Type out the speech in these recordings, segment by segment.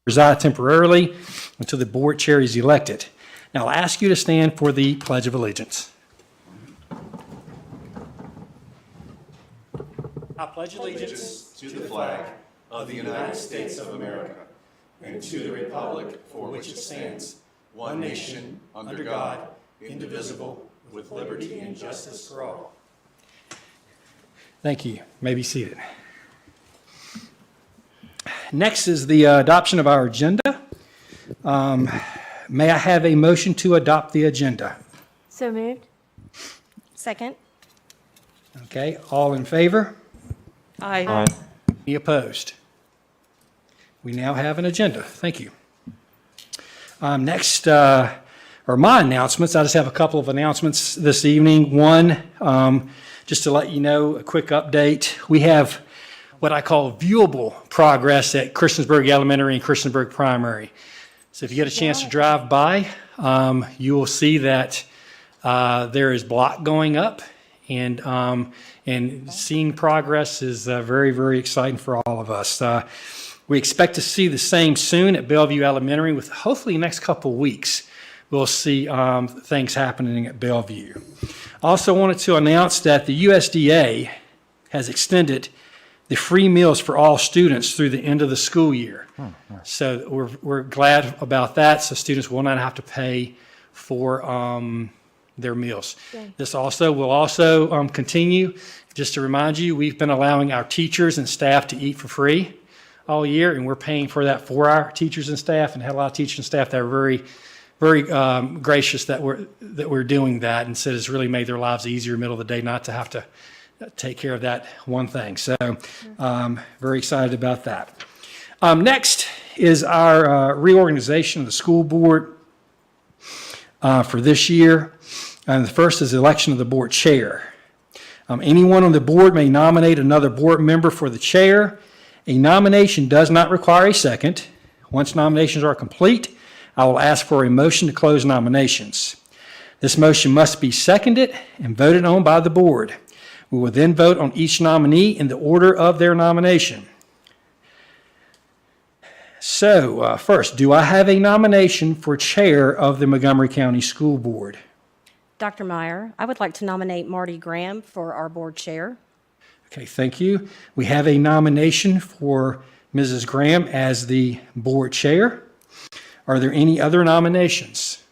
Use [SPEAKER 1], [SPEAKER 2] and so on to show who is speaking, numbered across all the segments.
[SPEAKER 1] preside temporarily until the board chair is elected. Now, I'll ask you to stand for the Pledge of Allegiance. I pledge allegiance
[SPEAKER 2] to the flag of the United States of America and to the republic for which it stands, one nation, under God, indivisible, with liberty and justice for all.
[SPEAKER 1] Thank you. You may be seated. Next is the adoption of our agenda. May I have a motion to adopt the agenda?
[SPEAKER 3] So moved. Second.
[SPEAKER 1] Okay, all in favor?
[SPEAKER 3] Aye.
[SPEAKER 1] Any opposed? We now have an agenda. Thank you. Next are my announcements. I just have a couple of announcements this evening. One, just to let you know, a quick update. We have what I call viewable progress at Christiansburg Elementary and Christiansburg Primary. So if you get a chance to drive by, you will see that there is block going up, and seeing progress is very, very exciting for all of us. We expect to see the same soon at Bellevue Elementary. With hopefully the next couple of weeks, we'll see things happening at Bellevue. Also wanted to announce that the USDA has extended the free meals for all students through the end of the school year. So we're glad about that, so students will not have to pay for their meals.
[SPEAKER 3] Okay.
[SPEAKER 1] This will also continue. Just to remind you, we've been allowing our teachers and staff to eat for free all year, and we're paying for that for our teachers and staff, and had a lot of teachers and staff that are very, very gracious that we're doing that, and said it's really made their lives easier in the middle of the day not to have to take care of that one thing. So very excited about that. Next is our reorganization of the school board for this year. And the first is the election of the board chair. Anyone on the board may nominate another board member for the chair. A nomination does not require a second. Once nominations are complete, I will ask for a motion to close nominations. This motion must be seconded and voted on by the board. We will then vote on each nominee in the order of their nomination. So, first, do I have a nomination for chair of the Montgomery County School Board?
[SPEAKER 3] Dr. Meyer, I would like to nominate Marty Graham for our board chair.
[SPEAKER 1] Okay, thank you. We have a nomination for Mrs. Graham as the board chair. Are there any other nominations?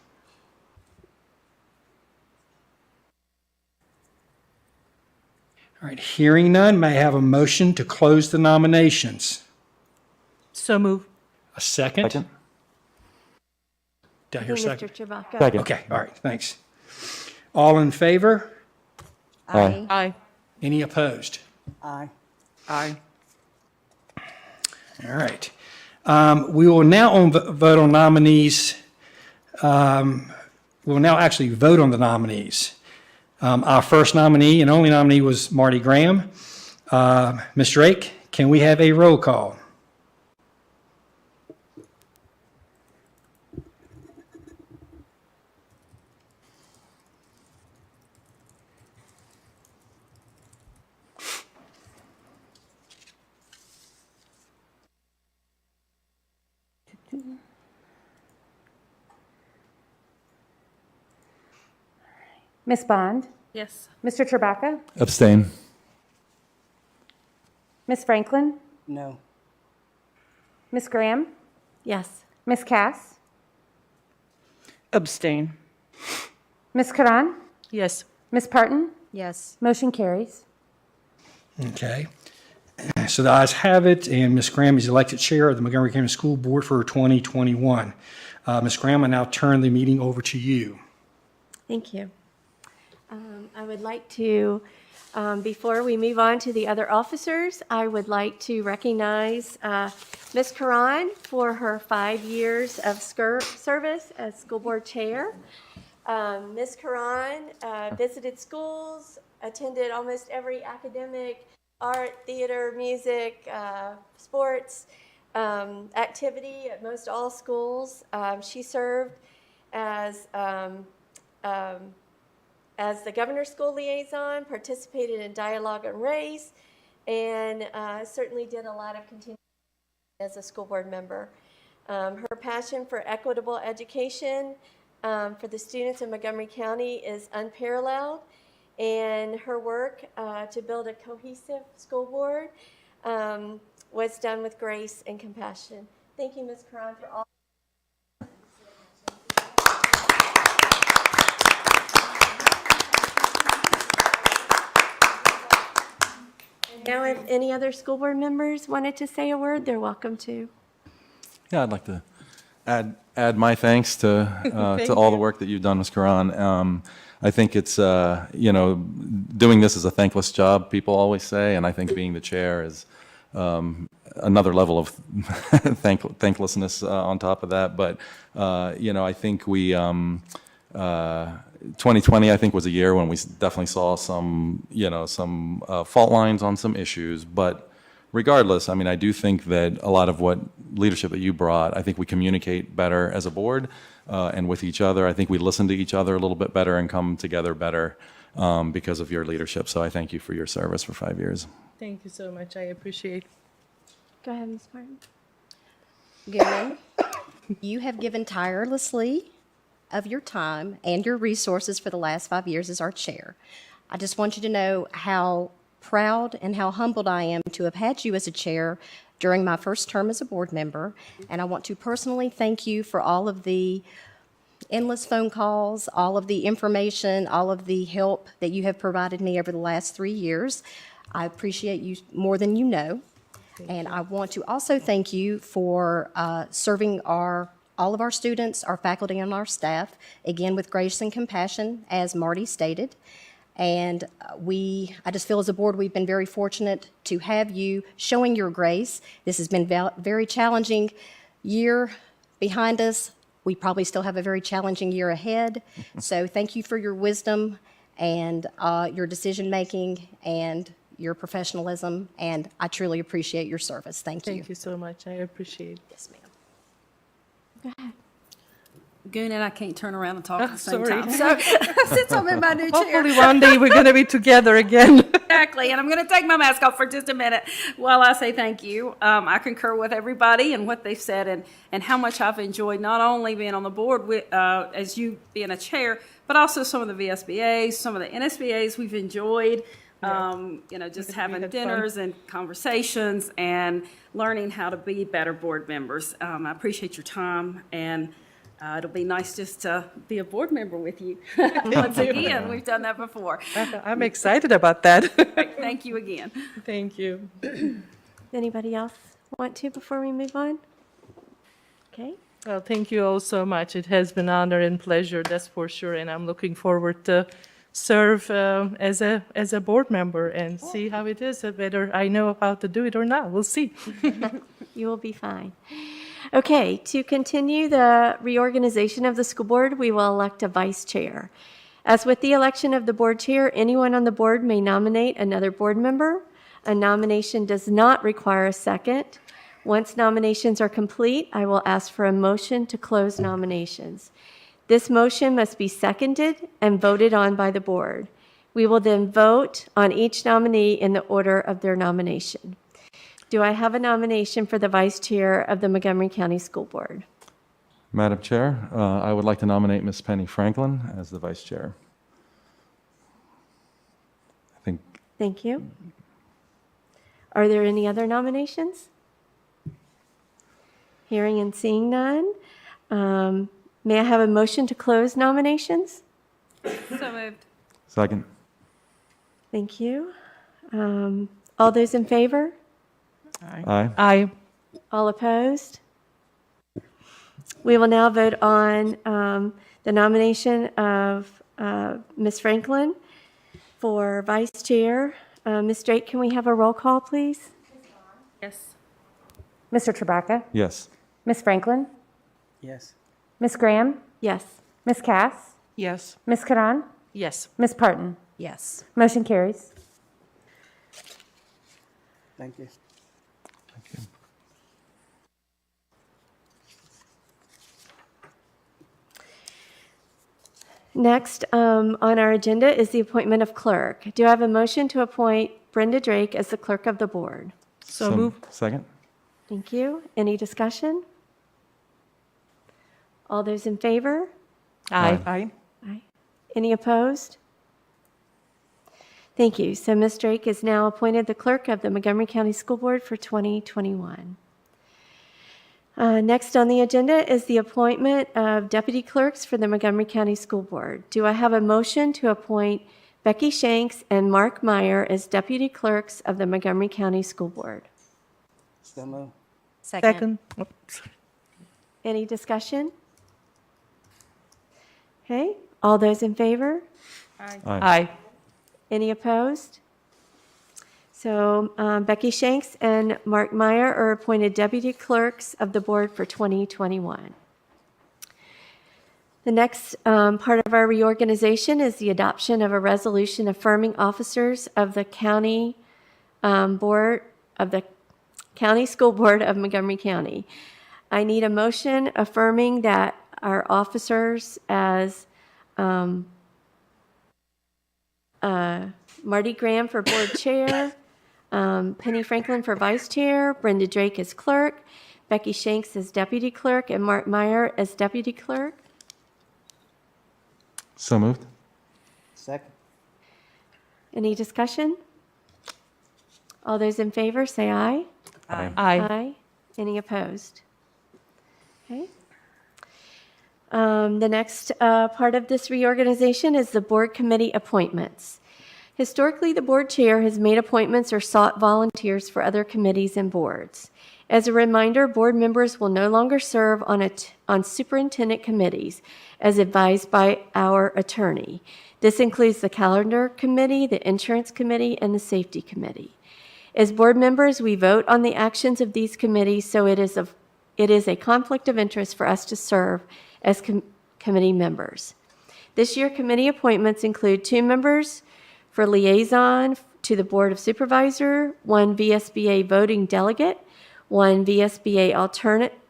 [SPEAKER 1] All right, hearing none, may I have a motion to close the nominations?
[SPEAKER 4] So move.
[SPEAKER 1] A second?
[SPEAKER 5] Second.
[SPEAKER 1] Did I hear second?
[SPEAKER 3] Mr. Chewbacca.
[SPEAKER 5] Second.
[SPEAKER 1] Okay, all right, thanks. All in favor?
[SPEAKER 5] Aye.
[SPEAKER 4] Aye.
[SPEAKER 1] Any opposed?
[SPEAKER 4] Aye.
[SPEAKER 1] All right. We will now vote on nominees. We'll now actually vote on the nominees. Our first nominee and only nominee was Marty Graham. Ms. Drake, can we have a roll call?
[SPEAKER 6] Ms. Bond?
[SPEAKER 4] Yes.
[SPEAKER 6] Mr. Chewbacca?
[SPEAKER 5] Abstain.
[SPEAKER 6] Ms. Franklin?
[SPEAKER 4] No.
[SPEAKER 6] Ms. Graham?
[SPEAKER 3] Yes.
[SPEAKER 6] Ms. Cass?
[SPEAKER 4] Abstain.
[SPEAKER 6] Ms. Karan?
[SPEAKER 4] Yes.
[SPEAKER 6] Ms. Parton?
[SPEAKER 3] Yes.
[SPEAKER 6] Motion carries.
[SPEAKER 1] Okay. So the ayes have it, and Ms. Graham is elected chair of the Montgomery County School Board for 2021. Ms. Graham, I now turn the meeting over to you.
[SPEAKER 3] Thank you. I would like to, before we move on to the other officers, I would like to recognize Ms. Karan for her 5 years of service as school board chair. Ms. Karan visited schools, attended almost every academic, art, theater, music, sports activity at most all schools. She served as the governor's school liaison, participated in dialogue on race, and certainly did a lot of continuing as a school board member. Her passion for equitable education for the students in Montgomery County is unparalleled, and her work to build a cohesive school board was done with grace and compassion. Thank you, Ms. Karan, for all. Now, if any other school board members wanted to say a word, they're welcome to.
[SPEAKER 5] Yeah, I'd like to add my thanks to all the work that you've done, Ms. Karan. I think it's, doing this is a thankless job, people always say, and I think being the chair is another level of thanklessness on top of that. But, I think 2020, I think, was a year when we definitely saw some fault lines on some issues. But regardless, I mean, I do think that a lot of what leadership that you brought, I think we communicate better as a board and with each other. I think we listen to each other a little bit better and come together better because of your leadership. So I thank you for your service for 5 years.
[SPEAKER 4] Thank you so much. I appreciate.
[SPEAKER 3] Go ahead, Ms. Martin.
[SPEAKER 7] Goodman, you have given tirelessly of your time and your resources for the last 5 years as our chair. I just want you to know how proud and how humbled I am to have had you as a chair during my first term as a board member. And I want to personally thank you for all of the endless phone calls, all of the information, all of the help that you have provided me over the last 3 years. I appreciate you more than you know. And I want to also thank you for serving all of our students, our faculty, and our staff, again, with grace and compassion, as Marty stated. And I just feel as a board, we've been very fortunate to have you showing your grace. This has been a very challenging year behind us. We probably still have a very challenging year ahead. So thank you for your wisdom and your decision-making and your professionalism, and I truly appreciate your service. Thank you.
[SPEAKER 4] Thank you so much. I appreciate.
[SPEAKER 7] Yes, ma'am.
[SPEAKER 8] Goon and I can't turn around and talk at the same
[SPEAKER 4] sorry.
[SPEAKER 8] time. So since I'm in my new chair,
[SPEAKER 4] Hopefully one day we're going to be together again.
[SPEAKER 8] exactly, and I'm going to take my mask off for just a minute while I say thank you. I concur with everybody and what they've said, and how much I've enjoyed not only being on the board with, as you being a chair, but also some of the VSBAs, some of the NSBAs we've enjoyed. Just having
[SPEAKER 4] had
[SPEAKER 8] dinners and conversations and learning how to be better board members. I appreciate your time, and it'll be nice just to be a board member with you. Once again, we've done that before.
[SPEAKER 4] I'm excited about that.
[SPEAKER 8] Thank you again.
[SPEAKER 4] Thank you.
[SPEAKER 3] Anybody else want to before we move on? Okay.
[SPEAKER 4] Well, thank you all so much. It has been honor and pleasure, that's for sure. And I'm looking forward to serve as a board member and see how it is, whether I know how to do it or not. We'll see.
[SPEAKER 3] You will be fine. Okay, to continue the reorganization of the school board, we will elect a vice chair. As with the election of the board chair, anyone on the board may nominate another board member. A nomination does not require a second. Once nominations are complete, I will ask for a motion to close nominations. This motion must be seconded and voted on by the board. We will then vote on each nominee in the order of their nomination. Do I have a nomination for the vice chair of the Montgomery County School Board?
[SPEAKER 5] Madam Chair, I would like to nominate Ms. Penny Franklin as the vice chair. I think.
[SPEAKER 3] Thank you. Are there any other nominations? Hearing and seeing none. May I have a motion to close nominations?
[SPEAKER 8] So moved.
[SPEAKER 5] Second.
[SPEAKER 3] Thank you. All those in favor?
[SPEAKER 5] Aye.
[SPEAKER 4] Aye.
[SPEAKER 3] All opposed? We will now vote on the nomination of Ms. Franklin for vice chair. Ms. Drake, can we have a roll call, please?
[SPEAKER 8] Yes.
[SPEAKER 6] Mr. Trabaka?
[SPEAKER 5] Yes.
[SPEAKER 6] Ms. Franklin?
[SPEAKER 1] Yes.
[SPEAKER 6] Ms. Graham?
[SPEAKER 3] Yes.
[SPEAKER 6] Ms. Cass?
[SPEAKER 4] Yes.
[SPEAKER 6] Ms. Karan?
[SPEAKER 4] Yes.
[SPEAKER 6] Ms. Parton?
[SPEAKER 7] Yes.
[SPEAKER 6] Motion carries.
[SPEAKER 1] Thank you.
[SPEAKER 3] Next on our agenda is the appointment of clerk. Do I have a motion to appoint Brenda Drake as the clerk of the board?
[SPEAKER 4] So move.
[SPEAKER 5] Second.
[SPEAKER 3] Thank you. Any discussion? All those in favor?
[SPEAKER 4] Aye.
[SPEAKER 3] Aye. Any opposed? Thank you. So Ms. Drake is now appointed the clerk of the Montgomery County School Board for 2021. Next on the agenda is the appointment of deputy clerks for the Montgomery County School Board. Do I have a motion to appoint Becky Shanks and Mark Meyer as deputy clerks of the Montgomery County School Board?
[SPEAKER 9] So moved.
[SPEAKER 4] Second.
[SPEAKER 3] Any discussion? Okay, all those in favor?
[SPEAKER 4] Aye.
[SPEAKER 3] Any opposed? So Becky Shanks and Mark Meyer are appointed deputy clerks of the board for 2021. The next part of our reorganization is the adoption of a resolution affirming officers of the county board of the County School Board of Montgomery County. I need a motion affirming that our officers as Marty Graham for board chair, Penny Franklin for vice chair, Brenda Drake as clerk, Becky Shanks as deputy clerk, and Mark Meyer as deputy clerk.
[SPEAKER 5] So moved.
[SPEAKER 9] Second.
[SPEAKER 3] Any discussion? All those in favor, say aye.
[SPEAKER 5] Aye.
[SPEAKER 3] Aye. Any opposed? Okay. The next part of this reorganization is the board committee appointments. Historically, the board chair has made appointments or sought volunteers for other committees and boards. As a reminder, board members will no longer serve on superintendent committees, as advised by our attorney. This includes the calendar committee, the insurance committee, and the safety committee. As board members, we vote on the actions of these committees, so it is a conflict of interest for us to serve as committee members. This year, committee appointments include 2 members for liaison to the Board of Supervisor, 1 VSBA voting delegate, 1 VSBA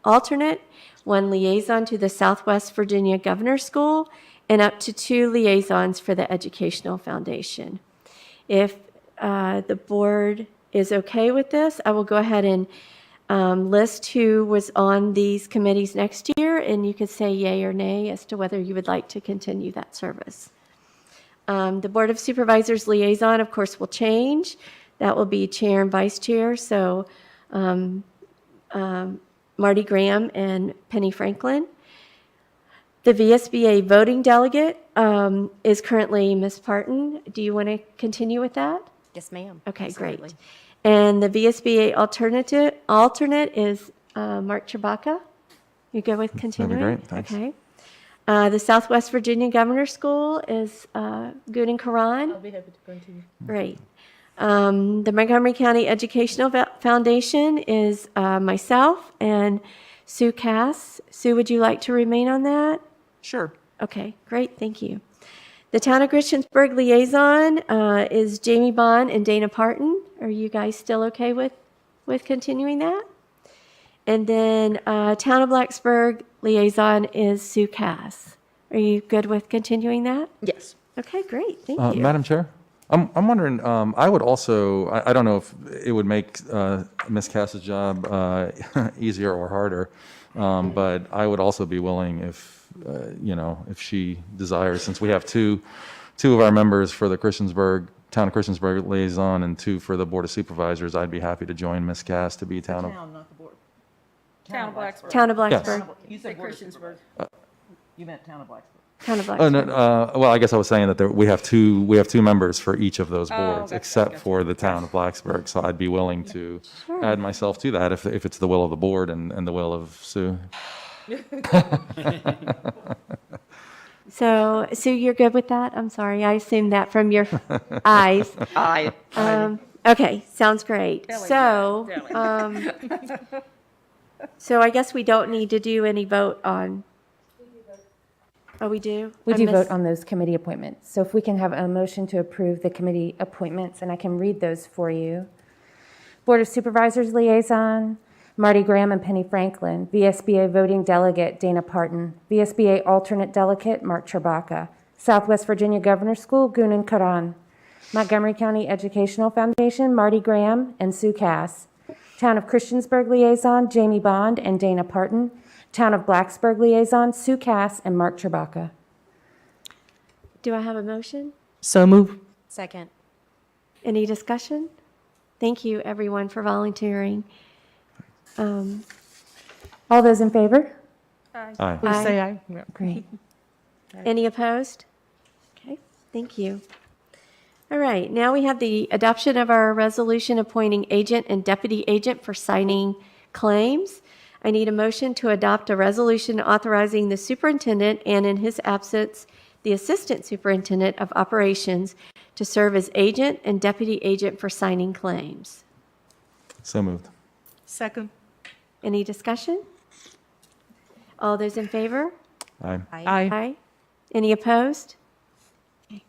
[SPEAKER 3] alternate, 1 liaison to the Southwest Virginia Governor's School, and up to 2 liaisons for the Educational Foundation. If the board is okay with this, I will go ahead and list who was on these committees next year, and you can say yay or nay as to whether you would like to continue that service. The Board of Supervisors liaison, of course, will change. That will be chair and vice chair, so Marty Graham and Penny Franklin. The VSBA voting delegate is currently Ms. Parton. Do you want to continue with that?
[SPEAKER 7] Yes, ma'am.
[SPEAKER 3] Okay,
[SPEAKER 7] Absolutely.
[SPEAKER 3] great. And the VSBA alternate is Mark Chewbacca. You go with continuing?
[SPEAKER 5] great, thanks.
[SPEAKER 3] Okay. The Southwest Virginia Governor's School is Gudin Karan.
[SPEAKER 4] I'll be happy to continue.
[SPEAKER 3] Great. The Montgomery County Educational Foundation is myself and Sue Cass. Sue, would you like to remain on that?
[SPEAKER 4] Sure.
[SPEAKER 3] Okay, great, thank you. The Town of Christiansburg liaison is Jamie Bond and Dana Parton. Are you guys still okay with continuing that? And then Town of Blacksburg liaison is Sue Cass. Are you good with continuing that?
[SPEAKER 4] Yes.
[SPEAKER 3] Okay, great, thank you.
[SPEAKER 5] Madam Chair, I'm wondering, I would also, I don't know if it would make Ms. Cass's job easier or harder, but I would also be willing if, if she desires, since we have two of our members for the Town of Christiansburg liaison and 2 for the Board of Supervisors, I'd be happy to join Ms. Cass to be
[SPEAKER 4] Town, not the board.
[SPEAKER 8] Town of Blacksburg.
[SPEAKER 3] Town of
[SPEAKER 5] Yes.
[SPEAKER 3] Blacksburg.
[SPEAKER 4] You said board of
[SPEAKER 8] Christiansburg.
[SPEAKER 4] You meant Town of Blacksburg.
[SPEAKER 3] Town of
[SPEAKER 5] Oh,
[SPEAKER 3] Blacksburg.
[SPEAKER 5] no, well, I guess I was saying that we have two members for each of those boards,
[SPEAKER 8] gotcha,
[SPEAKER 5] except
[SPEAKER 8] gotcha.
[SPEAKER 5] for the Town of Blacksburg. So I'd be willing to add myself to that if it's the will of the board and the will of Sue.
[SPEAKER 3] So, Sue, you're good with that? I'm sorry, I assumed that from your eyes.
[SPEAKER 4] Aye.
[SPEAKER 3] Okay, sounds great.
[SPEAKER 8] Telling
[SPEAKER 3] So,
[SPEAKER 8] you, telling
[SPEAKER 3] so I guess we don't need to do any vote on. Oh, we do?
[SPEAKER 6] We
[SPEAKER 3] I
[SPEAKER 6] do
[SPEAKER 3] missed-
[SPEAKER 6] vote on those committee appointments. So if we can have a motion to approve the committee appointments, and I can read those for you. Board of Supervisors Liaison, Marty Graham and Penny Franklin. VSBA Voting Delegate, Dana Parton. VSBA Alternate Delegate, Mark Chewbacca. Southwest Virginia Governor's School, Gudin Karan. Montgomery County Educational Foundation, Marty Graham and Sue Cass. Town of Christiansburg Liaison, Jamie Bond and Dana Parton. Town of Blacksburg Liaison, Sue Cass and Mark Trabaka.
[SPEAKER 3] Do I have a motion?
[SPEAKER 4] So move.
[SPEAKER 7] Second.
[SPEAKER 3] Any discussion? Thank you, everyone, for volunteering.
[SPEAKER 6] All those in favor?
[SPEAKER 5] Aye.
[SPEAKER 4] Please
[SPEAKER 3] Aye.
[SPEAKER 4] say aye. Yeah.
[SPEAKER 6] Great.
[SPEAKER 3] Any opposed? Okay, thank you. All right, now we have the adoption of our resolution appointing agent and deputy agent for signing claims. I need a motion to adopt a resolution authorizing the superintendent and, in his absence, the assistant superintendent of operations to serve as agent and deputy agent for signing claims.
[SPEAKER 5] So moved.
[SPEAKER 4] Second.
[SPEAKER 3] Any discussion? All those in favor?
[SPEAKER 5] Aye.
[SPEAKER 4] Aye.
[SPEAKER 3] Aye. Any opposed? Okay.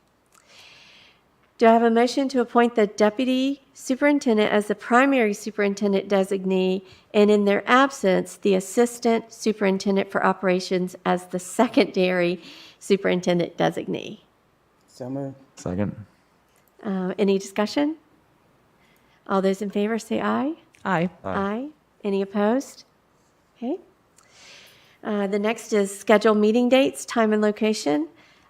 [SPEAKER 3] Do I have a motion to appoint the deputy superintendent as the primary superintendent designee, and in their absence, the assistant superintendent for operations as the secondary superintendent designee?
[SPEAKER 9] So moved.
[SPEAKER 5] Second.
[SPEAKER 3] Any discussion? All those in favor say aye.
[SPEAKER 4] Aye.
[SPEAKER 3] Aye. Any opposed? Okay. The next is schedule meeting dates, time and location.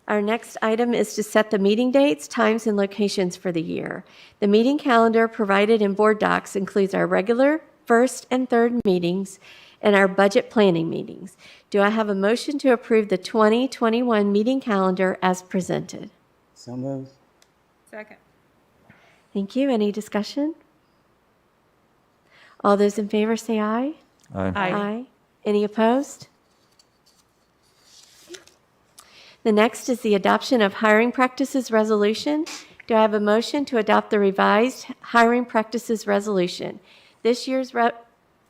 [SPEAKER 3] Our next item is to set the meeting dates, times, and locations for the year. The meeting calendar provided in board docs includes our regular first and third meetings and our budget planning meetings. Do I have a motion to approve the 2021 meeting calendar as presented?
[SPEAKER 9] So moved.
[SPEAKER 8] Second.
[SPEAKER 3] Thank you. Any discussion? All those in favor say aye.
[SPEAKER 5] Aye.
[SPEAKER 4] Aye.
[SPEAKER 3] Any opposed? The next is the adoption of hiring practices resolution. Do I have a motion to adopt the revised hiring practices resolution? This year's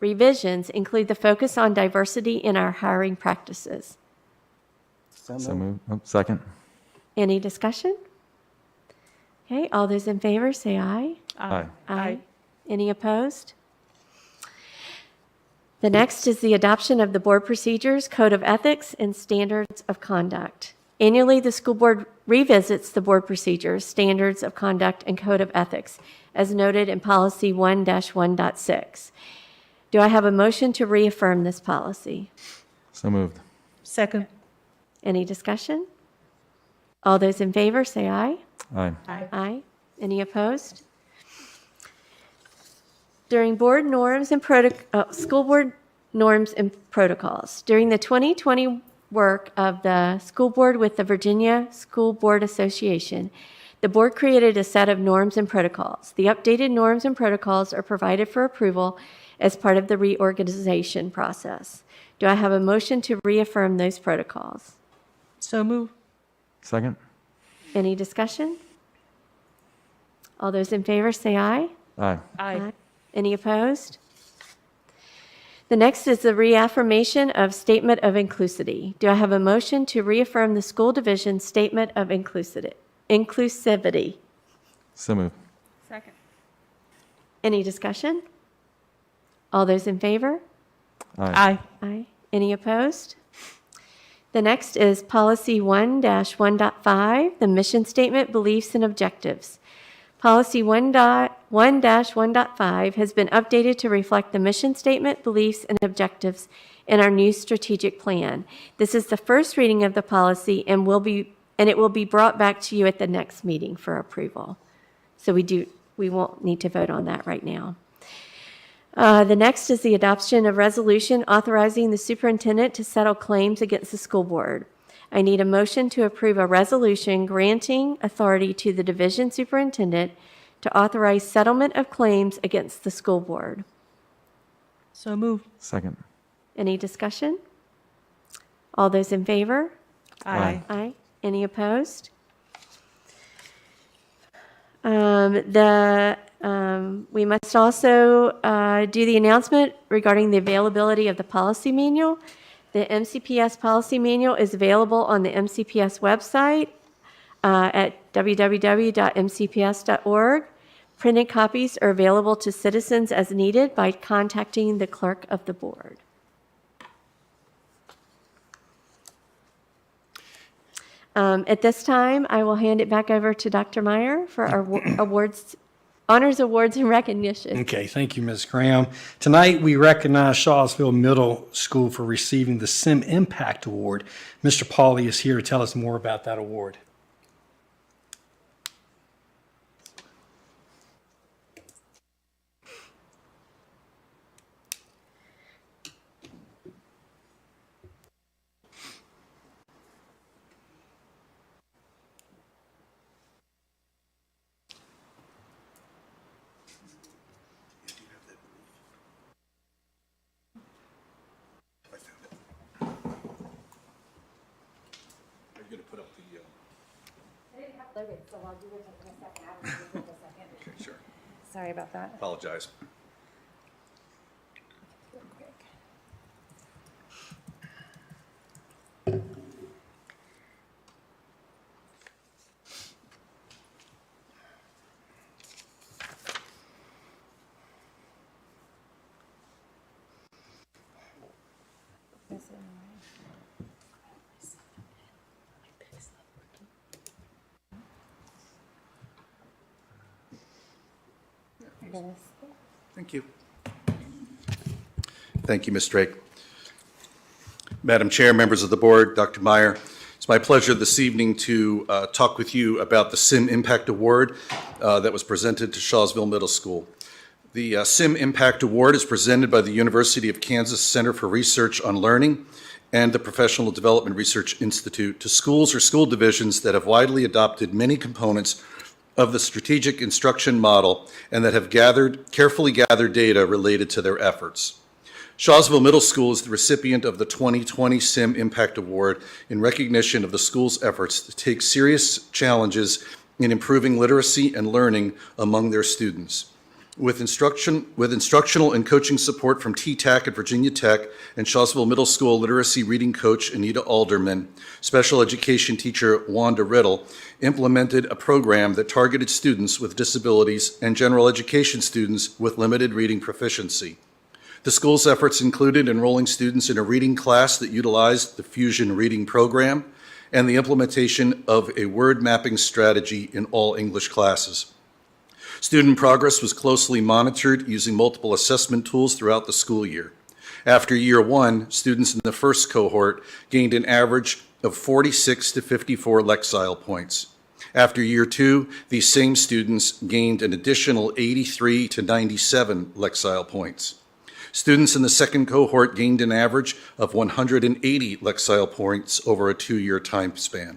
[SPEAKER 3] revisions include the focus on diversity in our hiring practices.
[SPEAKER 9] So
[SPEAKER 5] So
[SPEAKER 9] moved.
[SPEAKER 5] moved. Oh, second.
[SPEAKER 3] Any discussion? Okay, all those in favor say aye.
[SPEAKER 5] Aye.
[SPEAKER 4] Aye.
[SPEAKER 3] Any opposed? The next is the adoption of the board procedures, code of ethics, and standards of conduct. Annually, the school board revisits the board procedures, standards of conduct, and code of ethics, as noted in policy 1-1.6. Do I have a motion to reaffirm this policy?
[SPEAKER 5] So moved.
[SPEAKER 4] Second.
[SPEAKER 3] Any discussion? All those in favor say aye.
[SPEAKER 5] Aye.
[SPEAKER 3] Aye. Any opposed? During board norms and school board norms and protocols. During the 2020 work of the school board with the Virginia School Board Association, the board created a set of norms and protocols. The updated norms and protocols are provided for approval as part of the reorganization process. Do I have a motion to reaffirm those protocols?
[SPEAKER 4] So move.
[SPEAKER 5] Second.
[SPEAKER 3] Any discussion? All those in favor say aye.
[SPEAKER 5] Aye.
[SPEAKER 4] Aye.
[SPEAKER 3] Any opposed? The next is the reaffirmation of Statement of Inclusivity. Do I have a motion to reaffirm the school division Statement of Inclusivity?
[SPEAKER 5] So moved.
[SPEAKER 8] Second.
[SPEAKER 3] Any discussion? All those in favor?
[SPEAKER 4] Aye.
[SPEAKER 3] Aye. Any opposed? The next is Policy 1-1.5, the Mission Statement, Beliefs, and Objectives. Policy 1-1.5 has been updated to reflect the mission statement, beliefs, and objectives in our new strategic plan. This is the first reading of the policy and it will be brought back to you at the next meeting for approval. So we won't need to vote on that right now. The next is the adoption of resolution authorizing the superintendent to settle claims against the school board. I need a motion to approve a resolution granting authority to the division superintendent to authorize settlement of claims against the school board.
[SPEAKER 4] So move.
[SPEAKER 5] Second.
[SPEAKER 3] Any discussion? All those in favor?
[SPEAKER 4] Aye.
[SPEAKER 3] Aye. Any opposed? We must also do the announcement regarding the availability of the policy manual. The MCPS policy manual is available on the MCPS website at www.mcps.org. Printed copies are available to citizens as needed by contacting the clerk of the board. At this time, I will hand it back over to Dr. Meyer for our awards honors, awards, and recognition.
[SPEAKER 1] Okay, thank you, Ms. Graham. Tonight, we recognize Shawsville Middle School for receiving the SIM Impact Award. Mr. Pauly is here to tell us more about that award.
[SPEAKER 5] Sure.
[SPEAKER 6] Sorry about that.
[SPEAKER 5] Apologize. Thank you. Thank you, Ms. Drake. Madam Chair, members of the board, Dr. Meyer, it's my pleasure this evening to talk with you about the SIM Impact Award that was presented to Shawsville Middle School. The SIM Impact Award is presented by the University of Kansas Center for Research on Learning and the Professional Development Research Institute to schools or school divisions that have widely adopted many components of the strategic instruction model and that have carefully gathered data related to their efforts. Shawsville Middle School is the recipient of the 2020 SIM Impact Award in recognition of the school's efforts to take serious challenges in improving literacy and learning among their students. With instructional and coaching support from TTAC at Virginia Tech and Shawsville Middle School literacy reading coach Anita Alderman, special education teacher Wanda Riddle implemented a program that targeted students with disabilities and general education students with limited reading proficiency. The school's efforts included enrolling students in a reading class that utilized the Fusion Reading Program and the implementation of a word mapping strategy in all English classes. Student progress was closely monitored using multiple assessment tools throughout the school year. After year one, students in the first cohort gained an average of 46 to 54 Lexile points. After year two, these same students gained an additional 83 to 97 Lexile points. Students in the second cohort gained an average of 180 Lexile points over a 2-year time span.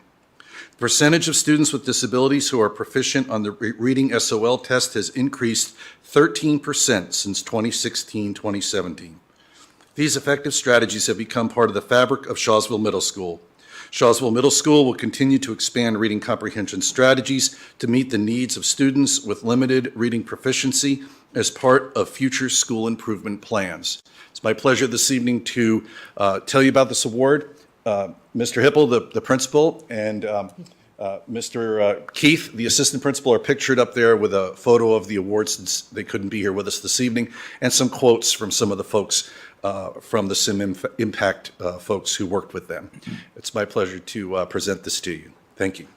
[SPEAKER 5] The percentage of students with disabilities who are proficient on the reading SOL test has increased 13% since 2016-2017. These effective strategies have become part of the fabric of Shawsville Middle School. Shawsville Middle School will continue to expand reading comprehension strategies to meet the needs of students with limited reading proficiency as part of future school improvement plans. It's my pleasure this evening to tell you about this award. Mr. Hipple, the principal, and Mr. Keith, the assistant principal, are pictured up there with a photo of the award since they couldn't be here with us this evening, and some quotes from some of the folks from the SIM Impact folks who worked with them. It's my pleasure to present this to you. Thank you.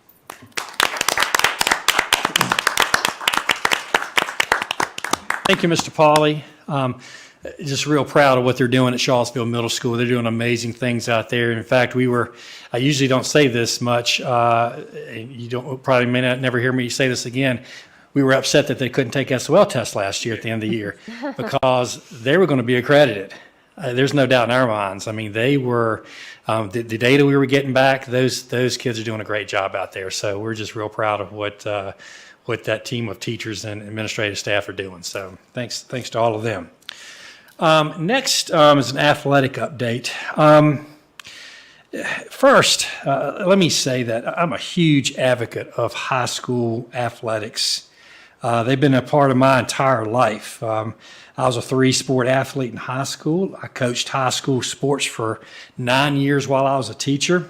[SPEAKER 1] Thank you, Mr. Pauly. Just real proud of what they're doing at Shawsville Middle School. They're doing amazing things out there. In fact, I usually don't say this much. You may not never hear me say this again. We were upset that they couldn't take SOL tests last year at the end of the year because they were going to be accredited. There's no doubt in our minds. I mean, they were, the data we were getting back, those kids are doing a great job out there. So we're just real proud of what that team of teachers and administrative staff are doing. So thanks to all of them. Next is an athletic update. First, let me say that I'm a huge advocate of high school athletics. They've been a part of my entire life. I was a 3-sport athlete in high school. I coached high school sports for 9 years while I was a teacher.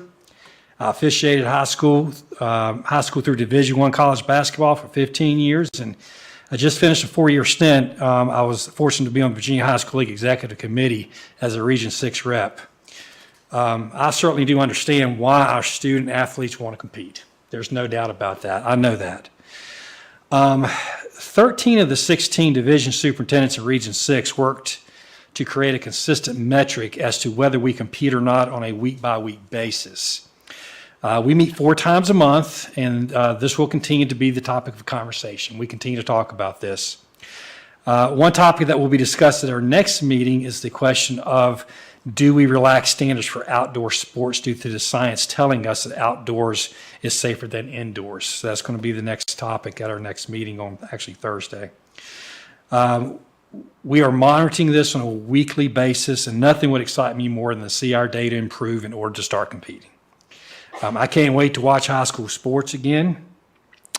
[SPEAKER 1] I officiated high school through Division I college basketball for 15 years, and I just finished a 4-year stint. I was fortunate to be on the Virginia High School League Executive Committee as a Region 6 rep. I certainly do understand why our student athletes want to compete. There's no doubt about that. I know that. 13 of the 16 division superintendents in Region 6 worked to create a consistent metric as to whether we compete or not on a week-by-week basis. We meet 4 times a month, and this will continue to be the topic of conversation. We continue to talk about this. One topic that will be discussed at our next meeting is the question of, do we relax standards for outdoor sports due to the science telling us that outdoors is safer than indoors? So that's going to be the next topic at our next meeting on actually Thursday. We are monitoring this on a weekly basis, and nothing would excite me more than to see our data improve in order to start competing. I can't wait to watch high school sports again.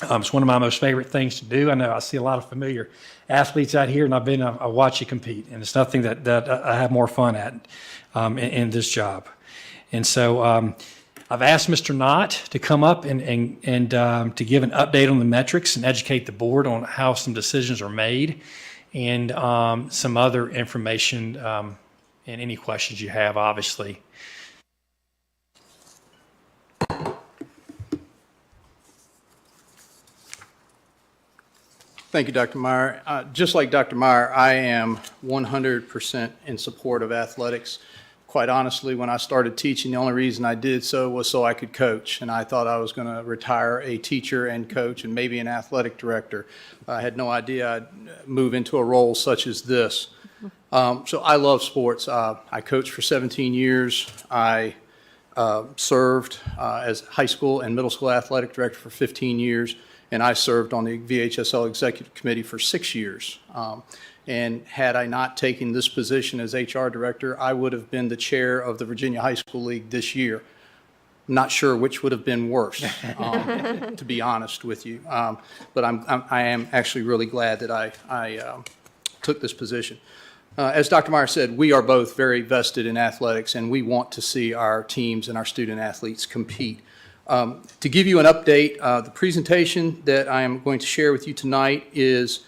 [SPEAKER 1] It's one of my most favorite things to do. I know I see a lot of familiar athletes out here, and I watch you compete, and it's nothing that I have more fun at in this job. And so I've asked Mr. Knott to come up and to give an update on the metrics and educate the board on how some decisions are made, and some other information and any questions you have, obviously.
[SPEAKER 10] Thank you, Dr. Meyer. Just like Dr. Meyer, I am 100% in support of athletics. Quite honestly, when I started teaching, the only reason I did so was so I could coach, and I thought I was going to retire a teacher and coach and maybe an athletic director. I had no idea I'd move into a role such as this. So I love sports. I coached for 17 years. I served as high school and middle school athletic director for 15 years. And I served on the VHSL Executive Committee for 6 years. And had I not taken this position as HR director, I would have been the chair of the Virginia High School League this year. I'm not sure which would have been worse, to be honest with you. But I am actually really glad that I took this position. As Dr. Meyer said, we are both very vested in athletics, and we want to see our teams and our student athletes compete. To give you an update, the presentation that I am going to share with you tonight is,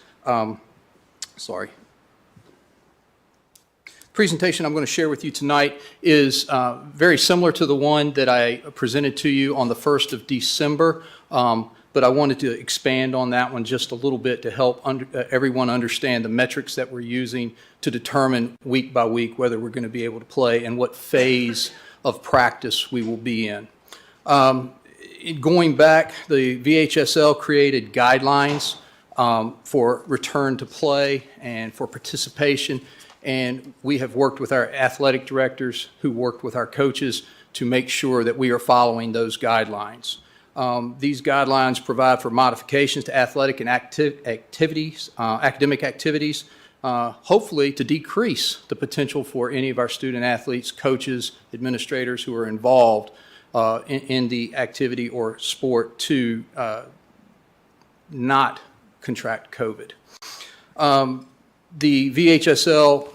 [SPEAKER 10] presentation I'm going to share with you tonight is very similar to the one that I presented to you on the 1st of December, but I wanted to expand on that one just a little bit to help everyone understand the metrics that we're using to determine week by week whether we're going to be able to play and what phase of practice we will be in. Going back, the VHSL created guidelines for return to play and for participation, and we have worked with our athletic directors who worked with our coaches to make sure that we are following those guidelines. These guidelines provide for modifications to athletic and academic activities, hopefully to decrease the potential for any of our student athletes, coaches, administrators who are involved in the activity or sport to not contract COVID. The VHSL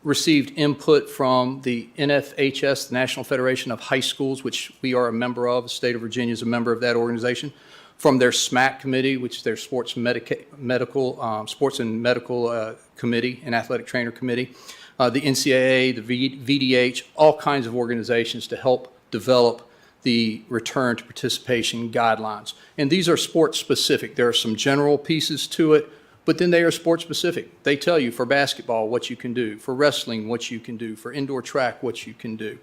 [SPEAKER 10] received input from the NFHS, the National Federation of High Schools, which we are a member of. The state of Virginia is a member of that organization. From their SMAC committee, which is their Sports and Medical Committee and Athletic Trainer Committee. The NCAA, the VDH, all kinds of organizations to help develop the return to participation guidelines. And these are sport specific. There are some general pieces to it, but then they are sport specific. They tell you for basketball what you can do, for wrestling what you can do, for indoor track what you can do.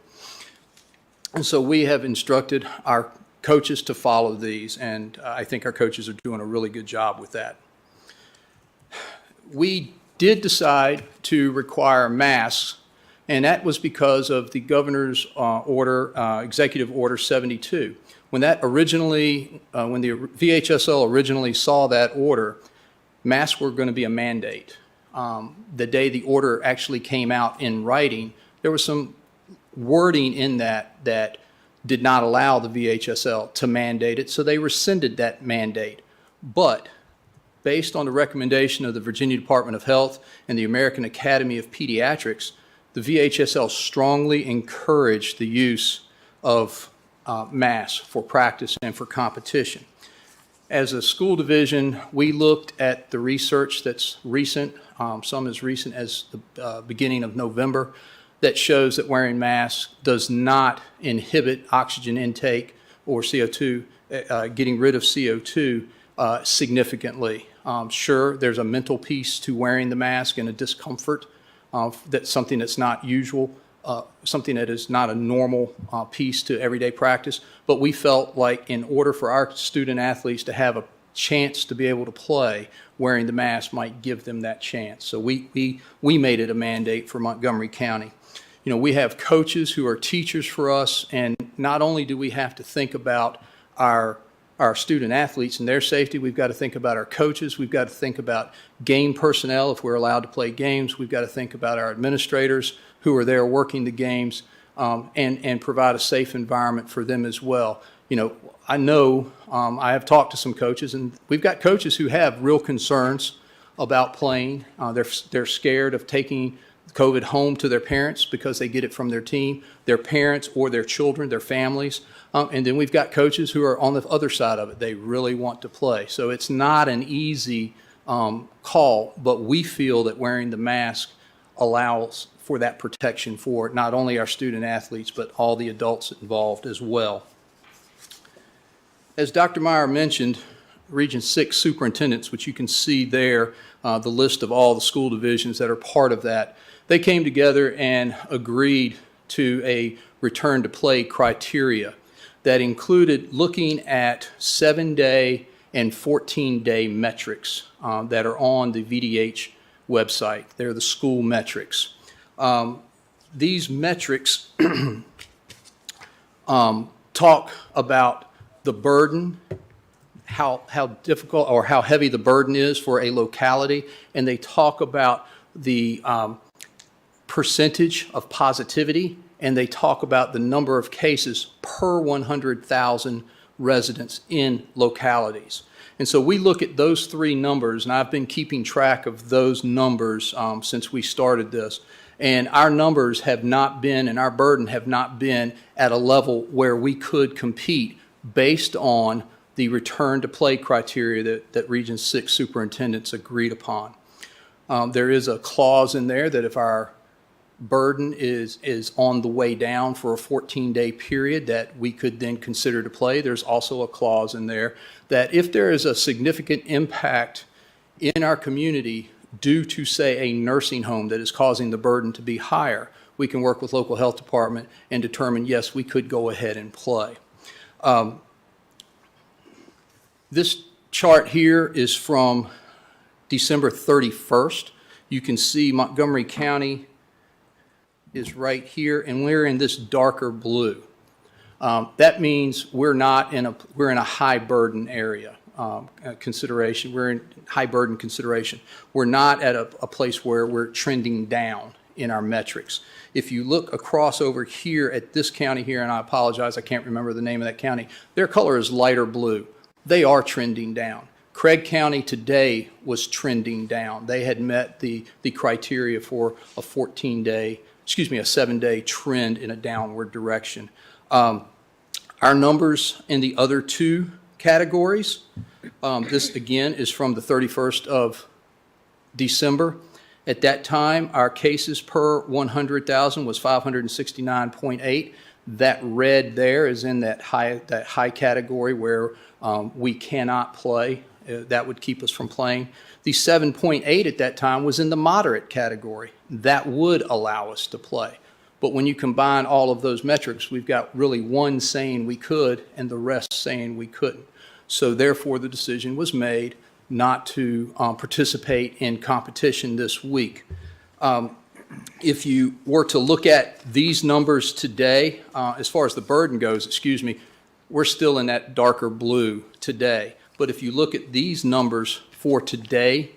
[SPEAKER 10] And so we have instructed our coaches to follow these, and I think our coaches are doing a really good job with that. We did decide to require masks, and that was because of the governor's order, Executive Order 72. When that originally, when the VHSL originally saw that order, masks were going to be a mandate. The day the order actually came out in writing, there was some wording in that that did not allow the VHSL to mandate it, so they rescinded that mandate. But based on the recommendation of the Virginia Department of Health and the American Academy of Pediatrics, the VHSL strongly encouraged the use of masks for practice and for competition. As a school division, we looked at the research that's recent, some as recent as the beginning of November, that shows that wearing masks does not inhibit oxygen intake or CO2, getting rid of CO2 significantly. Sure, there's a mental piece to wearing the mask and a discomfort. That's something that's not usual, something that is not a normal piece to everyday practice. But we felt like in order for our student athletes to have a chance to be able to play, wearing the mask might give them that chance. So we made it a mandate for Montgomery County. You know, we have coaches who are teachers for us, and not only do we have to think about our student athletes and their safety, we've got to think about our coaches, we've got to think about game personnel if we're allowed to play games, we've got to think about our administrators who are there working the games, and provide a safe environment for them as well. You know, I have talked to some coaches, and we've got coaches who have real concerns about playing. They're scared of taking COVID home to their parents because they get it from their team, their parents or their children, their families. And then we've got coaches who are on the other side of it. They really want to play. So it's not an easy call, but we feel that wearing the mask allows for that protection for not only our student athletes, but all the adults involved as well. As Dr. Meyer mentioned, Region 6 superintendents, which you can see there, the list of all the school divisions that are part of that, they came together and agreed to a return to play criteria that included looking at 7-day and 14-day metrics that are on the VDH website. They're the school metrics. These metrics talk about the burden, how difficult or how heavy the burden is for a locality, and they talk about the percentage of positivity, and they talk about the number of cases per 100,000 residents in localities. And so we look at those three numbers, and I've been keeping track of those numbers since we started this. And our numbers have not been, and our burden have not been at a level where we could compete based on the return to play criteria that Region 6 superintendents agreed upon. There is a clause in there that if our burden is on the way down for a 14-day period that we could then consider to play. There's also a clause in there that if there is a significant impact in our community due to, say, a nursing home that is causing the burden to be higher, we can work with local health department and determine, yes, we could go ahead and play. This chart here is from December 31st. You can see Montgomery County is right here, and we're in this darker blue. That means we're in a high burden area consideration. We're in high burden consideration. We're not at a place where we're trending down in our metrics. If you look across over here at this county here, and I apologize, I can't remember the name of that county, their color is lighter blue. They are trending down. Craig County today was trending down. They had met the criteria for a 7-day trend in a downward direction. Our numbers in the other two categories, this again is from the 31st of December. At that time, our cases per 100,000 was 569.8. That red there is in that high category where we cannot play. That would keep us from playing. The 7.8 at that time was in the moderate category. That would allow us to play. But when you combine all of those metrics, we've got really one saying we could and the rest saying we couldn't. So therefore, the decision was made not to participate in competition this week. If you were to look at these numbers today, as far as the burden goes, we're still in that darker blue today. But if you look at these numbers for today,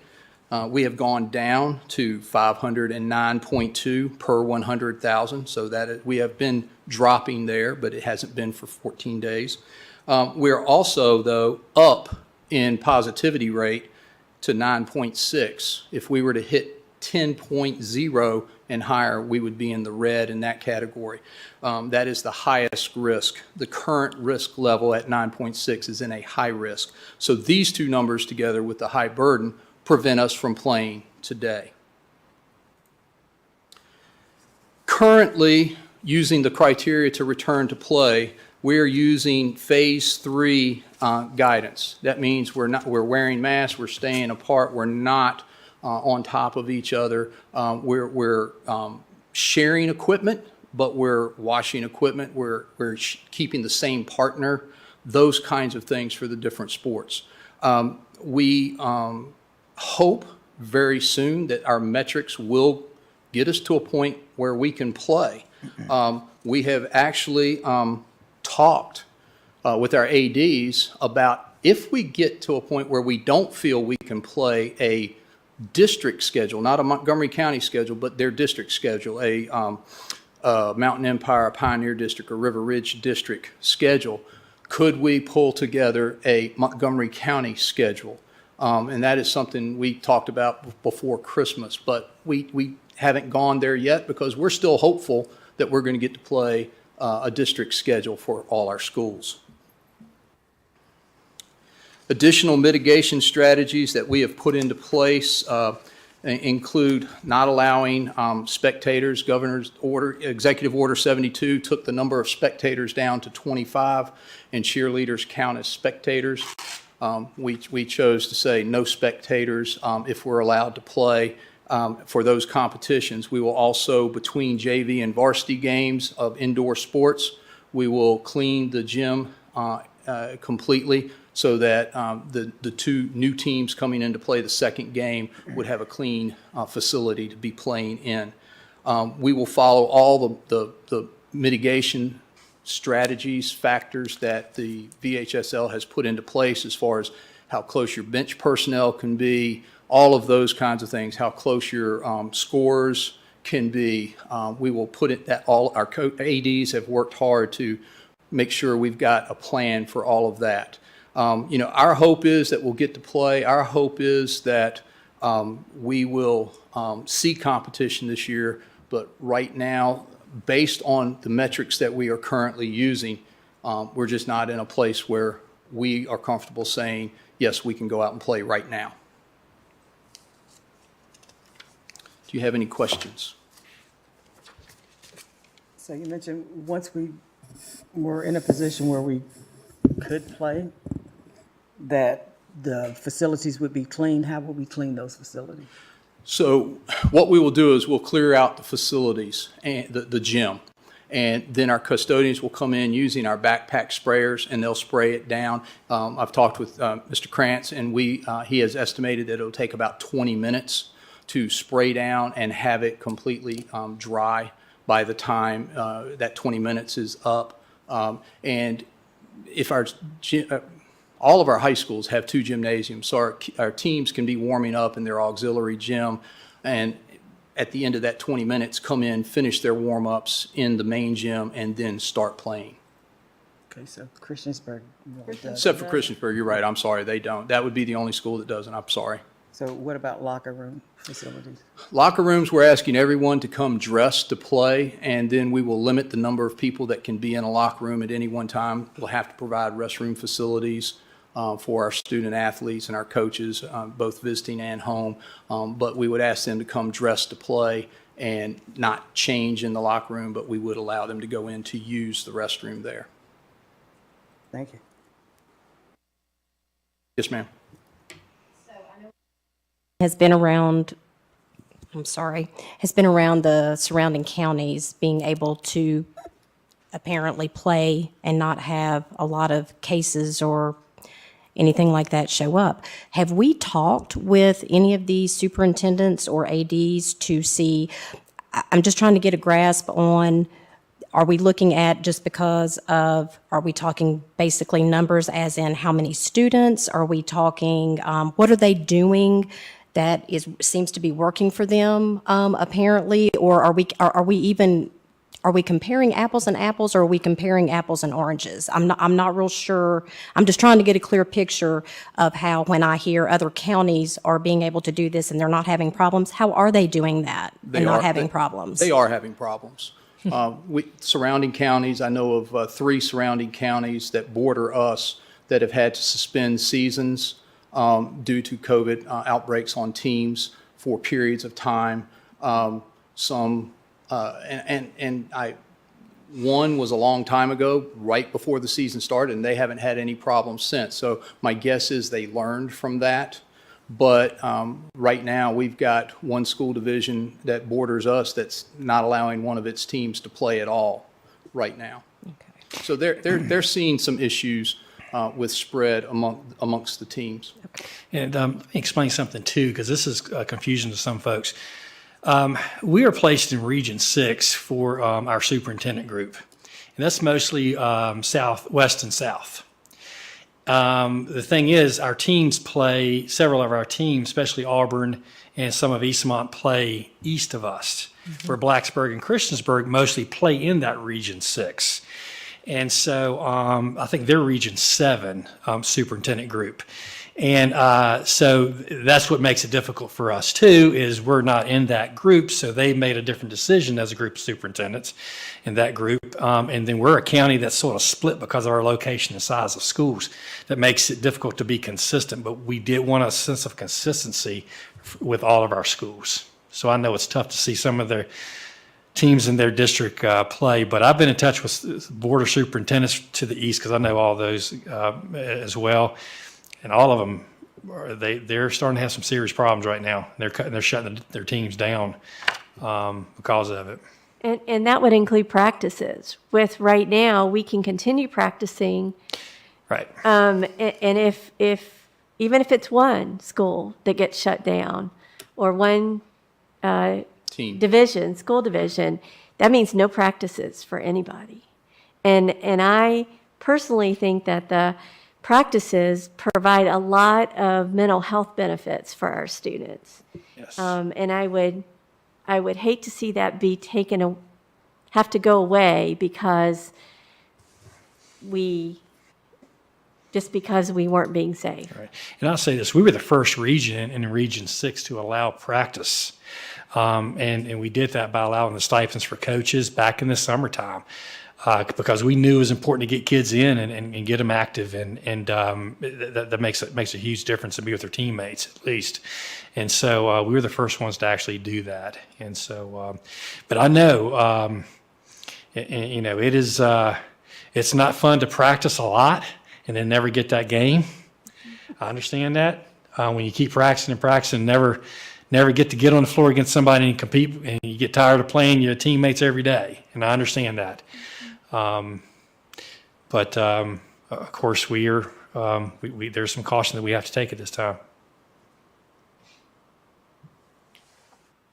[SPEAKER 10] we have gone down to 509.2 per 100,000. So that we have been dropping there, but it hasn't been for 14 days. We're also, though, up in positivity rate to 9.6. If we were to hit 10.0 and higher, we would be in the red in that category. That is the highest risk. The current risk level at 9.6 is in a high risk. So these two numbers together with the high burden prevent us from playing today. Currently, using the criteria to return to play, we're using phase 3 guidance. That means we're wearing masks, we're staying apart, we're not on top of each other. We're sharing equipment, but we're washing equipment. We're keeping the same partner, those kinds of things for the different sports. We hope very soon that our metrics will get us to a point where we can play. We have actually talked with our ADs about if we get to a point where we don't feel we can play a district schedule, not a Montgomery County schedule, but their district schedule, a Mountain Empire, Pioneer District, or River Ridge District schedule, could we pull together a Montgomery County schedule? And that is something we talked about before Christmas, but we haven't gone there yet because we're still hopeful that we're going to get to play a district schedule for all our schools. Additional mitigation strategies that we have put into place include not allowing spectators. Governor's order, Executive Order 72, took the number of spectators down to 25, and cheerleaders count as spectators. We chose to say no spectators if we're allowed to play for those competitions. We will also, between JV and varsity games of indoor sports, we will clean the gym completely so that the two new teams coming in to play the second game would have a clean facility to be playing in. We will follow all the mitigation strategies, factors that the VHSL has put into place as far as how close your bench personnel can be, all of those kinds of things, how close your scores can be. We will put it that all our ADs have worked hard to make sure we've got a plan for all of that. Our hope is that we'll get to play. Our hope is that we will see competition this year, but right now, based on the metrics that we are currently using, we're just not in a place where we are comfortable saying, yes, we can go out and play right now. Do you have any questions?
[SPEAKER 9] So you mentioned once we were in a position where we could play, that the facilities would be clean. How will we clean those facilities?
[SPEAKER 10] So what we will do is we'll clear out the facilities and the gym. And then our custodians will come in using our backpack sprayers and they'll spray it down. I've talked with Mr. Krantz and he has estimated that it'll take about 20 minutes to spray down and have it completely dry by the time that 20 minutes is up. And if all of our high schools have 2 gymnasiums, so our teams can be warming up in their auxiliary gym, and at the end of that 20 minutes, come in, finish their warm-ups in the main gym, and then start playing.
[SPEAKER 9] Okay, so Christiansburg does.
[SPEAKER 10] Except for Christiansburg, you're right, I'm sorry, they don't. That would be the only school that doesn't, I'm sorry.
[SPEAKER 9] So what about locker room facilities?
[SPEAKER 10] Locker rooms, we're asking everyone to come dressed to play, and then we will limit the number of people that can be in a locker room at any one time. We'll have to provide restroom facilities for our student athletes and our coaches, both visiting and home. But we would ask them to come dressed to play and not change in the locker room, but we would allow them to go in to use the restroom there.
[SPEAKER 9] Thank you.
[SPEAKER 10] Yes, ma'am.
[SPEAKER 7] Has been around the surrounding counties being able to apparently play and not have a lot of cases or anything like that show up. Have we talked with any of these superintendents or ADs to see, I'm just trying to get a grasp on, are we looking at just because of, are we talking basically numbers as in how many students? Are we talking, what are they doing that seems to be working for them apparently? Or are we comparing apples and apples, or are we comparing apples and oranges? I'm not real sure. I'm just trying to get a clear picture of how, when I hear other counties are being able to do this and they're not having problems, how are they doing that and not having problems?
[SPEAKER 10] They are having problems. Surrounding counties, I know of 3 surrounding counties that border us that have had to suspend seasons due to COVID outbreaks on teams for periods of time. One was a long time ago, right before the season started, and they haven't had any problems since. So my guess is they learned from that. But right now, we've got one school division that borders us that's not allowing one of its teams to play at all right now. Okay. So they're seeing some issues with spread amongst the teams.
[SPEAKER 1] And let me explain something too, because this is confusion to some folks. We are placed in Region 6 for our superintendent group, and that's mostly south, west, and south. The thing is, our teams play, several of our teams, especially Auburn and some of Eastmont, play east of us, where Blacksburg and Christiansburg mostly play in that Region 6. And so I think they're Region 7 superintendent group. And so that's what makes it difficult for us too, is we're not in that group. So they made a different decision as a group of superintendents in that group. And then we're a county that's sort of split because of our location and size of schools. That makes it difficult to be consistent, but we did want a sense of consistency with all of our schools. So I know it's tough to see some of their teams in their district play, but I've been in touch with Board of Superintendents to the east because I know all those as well. And all of them, they're starting to have some serious problems right now. They're shutting their teams down because of it.
[SPEAKER 3] And that would include practices. With right now, we can continue practicing.
[SPEAKER 1] Right.
[SPEAKER 3] And if even if it's one school that gets shut down or one
[SPEAKER 10] Team.
[SPEAKER 3] school division, that means no practices for anybody. And I personally think that the practices provide a lot of mental health benefits for our students.
[SPEAKER 1] Yes.
[SPEAKER 3] And I would hate to see that have to go away because we weren't being safe.
[SPEAKER 1] Right. And I'll say this, we were the first region in Region 6 to allow practice. And we did that by allowing the stipends for coaches back in the summertime. Because we knew it was important to get kids in and get them active, and that makes a huge difference to be with their teammates at least. And so we were the first ones to actually do that. And so, but I know, it is it's not fun to practice a lot and then never get that game. I understand that when you keep practicing and practicing, never get on the floor against somebody and compete, and you get tired of playing your teammates every day. And I understand that. But of course, there's some caution that we have to take at this time.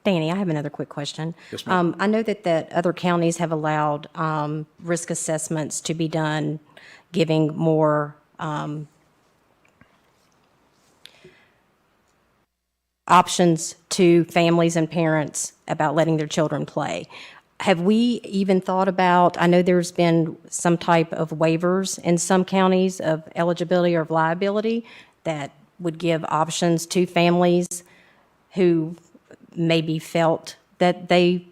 [SPEAKER 7] Danny, I have another quick question.
[SPEAKER 10] Yes, ma'am.
[SPEAKER 7] I know that other counties have allowed risk assessments to be done, giving more options to families and parents about letting their children play. Have we even thought about, I know there's been some type of waivers in some counties of eligibility or of liability that would give options to families who maybe felt that they,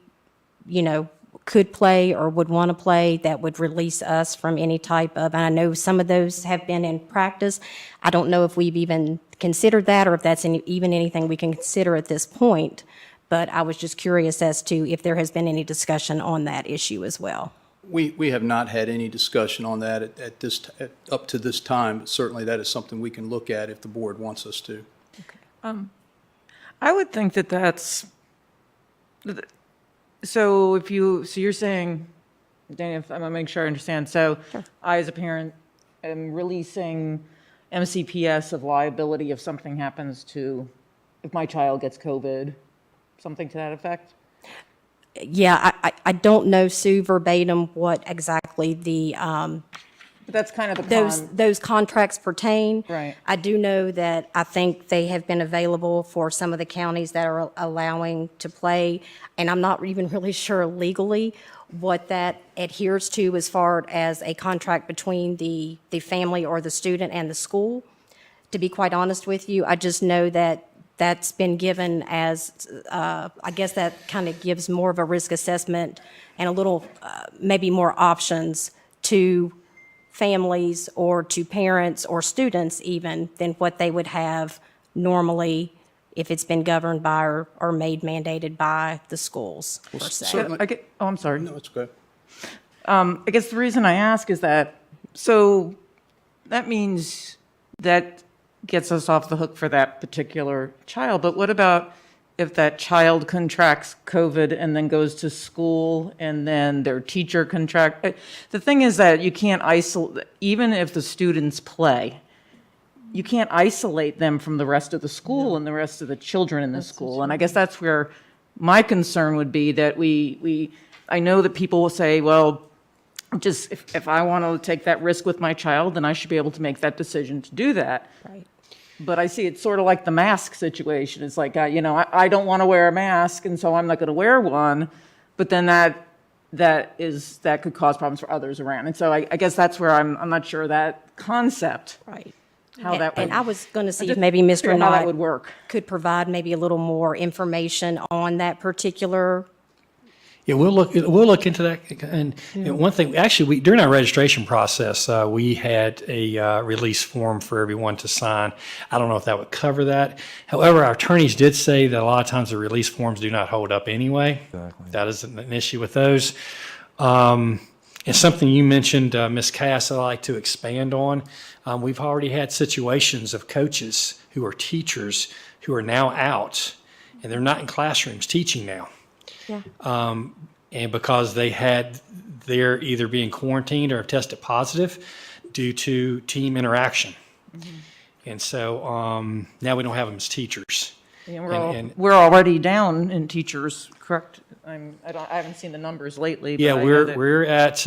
[SPEAKER 7] could play or would want to play, that would release us from any type of, and I know some of those have been in practice. I don't know if we've even considered that or if that's even anything we can consider at this point. But I was just curious as to if there has been any discussion on that issue as well.
[SPEAKER 10] We have not had any discussion on that up to this time. But certainly, that is something we can look at if the board wants us to.
[SPEAKER 11] I would think that's, so you're saying, Danny, if I'm gonna make sure I understand. So I, as a parent, am releasing MCPS of liability if something happens if my child gets COVID. Something to that effect?
[SPEAKER 7] Yeah, I don't know, Sue, verbatim what exactly
[SPEAKER 11] But that's kind of the
[SPEAKER 7] those contracts pertain.
[SPEAKER 11] Right.
[SPEAKER 7] I do know that I think they have been available for some of the counties that are allowing to play, and I'm not even really sure legally what that adheres to as far as a contract between the family or the student and the school. To be quite honest with you, I just know that that's been given as, I guess that kind of gives more of a risk assessment and a little, maybe more options to families or to parents or students even than what they would have normally if it's been governed by or made mandated by the schools, per se.
[SPEAKER 10] Certainly.
[SPEAKER 11] I'm sorry.
[SPEAKER 10] No, it's okay.
[SPEAKER 11] I guess the reason I ask is that, so that means that gets us off the hook for that particular child. But what about if that child contracts COVID and then goes to school and then their teacher the thing is that you can't isolate, even if the students play, you can't isolate them from the rest of the school and the rest of the children in the school. And I guess that's where my concern would be, that I know that people will say, well, just if I want to take that risk with my child, then I should be able to make that decision to do that.
[SPEAKER 7] Right.
[SPEAKER 11] But I see it's sort of like the mask situation. It's like, I don't want to wear a mask, and so I'm not going to wear one. But then that could cause problems for others around. And so I guess that's where I'm not sure that concept.
[SPEAKER 7] Right.
[SPEAKER 11] How that would.
[SPEAKER 7] And I was going to see if
[SPEAKER 11] just
[SPEAKER 7] maybe Mr.
[SPEAKER 11] figure out how that
[SPEAKER 7] Knott
[SPEAKER 11] would work.
[SPEAKER 7] could provide maybe a little more information on that particular.
[SPEAKER 1] Yeah, we'll look into that. And one thing, actually, during our registration process, we had a release form for everyone to sign. I don't know if that would cover that. However, our attorneys did say that a lot of times the release forms do not hold up anyway.
[SPEAKER 5] Exactly.
[SPEAKER 1] That isn't an issue with those. And something you mentioned, Ms. Cass, I'd like to expand on. We've already had situations of coaches who are teachers who are now out, and they're not in classrooms teaching now.
[SPEAKER 3] Yeah.
[SPEAKER 1] And because they're either being quarantined or have tested positive due to team interaction. And so now we don't have them as teachers.
[SPEAKER 11] And we're already down in teachers, correct? I haven't seen the numbers lately. But
[SPEAKER 1] Yeah,
[SPEAKER 11] I know that-
[SPEAKER 1] we're at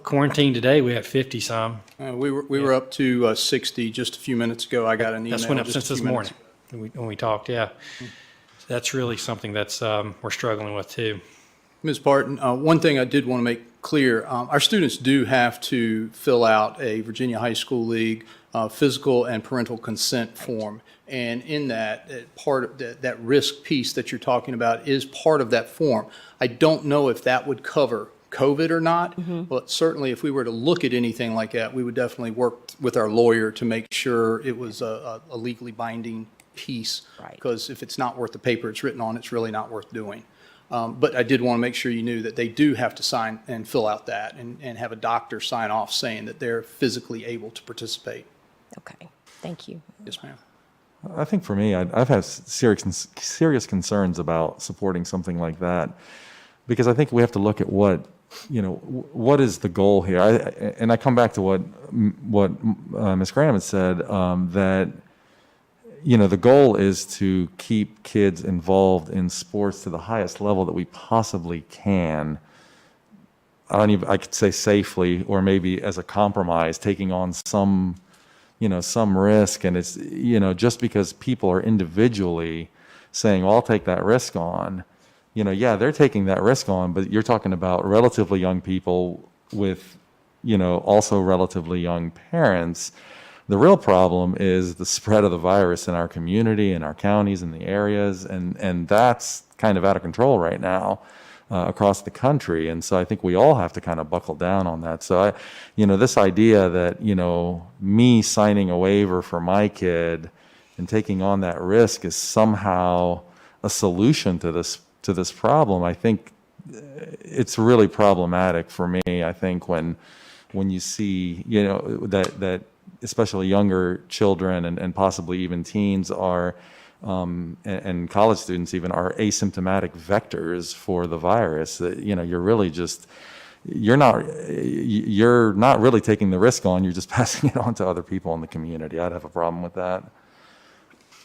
[SPEAKER 1] quarantine today. We have 50 some.
[SPEAKER 10] We were up to 60 just a few minutes ago. I got an email.
[SPEAKER 1] That's went up
[SPEAKER 10] just a
[SPEAKER 1] since this
[SPEAKER 10] few minutes
[SPEAKER 1] morning when we talked. Yeah, that's really something that's we're struggling with too.
[SPEAKER 10] Ms. Barton, one thing I did want to make clear, our students do have to fill out a Virginia High School League physical and parental consent form. And in that, part of that risk piece that you're talking about is part of that form. I don't know if that would cover COVID or not, but certainly if we were to look at anything like that, we would definitely work with our lawyer to make sure it was a legally binding piece.
[SPEAKER 7] Right.
[SPEAKER 10] Because if it's not worth the paper it's written on, it's really not worth doing. But I did want to make sure you knew that they do have to sign and fill out that and have a doctor sign off saying that they're physically able to participate.
[SPEAKER 7] Okay, thank you.
[SPEAKER 10] Yes, ma'am.
[SPEAKER 5] I think for me, I've had serious concerns about supporting something like that, because I think we have to look at what is the goal here. And I come back to what Ms. Graham had said, that the goal is to keep kids involved in sports to the highest level that we possibly can. I could say safely, or maybe as a compromise, taking on some risk. And it's, just because people are individually saying, well, I'll take that risk on, yeah, they're taking that risk on, but you're talking about relatively young people with, also relatively young parents. The real problem is the spread of the virus in our community, in our counties, in the areas, and that's kind of out of control right now across the country. And so I think we all have to kind of buckle down on that. So this idea that, me signing a waiver for my kid and taking on that risk is somehow a solution to this problem, I think it's really problematic for me. I think when you see, that especially younger children and possibly even teens are, and college students even, are asymptomatic vectors for the virus, that, you're really just, you're not really taking the risk on, you're just passing it on to other people in the community. I'd have a problem with that.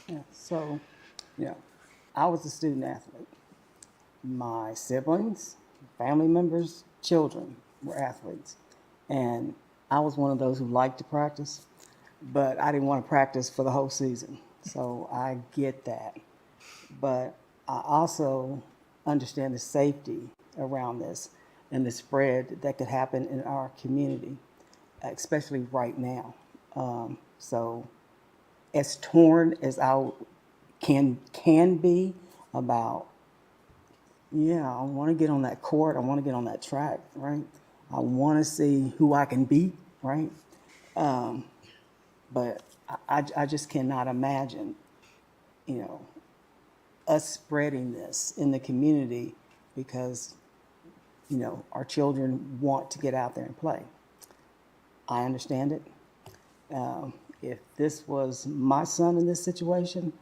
[SPEAKER 9] Yeah, so, I was a student athlete. My siblings, family members, children were athletes. And I was one of those who liked to practice, but I didn't want to practice for the whole season. So I get that. But I also understand the safety around this and the spread that could happen in our community, especially right now. So as torn as I can be about, I want to get on that court, I want to get on that track, right? I want to see who I can beat, right? But I just cannot imagine, us spreading this in the community, because our children want to get out there and play. I understand it. If this was my son in this situation,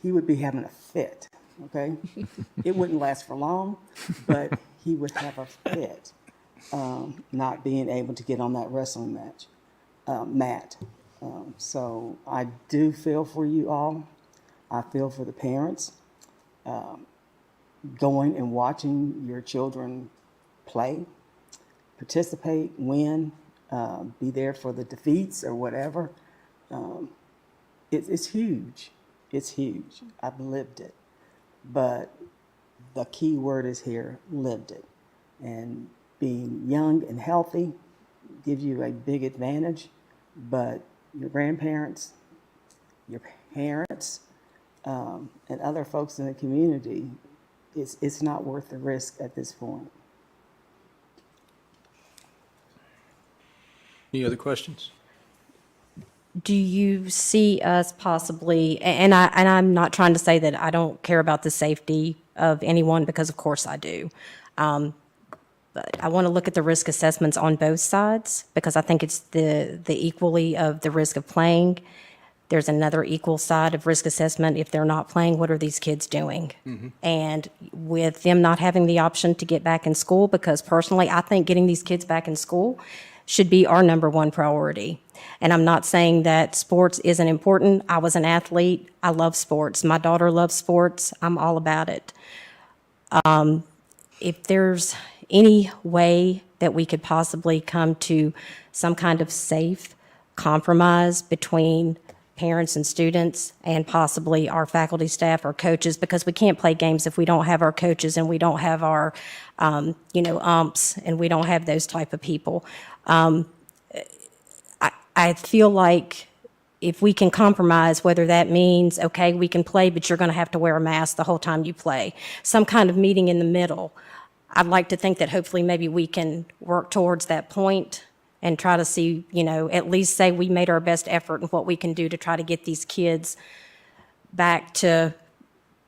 [SPEAKER 9] he would be having a fit, okay? It wouldn't last for long, but he would have a fit, not being able to get on that wrestling mat. So I do feel for you all. I feel for the parents. Going and watching your children play, participate, win, be there for the defeats or whatever. It's huge. It's huge. I've lived it. But the key word is here, lived it. And being young and healthy gives you a big advantage. But your grandparents, your parents, and other folks in the community, it's not worth the risk at this point.
[SPEAKER 10] Any other questions?
[SPEAKER 7] Do you see us possibly, and I'm not trying to say that I don't care about the safety of anyone, because of course I do. But I want to look at the risk assessments on both sides, because I think it's the equally of the risk of playing. There's another equal side of risk assessment. If they're not playing, what are these kids doing? And with them not having the option to get back in school, because personally, I think getting these kids back in school should be our number one priority. And I'm not saying that sports isn't important. I was an athlete. I love sports. My daughter loves sports. I'm all about it. If there's any way that we could possibly come to some kind of safe compromise between parents and students and possibly our faculty, staff, or coaches, because we can't play games if we don't have our coaches and we don't have our, umps, and we don't have those type of people. I feel like if we can compromise, whether that means, okay, we can play, but you're going to have to wear a mask the whole time you play, some kind of meeting in the middle. I'd like to think that hopefully maybe we can work towards that point and try to see, at least say we made our best effort and what we can do to try to get these kids back to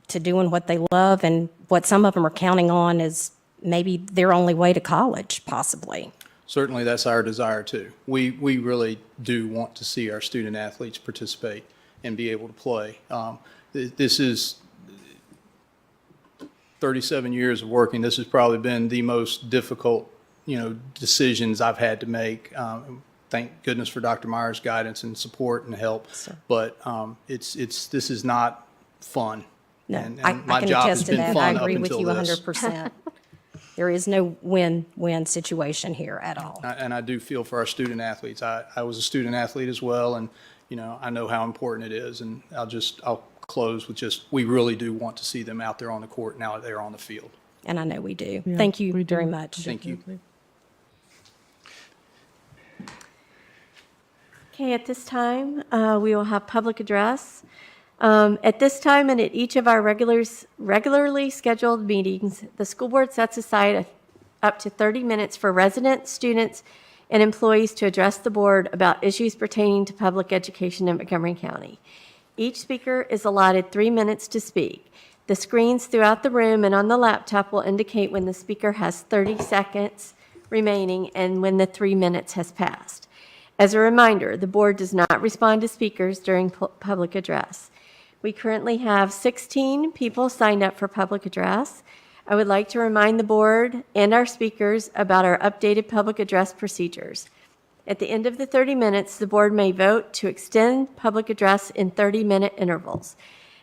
[SPEAKER 7] doing what they love and what some of them are counting on is maybe their only way to college, possibly.
[SPEAKER 10] Certainly, that's our desire too. We really do want to see our student athletes participate and be able to play. This is 37 years of working. This has probably been the most difficult, decisions I've had to make. Thank goodness for Dr. Meyer's guidance and support and help.
[SPEAKER 7] Sure.
[SPEAKER 10] But this is not fun.
[SPEAKER 7] No,
[SPEAKER 10] And
[SPEAKER 7] I
[SPEAKER 10] my
[SPEAKER 7] can
[SPEAKER 10] job has
[SPEAKER 7] attest to
[SPEAKER 10] been
[SPEAKER 7] that. I
[SPEAKER 10] fun up
[SPEAKER 7] agree with
[SPEAKER 10] until
[SPEAKER 7] you
[SPEAKER 10] this.
[SPEAKER 7] 100%. There is no win-win situation here at all.
[SPEAKER 10] And I do feel for our student athletes. I was a student athlete as well, and I know how important it is. And I'll close with we really do want to see them out there on the court now that they're on the field.
[SPEAKER 7] And I know we do.
[SPEAKER 4] Yeah,
[SPEAKER 7] Thank you
[SPEAKER 4] we do.
[SPEAKER 7] very much.
[SPEAKER 10] Thank you.
[SPEAKER 3] Okay, at this time, we will have public address. At this time and at each of our regularly scheduled meetings, the school board sets aside up to 30 minutes for residents, students, and employees to address the board about issues pertaining to public education in Montgomery County. Each speaker is allotted 3 minutes to speak. The screens throughout the room and on the laptop will indicate when the speaker has 30 seconds remaining and when the 3 minutes has passed. As a reminder, the board does not respond to speakers during public address. We currently have 16 people signed up for public address. I would like to remind the board and our speakers about our updated public address procedures. At the end of the 30 minutes, the board may vote to extend public address in 30-minute intervals.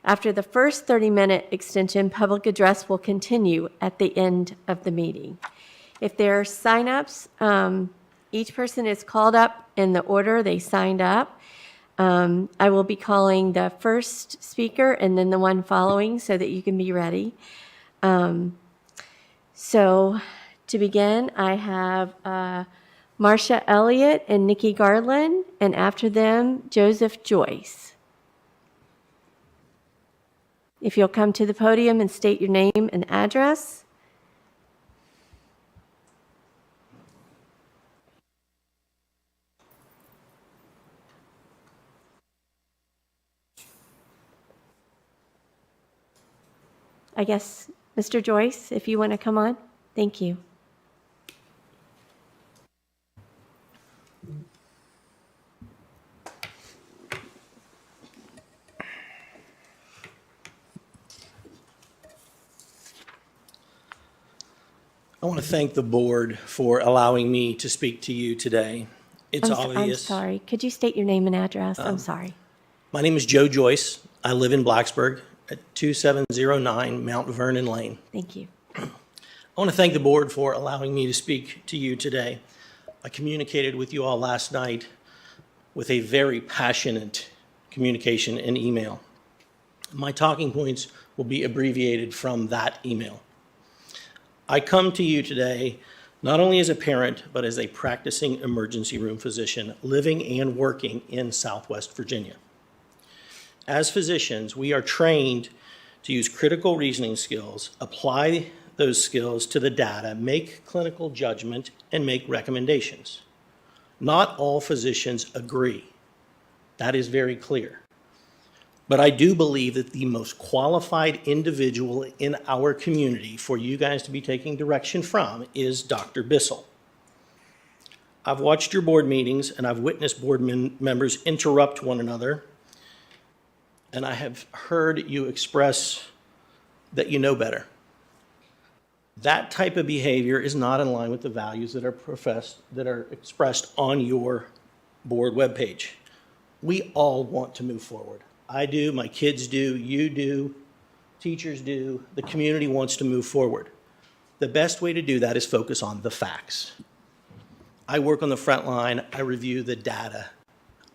[SPEAKER 3] After the first 30-minute extension, public address will continue at the end of the meeting. If there are sign-ups, each person is called up in the order they signed up. I will be calling the first speaker and then the one following so that you can be ready. So to begin, I have Marcia Elliott and Nikki Garland, and after them, Joseph Joyce. If you'll come to the podium and state your name and address. I guess, Mr. Joyce, if you want to come on. Thank you.
[SPEAKER 12] I want to thank the board for allowing me to speak to you today. It's
[SPEAKER 3] I'm
[SPEAKER 12] obvious.
[SPEAKER 3] sorry. Could you state your name and address? I'm sorry.
[SPEAKER 12] My name is Joe Joyce. I live in Blacksburg at 2709 Mount Vernon Lane.
[SPEAKER 3] Thank you.
[SPEAKER 12] I want to thank the board for allowing me to speak to you today. I communicated with you all last night with a very passionate communication and email. My talking points will be abbreviated from that email. I come to you today not only as a parent, but as a practicing emergency room physician living and working in Southwest Virginia. As physicians, we are trained to use critical reasoning skills, apply those skills to the data, make clinical judgment, and make recommendations. Not all physicians agree. That is very clear. But I do believe that the most qualified individual in our community for you guys to be taking direction from is Dr. Bissell. I've watched your board meetings and I've witnessed board members interrupt one another, and I have heard you express that you know better. That type of behavior is not in line with the values that are expressed on your board webpage. We all want to move forward. I do, my kids do, you do, teachers do, the community wants to move forward. The best way to do that is focus on the facts. I work on the front line, I review the data,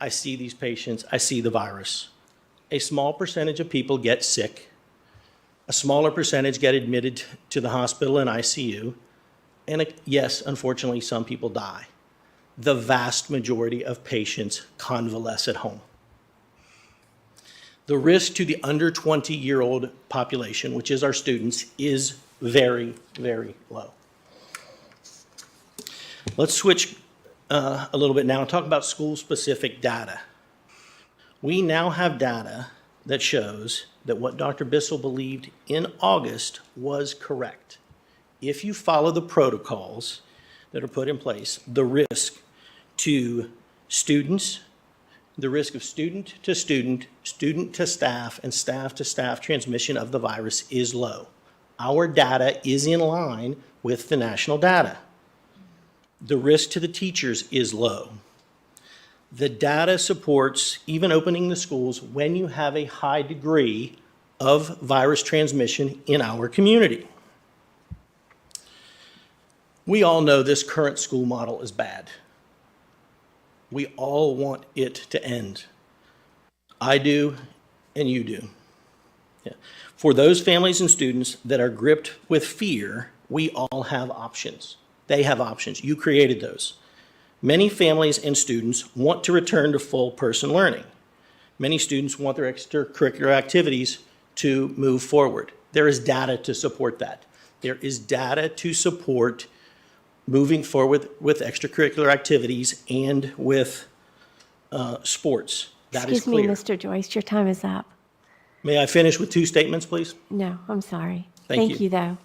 [SPEAKER 12] I see these patients, I see the virus. A small percentage of people get sick, a smaller percentage get admitted to the hospital and ICU, and yes, unfortunately, some people die. The vast majority of patients convalesce at home. The risk to the under 20-year-old population, which is our students, is very, very low. Let's switch a little bit now and talk about school-specific data. We now have data that shows that what Dr. Bissell believed in August was correct. If you follow the protocols that are put in place, the risk to students, the risk of student to student, student to staff, and staff to staff transmission of the virus is low. Our data is in line with the national data. The risk to the teachers is low. The data supports even opening the schools when you have a high degree of virus transmission in our community. We all know this current school model is bad. We all want it to end. I do, and you do. Yeah. For those families and students that are gripped with fear, we all have options. They have options. You created those. Many families and students want to return to full person learning. Many students want their extracurricular activities to move forward. There is data to support that. There is data to support moving forward with extracurricular activities and with sports. That is clear.
[SPEAKER 3] Excuse me, Mr. Joyce, your time is up.
[SPEAKER 12] May I finish with two statements, please?
[SPEAKER 3] No, I'm sorry.
[SPEAKER 12] Thank
[SPEAKER 3] Thank
[SPEAKER 12] you.
[SPEAKER 3] you, though.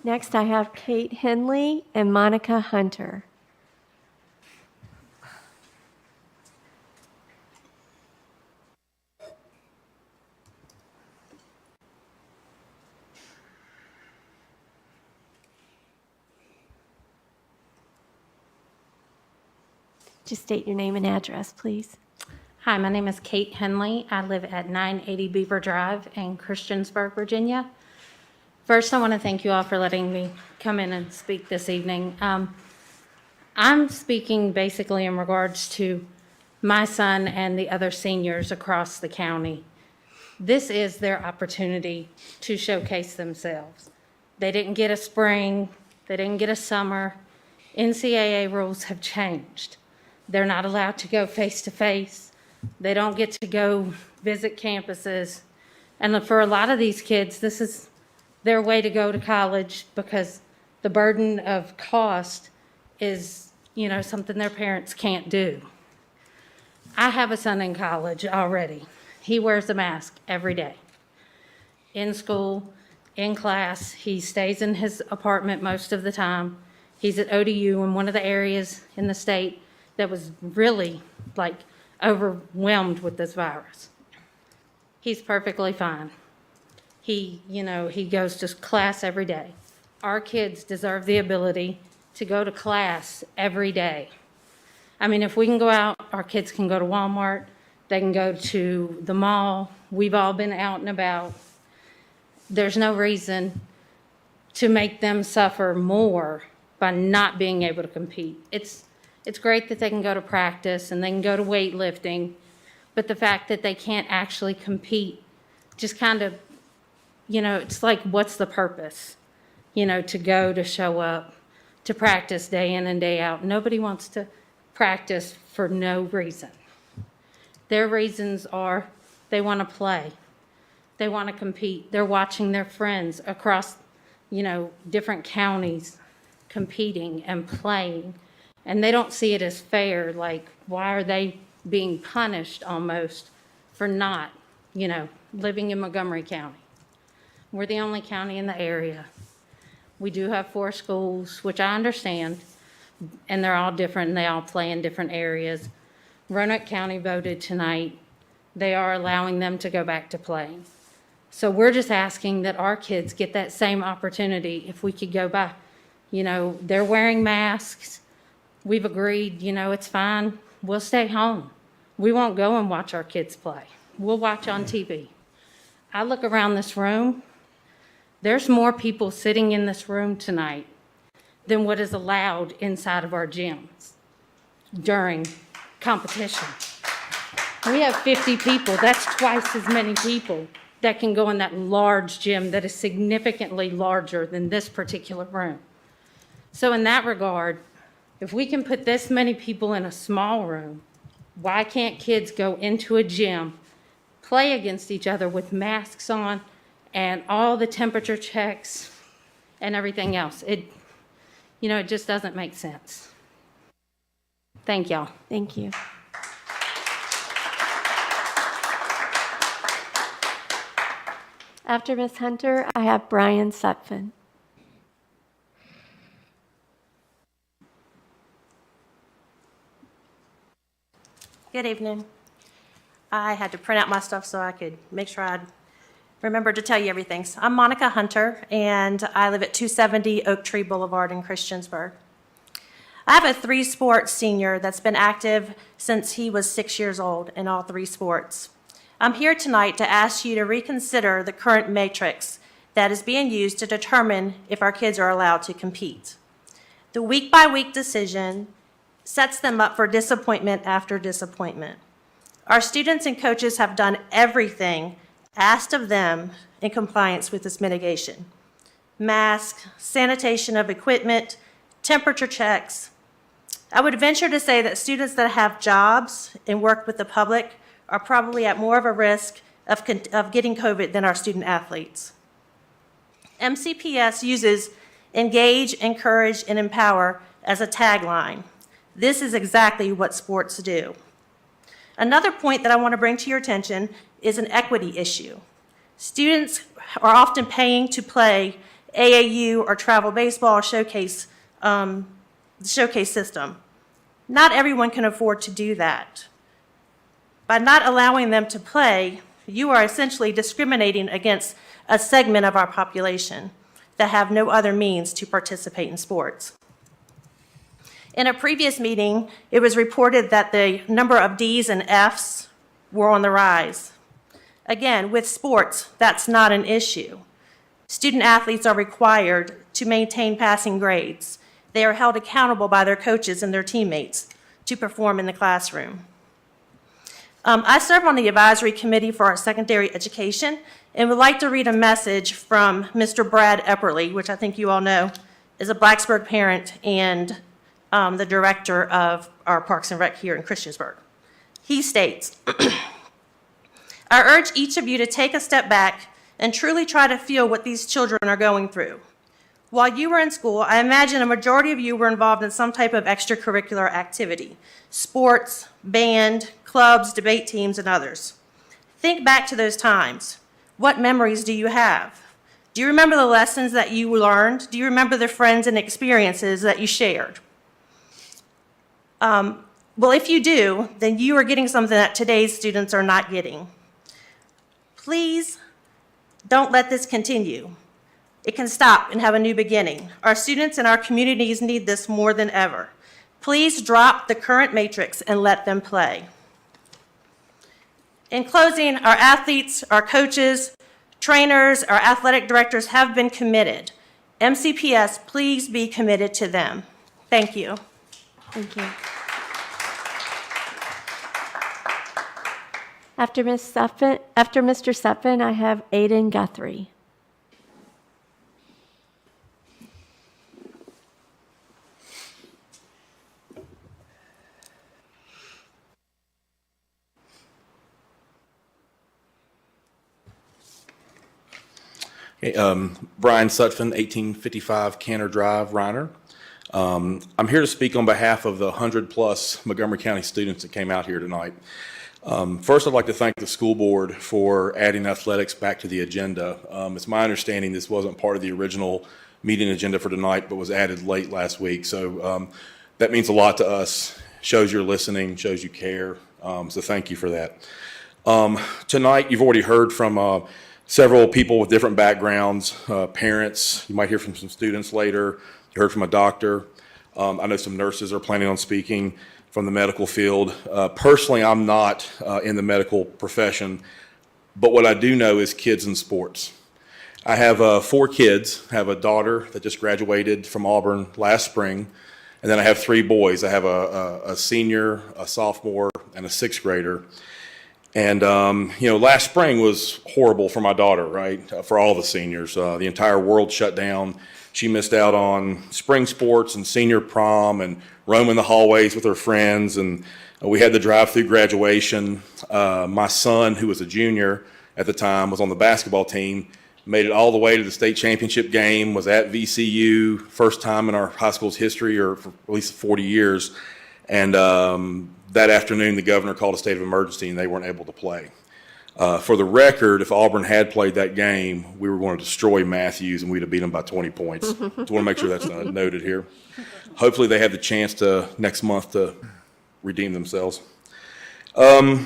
[SPEAKER 3] Next, I have Kate Henley and Monica Hunter. Just state your name and address, please.
[SPEAKER 13] Hi, my name is Kate Henley. I live at 980 Beaver Drive in Christiansburg, Virginia. First, I want to thank you all for letting me come in and speak this evening. I'm speaking basically in regards to my son and the other seniors across the county. This is their opportunity to showcase themselves. They didn't get a spring, they didn't get a summer. NCAA rules have changed. They're not allowed to go face-to-face. They don't get to go visit campuses. And for a lot of these kids, this is their way to go to college because the burden of cost is, something their parents can't do. I have a son in college already. He wears a mask every day in school, in class. He stays in his apartment most of the time. He's at ODU in one of the areas in the state that was really like overwhelmed with this virus. He's perfectly fine. He goes to class every day. Our kids deserve the ability to go to class every day. I mean, if we can go out, our kids can go to Walmart, they can go to the mall. We've all been out and about. There's no reason to make them suffer more by not being able to compete. It's great that they can go to practice and they can go to weightlifting, but the fact that they can't actually compete just kind of, it's like, what's the purpose? To go, to show up, to practice day in and day out. Nobody wants to practice for no reason. Their reasons are they want to play. They want to compete. They're watching their friends across, different counties competing and playing. And they don't see it as fair. Like, why are they being punished almost for not, living in Montgomery County? We're the only county in the area. We do have 4 schools, which I understand, and they're all different, and they all play in different areas. Roanoke County voted tonight. They are allowing them to go back to playing. So we're just asking that our kids get that same opportunity. If we could go by, they're wearing masks. We've agreed, it's fine. We'll stay home. We won't go and watch our kids play. We'll watch on TV. I look around this room. There's more people sitting in this room tonight than what is allowed inside of our gyms during competition. We have 50 people. That's twice as many people that can go in that large gym that is significantly larger than this particular room. So in that regard, if we can put this many people in a small room, why can't kids go into a gym, play against each other with masks on and all the temperature checks and everything else? It just doesn't make sense. Thank y'all.
[SPEAKER 3] Thank you. After Ms. Hunter, I have Brian Sutphin.
[SPEAKER 14] Good evening. I had to print out my stuff so I could make sure I'd remember to tell you everything. So I'm Monica Hunter, and I live at 270 Oak Tree Boulevard in Christiansburg. I have a 3-sport senior that's been active since he was 6 years old in all 3 sports. I'm here tonight to ask you to reconsider the current matrix that is being used to determine if our kids are allowed to compete. The week-by-week decision sets them up for disappointment after disappointment. Our students and coaches have done everything asked of them in compliance with this mitigation. Masks, sanitation of equipment, temperature checks. I would venture to say that students that have jobs and work with the public are probably at more of a risk of getting COVID than our student athletes. MCPS uses engage, encourage, and empower as a tagline. This is exactly what sports do. Another point that I want to bring to your attention is an equity issue. Students are often paying to play AAU or travel baseball or showcase system. Not everyone can afford to do that. By not allowing them to play, you are essentially discriminating against a segment of our population that have no other means to participate in sports. In a previous meeting, it was reported that the number of D's and F's were on the rise. Again, with sports, that's not an issue. Student athletes are required to maintain passing grades. They are held accountable by their coaches and their teammates to perform in the classroom. I serve on the advisory committee for our secondary education and would like to read a message from Mr. Brad Epperly, which I think you all know is a Blacksburg parent and the director of our Parks and Rec here in Christiansburg. He states, I urge each of you to take a step back and truly try to feel what these children are going through. While you were in school, I imagine a majority of you were involved in some type of extracurricular activity, sports, band, clubs, debate teams, and others. Think back to those times. What memories do you have? Do Do you remember the lessons that you learned? Do you remember the friends and experiences that you shared? Well, if you do, then you are getting something that today's students are not getting. Please don't let this continue. It can stop and have a new beginning. Our students and our communities need this more than ever. Please drop the current matrix and let them play. In closing, our athletes, our coaches, trainers, our athletic directors have been committed. MCPS, please be committed to them. Thank you.
[SPEAKER 3] Thank you. After Mr. Sutphin, I have Aiden Guthrie.
[SPEAKER 15] Okay, Brian Sutphin, 1855 Canner Drive, Reiner. I'm here to speak on behalf of the 100-plus Montgomery County students that came out here tonight. First, I'd like to thank the school board for adding athletics back to the agenda. It's my understanding this wasn't part of the original meeting agenda for tonight, but was added late last week. So that means a lot to us. Shows you're listening, shows you care. So thank you for that. Tonight, you've already heard from several people with different backgrounds, parents. You might hear from some students later. You heard from a doctor. I know some nurses are planning on speaking from the medical field. Personally, I'm not in the medical profession, but what I do know is kids in sports. I have 4 kids. I have a daughter that just graduated from Auburn last spring, and then I have 3 boys. I have a senior, a sophomore, and a 6th grader. And, last spring was horrible for my daughter, right? For all the seniors. The entire world shut down. She missed out on spring sports and senior prom and roaming the hallways with her friends. And we had the drive-through graduation. My son, who was a junior at the time, was on the basketball team, made it all the way to the state championship game, was at VCU, first time in our high school's history, or for at least 40 years. And that afternoon, the governor called a state of emergency, and they weren't able to play. For the record, if Auburn had played that game, we were going to destroy Matthews, and we'd have beat them by 20 points. So I want to make sure that's noted here. Hopefully they have the chance to next month to redeem themselves. So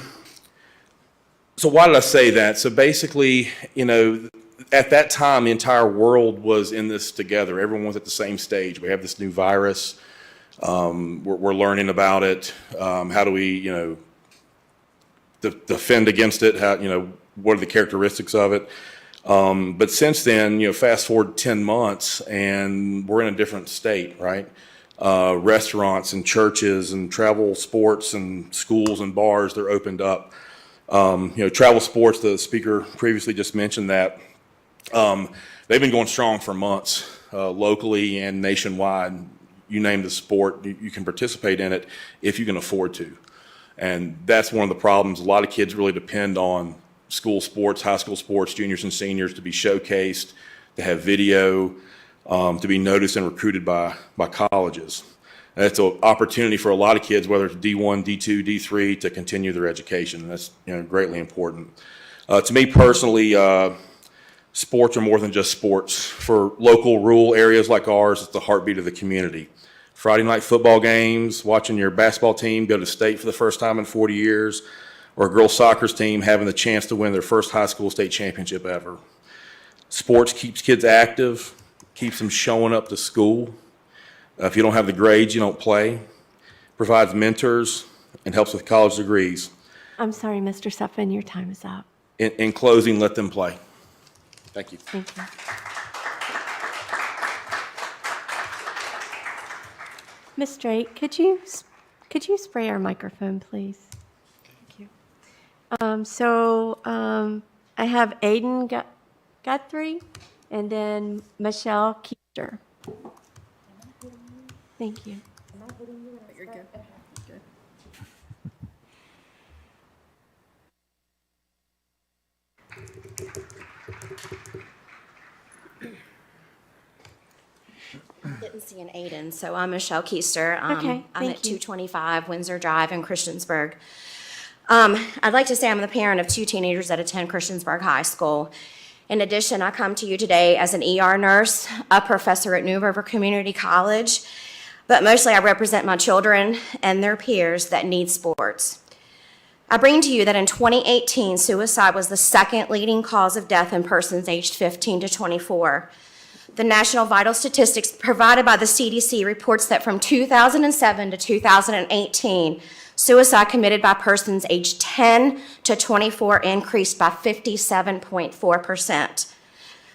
[SPEAKER 15] why did I say that? So basically, at that time, the entire world was in this together. Everyone was at the same stage. We have this new virus. We're learning about it. How do we, defend against it? How, what are the characteristics of it? But since then, fast forward 10 months and we're in a different state, right? Restaurants and churches and travel sports and schools and bars, they're opened up. Travel sports, the speaker previously just mentioned that. They've been going strong for months, locally and nationwide. You name the sport, you can participate in it if you can afford to. And that's one of the problems. A lot of kids really depend on school sports, high school sports, juniors and seniors to be showcased, to have video, to be noticed and recruited by colleges. And it's an opportunity for a lot of kids, whether it's D1, D2, D3, to continue their education. And that's greatly important. To me personally, sports are more than just sports. For local rural areas like ours, it's the heartbeat of the community. Friday night football games, watching your basketball team go to state for the first time in 40 years, or a girls soccer team having the chance to win their first high school state championship ever. Sports keeps kids active, keeps them showing up to school. If you don't have the grades, you don't play. Provides mentors and helps with college degrees.
[SPEAKER 3] I'm sorry, Mr. Sutphin, your time is up.
[SPEAKER 15] In closing, let them play. Thank you.
[SPEAKER 3] Thank you. Ms. Drake, could you spray our microphone, please? Thank you. I have Aiden Guthrie and then Michelle Keister. Thank you.
[SPEAKER 7] You're good. Didn't see an Aiden, so I'm Michelle Keister.
[SPEAKER 3] Okay,
[SPEAKER 7] I'm
[SPEAKER 3] thank
[SPEAKER 7] at
[SPEAKER 3] you.
[SPEAKER 7] 225 Windsor Drive in Christiansburg. I'd like to say I'm the parent of 2 teenagers that attend Christiansburg High School.
[SPEAKER 16] In addition, I come to you today as an ER nurse, a professor at New River Community College, but mostly I represent my children and their peers that need sports. I bring to you that in 2018, suicide was the second leading cause of death in persons aged 15 to 24. The national vital statistics provided by the CDC reports that from 2007 to 2018, suicide committed by persons aged 10 to 24 increased by 57.4%.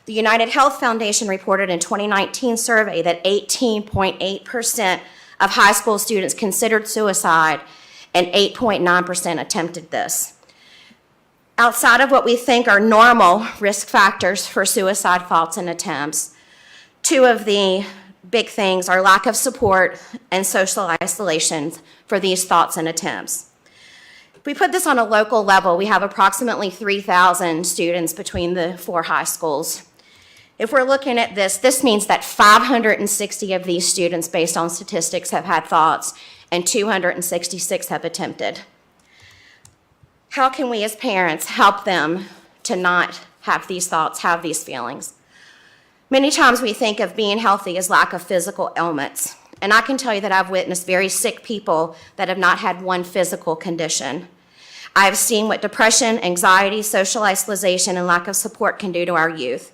[SPEAKER 16] The United Health Foundation reported in 2019 survey that 18.8% of high school students considered suicide and 8.9% attempted this. Outside of what we think are normal risk factors for suicide thoughts and attempts, two of the big things are lack of support and social isolation for these thoughts and attempts. If we put this on a local level, we have approximately 3,000 students between the 4 high schools. If we're looking at this, this means that 560 of these students, based on statistics, have had thoughts, and 266 have attempted. How can we as parents help them to not have these thoughts, have these feelings? Many times we think of being healthy as lack of physical ailments. And I can tell you that I've witnessed very sick people that have not had one physical condition. I've seen what depression, anxiety, social isolation, and lack of support can do to our youth.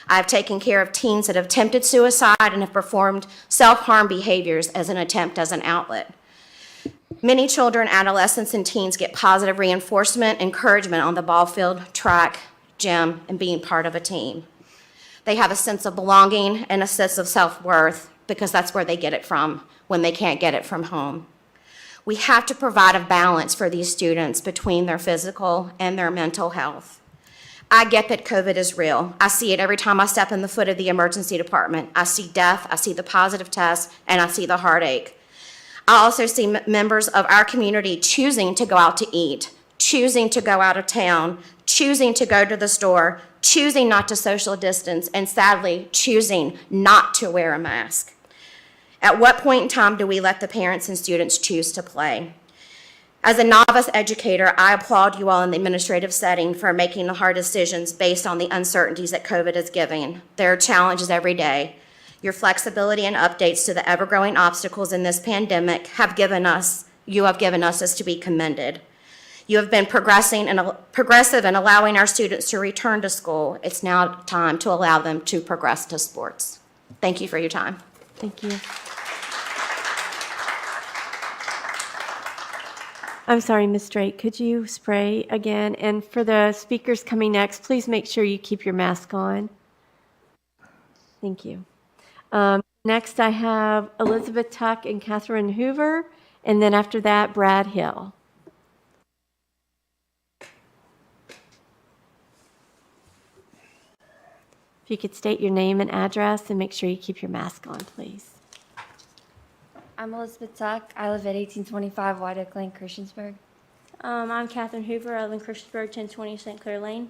[SPEAKER 16] I've taken care of teens that have attempted suicide and have performed self-harm behaviors as an attempt as an outlet. Many children, adolescents, and teens get positive reinforcement, encouragement on the ball field, track, gym, and being part of a team. They have a sense of belonging and a sense of self-worth because that's where they get it from when they can't get it from home. We have to provide a balance for these students between their physical and their mental health. I get that COVID is real. I see it every time I step in the foot of the emergency department. I see death, I see the positive test, and I see the heartache. I also see members of our community choosing to go out to eat, choosing to go out of town, choosing to go to the store, choosing not to social distance, and sadly, choosing not to wear a mask. At what point in time do we let the parents and students choose to play? As a novice educator, I applaud you all in the administrative setting for making the hard decisions based on the uncertainties that COVID is giving. There are challenges every day. Your flexibility and updates to the ever-growing obstacles in this pandemic you have given us is to be commended. You have been progressive in allowing our students to return to school. It's now time to allow them to progress to sports. Thank you for your time.
[SPEAKER 3] Thank you. I'm sorry, Ms. Drake, could you spray again? And for the speakers coming next, please make sure you keep your mask on. Thank you. Next, I have Elizabeth Tuck and Catherine Hoover, and then after that, Brad Hill. If you could state your name and address and make sure you keep your mask on, please.
[SPEAKER 17] I'm Elizabeth Tuck. I live at 1825 White Oak Lane, Christiansburg.
[SPEAKER 13] I'm Catherine Hoover. I live in Christiansburg, 1020 St. Clair Lane.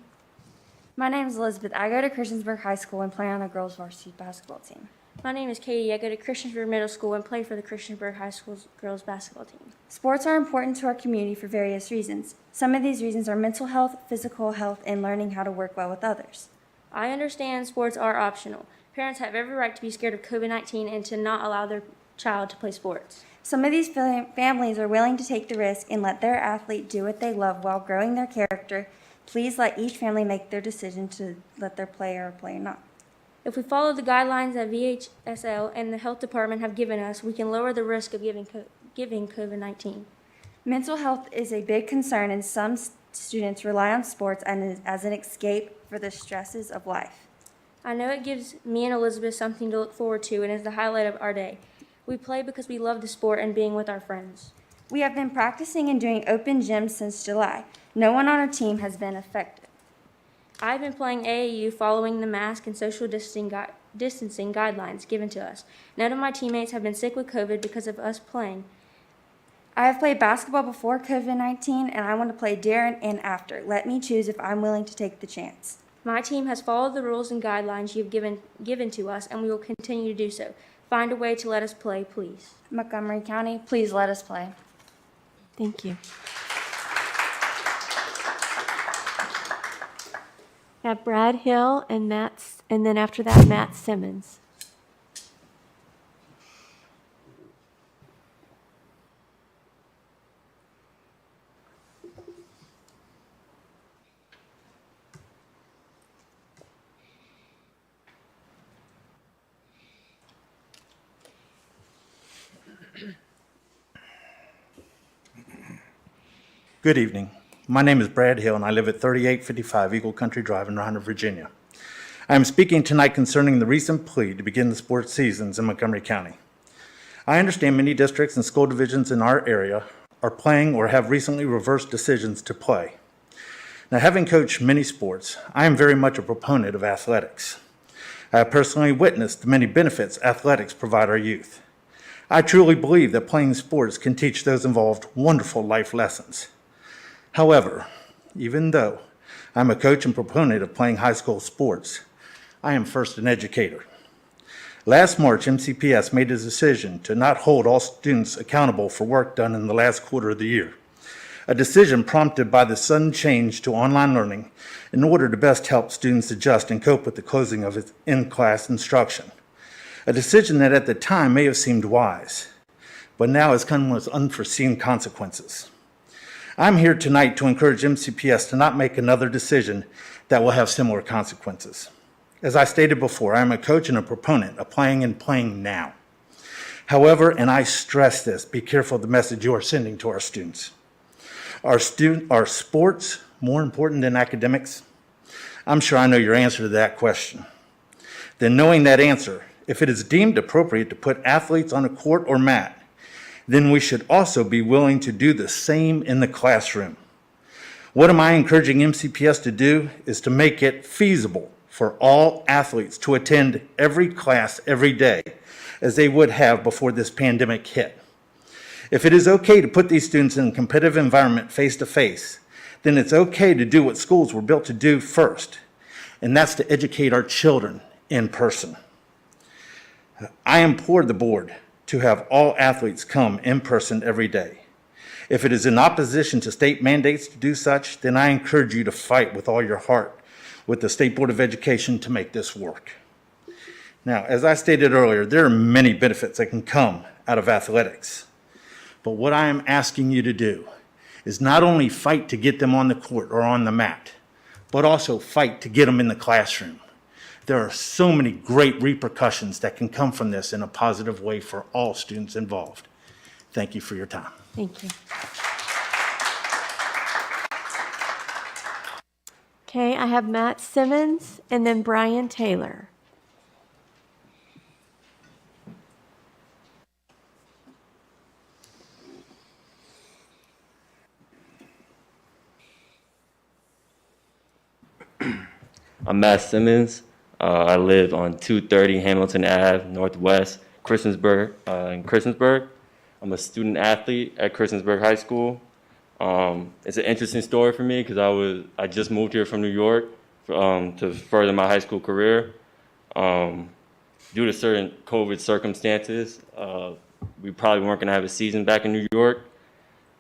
[SPEAKER 17] My name is Elizabeth. I go to Christiansburg High School and play on the girls' varsity basketball team.
[SPEAKER 13] My name is Katie. I go to Christiansburg Middle School and play for the Christiansburg High School's girls' basketball team.
[SPEAKER 17] Sports are important to our community for various reasons. Some of these reasons are mental health, physical health, and learning how to work well with others.
[SPEAKER 13] I understand sports are optional. Parents have every right to be scared of COVID-19 and to not allow their child to play sports.
[SPEAKER 17] Some of these families are willing to take the risk and let their athlete do what they love while growing their character. Please let each family make their decision to let their player play or not.
[SPEAKER 13] If we follow the guidelines that VHSL and the health department have given us, we can lower the risk of giving COVID-19.
[SPEAKER 17] Mental health is a big concern, and some students rely on sports as an escape for the stresses of life.
[SPEAKER 13] I know it gives me and Elizabeth something to look forward to and is the highlight of our day. We play because we love the sport and being with our friends.
[SPEAKER 17] We have been practicing and doing open gyms since July. No one on our team has been affected.
[SPEAKER 13] I've been playing AAU following the mask and social distancing guidelines given to us. None of my teammates have been sick with COVID because of us playing.
[SPEAKER 17] I have played basketball before COVID-19, and I want to play during and after. Let me choose if I'm willing to take the chance.
[SPEAKER 13] My team has followed the rules and guidelines you've given to us, and we will continue to do so. Find a way to let us play, please.
[SPEAKER 17] Montgomery County, please let us play.
[SPEAKER 3] Thank you. Have Brad Hill and then after that, Matt Simmons.
[SPEAKER 18] Good evening. My name is Brad Hill, and I live at 3855 Eagle Country Drive in Rhino, Virginia. I am speaking tonight concerning the recent plea to begin the sports seasons in Montgomery County. I understand many districts and school divisions in our area are playing or have recently reversed decisions to play. Now, having coached many sports, I am very much a proponent of athletics. I have personally witnessed the many benefits athletics provide our youth. I truly believe that playing sports can teach those involved wonderful life lessons. However, even though I'm a coach and proponent of playing high school sports, I am first an educator. Last March, MCPS made a decision to not hold all students accountable for work done in the last quarter of the year, a decision prompted by the sudden change to online learning in order to best help students adjust and cope with the closing of in-class instruction, a decision that at the time may have seemed wise, but now has come with unforeseen consequences. I'm here tonight to encourage MCPS to not make another decision that will have similar consequences. As I stated before, I'm a coach and a proponent of playing and playing now. However, and I stress this, be careful of the message you are sending to our students. Are sports more important than academics? I'm sure I know your answer to that question. Then knowing that answer, if it is deemed appropriate to put athletes on a court or mat, then we should also be willing to do the same in the classroom. What am I encouraging MCPS to do is to make it feasible for all athletes to attend every class every day as they would have before this pandemic hit. If it is okay to put these students in a competitive environment face to face, then it's okay to do what schools were built to do first, and that's to educate our children in person. I implore the board to have all athletes come in person every day. If it is in opposition to state mandates to do such, then I encourage you to fight with all your heart with the State Board of Education to make this work. Now, as I stated earlier, there are many benefits that can come out of athletics. But what I am asking you to do is not only fight to get them on the court or on the mat, but also fight to get them in the classroom. There are so many great repercussions that can come from this in a positive way for all students involved. Thank you for your time.
[SPEAKER 3] Thank you. Okay, I have Matt Simmons and then Brian Taylor.
[SPEAKER 19] I'm Matt Simmons. I live on 230 Hamilton Ave, Northwest, Christiansburg, in Christiansburg. I'm a student athlete at Christiansburg High School. It's an interesting story for me because I just moved here from New York to further my high school career. Due to certain COVID circumstances, we probably weren't going to have a season back in New York.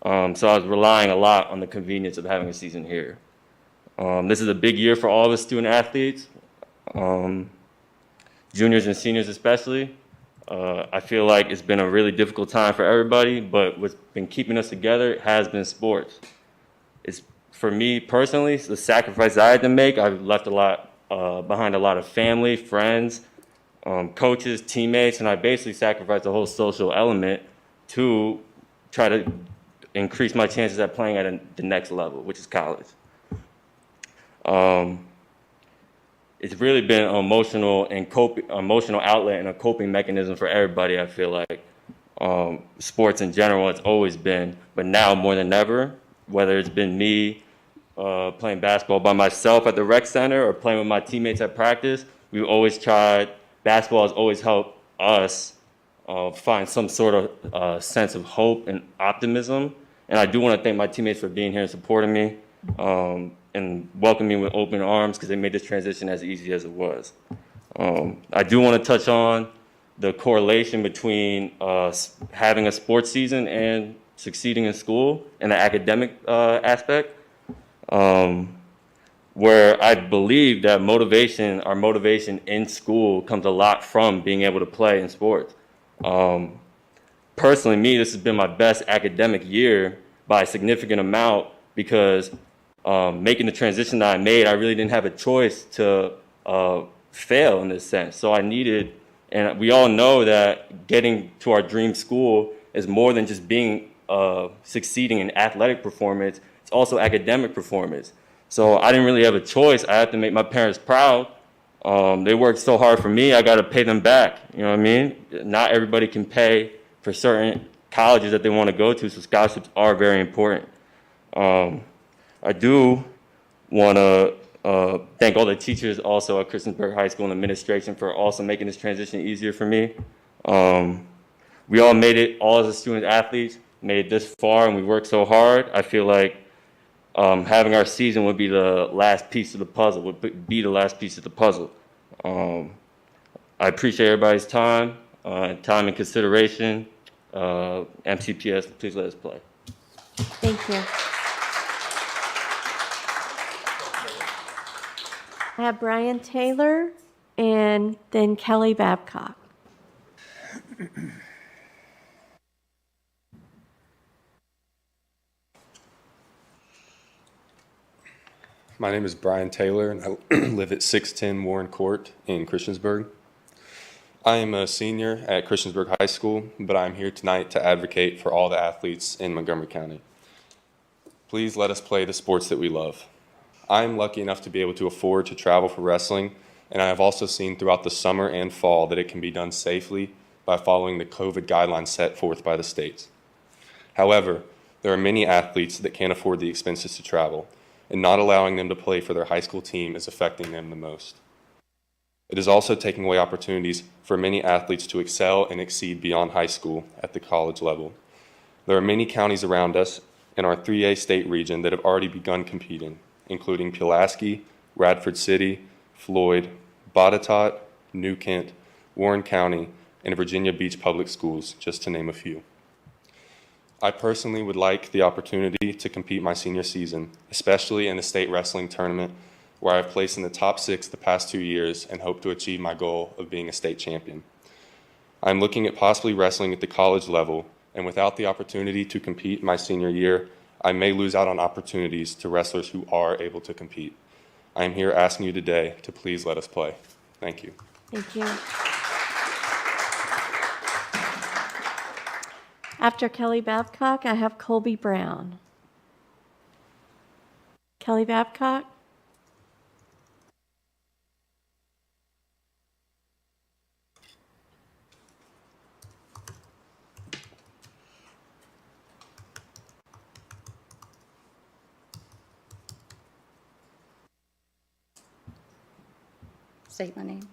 [SPEAKER 19] So I was relying a lot on the convenience of having a season here. This is a big year for all of us student athletes, juniors and seniors especially. I feel like it's been a really difficult time for everybody, but what's been keeping us together has been sports. It's, for me personally, it's the sacrifice I had to make. I've left a lot behind, a lot of family, friends, coaches, teammates, and I basically sacrificed the whole social element to try to increase my chances at playing at the next level, which is college. It's really been an emotional outlet and a coping mechanism for everybody, I feel like. Sports in general, it's always been, but now more than ever, whether it's been me playing basketball by myself at the rec center or playing with my teammates at practice, we've always tried, basketball has always helped us find some sort of sense of hope and optimism. And I do want to thank my teammates for being here and supporting me. And welcome me with open arms because they made this transition as easy as it was. I do want to touch on the correlation between having a sports season and succeeding in school and the academic aspect. where I believe that our motivation in school comes a lot from being able to play in sports. Personally, this has been my best academic year by a significant amount because making the transition that I made, I really didn't have a choice to fail in this sense. So I needed, and we all know that getting to our dream school is more than just being succeeding in athletic performance, it's also academic performance. So I didn't really have a choice. I had to make my parents proud. They worked so hard for me, I got to pay them back. You know what I mean? Not everybody can pay for certain colleges that they want to go to, so scholarships are very important. I do want to thank all the teachers also at Christiansburg High School and administration for also making this transition easier for me. We all made it, all as a student athletes, made it this far, and we worked so hard. I feel like having our season would be the last piece of the puzzle, I appreciate everybody's time and consideration. MCPS, please let us play.
[SPEAKER 3] Thank you. I have Brian Taylor and then Kelly Babcock.
[SPEAKER 20] My name is Brian Taylor, and I live at 610 Warren Court in Christiansburg. I am a senior at Christiansburg High School, but I'm here tonight to advocate for all the athletes in Montgomery County. Please let us play the sports that we love. I am lucky enough to be able to afford to travel for wrestling, and I have also seen throughout the summer and fall that it can be done safely by following the COVID guidelines set forth by the states. However, there are many athletes that can't afford the expenses to travel, and not allowing them to play for their high school team is affecting them the most. It is also taking away opportunities for many athletes to excel and exceed beyond high school at the college level. There are many counties around us in our 3A state region that have already begun competing, including Pulaski, Radford City, Floyd, Botetourt, New Kent, Warren County, and Virginia Beach Public Schools, just to name a few. I personally would like the opportunity to compete my senior season, especially in the state wrestling tournament, where I've placed in the top 6 the past 2 years and hope to achieve my goal of being a state champion. I'm looking at possibly wrestling at the college level, and without the opportunity to compete my senior year, I may lose out on opportunities to wrestlers who are able to compete. I am here asking you today to please let us play. Thank you.
[SPEAKER 3] Thank you. After Kelly Babcock, I have Colby Brown. Kelly Babcock?
[SPEAKER 21] State my name.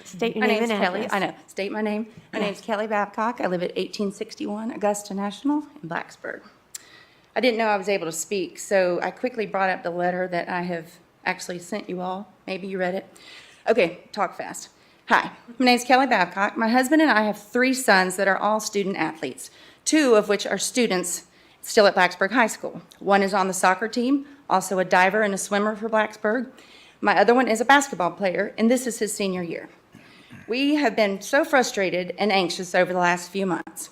[SPEAKER 3] State your
[SPEAKER 21] My
[SPEAKER 3] name
[SPEAKER 21] name's
[SPEAKER 3] and
[SPEAKER 21] Kelly.
[SPEAKER 3] address.
[SPEAKER 21] I know. State my name. My name's Kelly Babcock. I live at 1861 Augusta National in Blacksburg. I didn't know I was able to speak, so I quickly brought up the letter that I have actually sent you all. Maybe you read it. Okay, talk fast. Hi, my name's Kelly Babcock. My husband and I have 3 sons that are all student athletes, 2 of which are students still at Blacksburg High School. One is on the soccer team, also a diver and a swimmer for Blacksburg. My other one is a basketball player, and this is his senior year. We have been so frustrated and anxious over the last few months.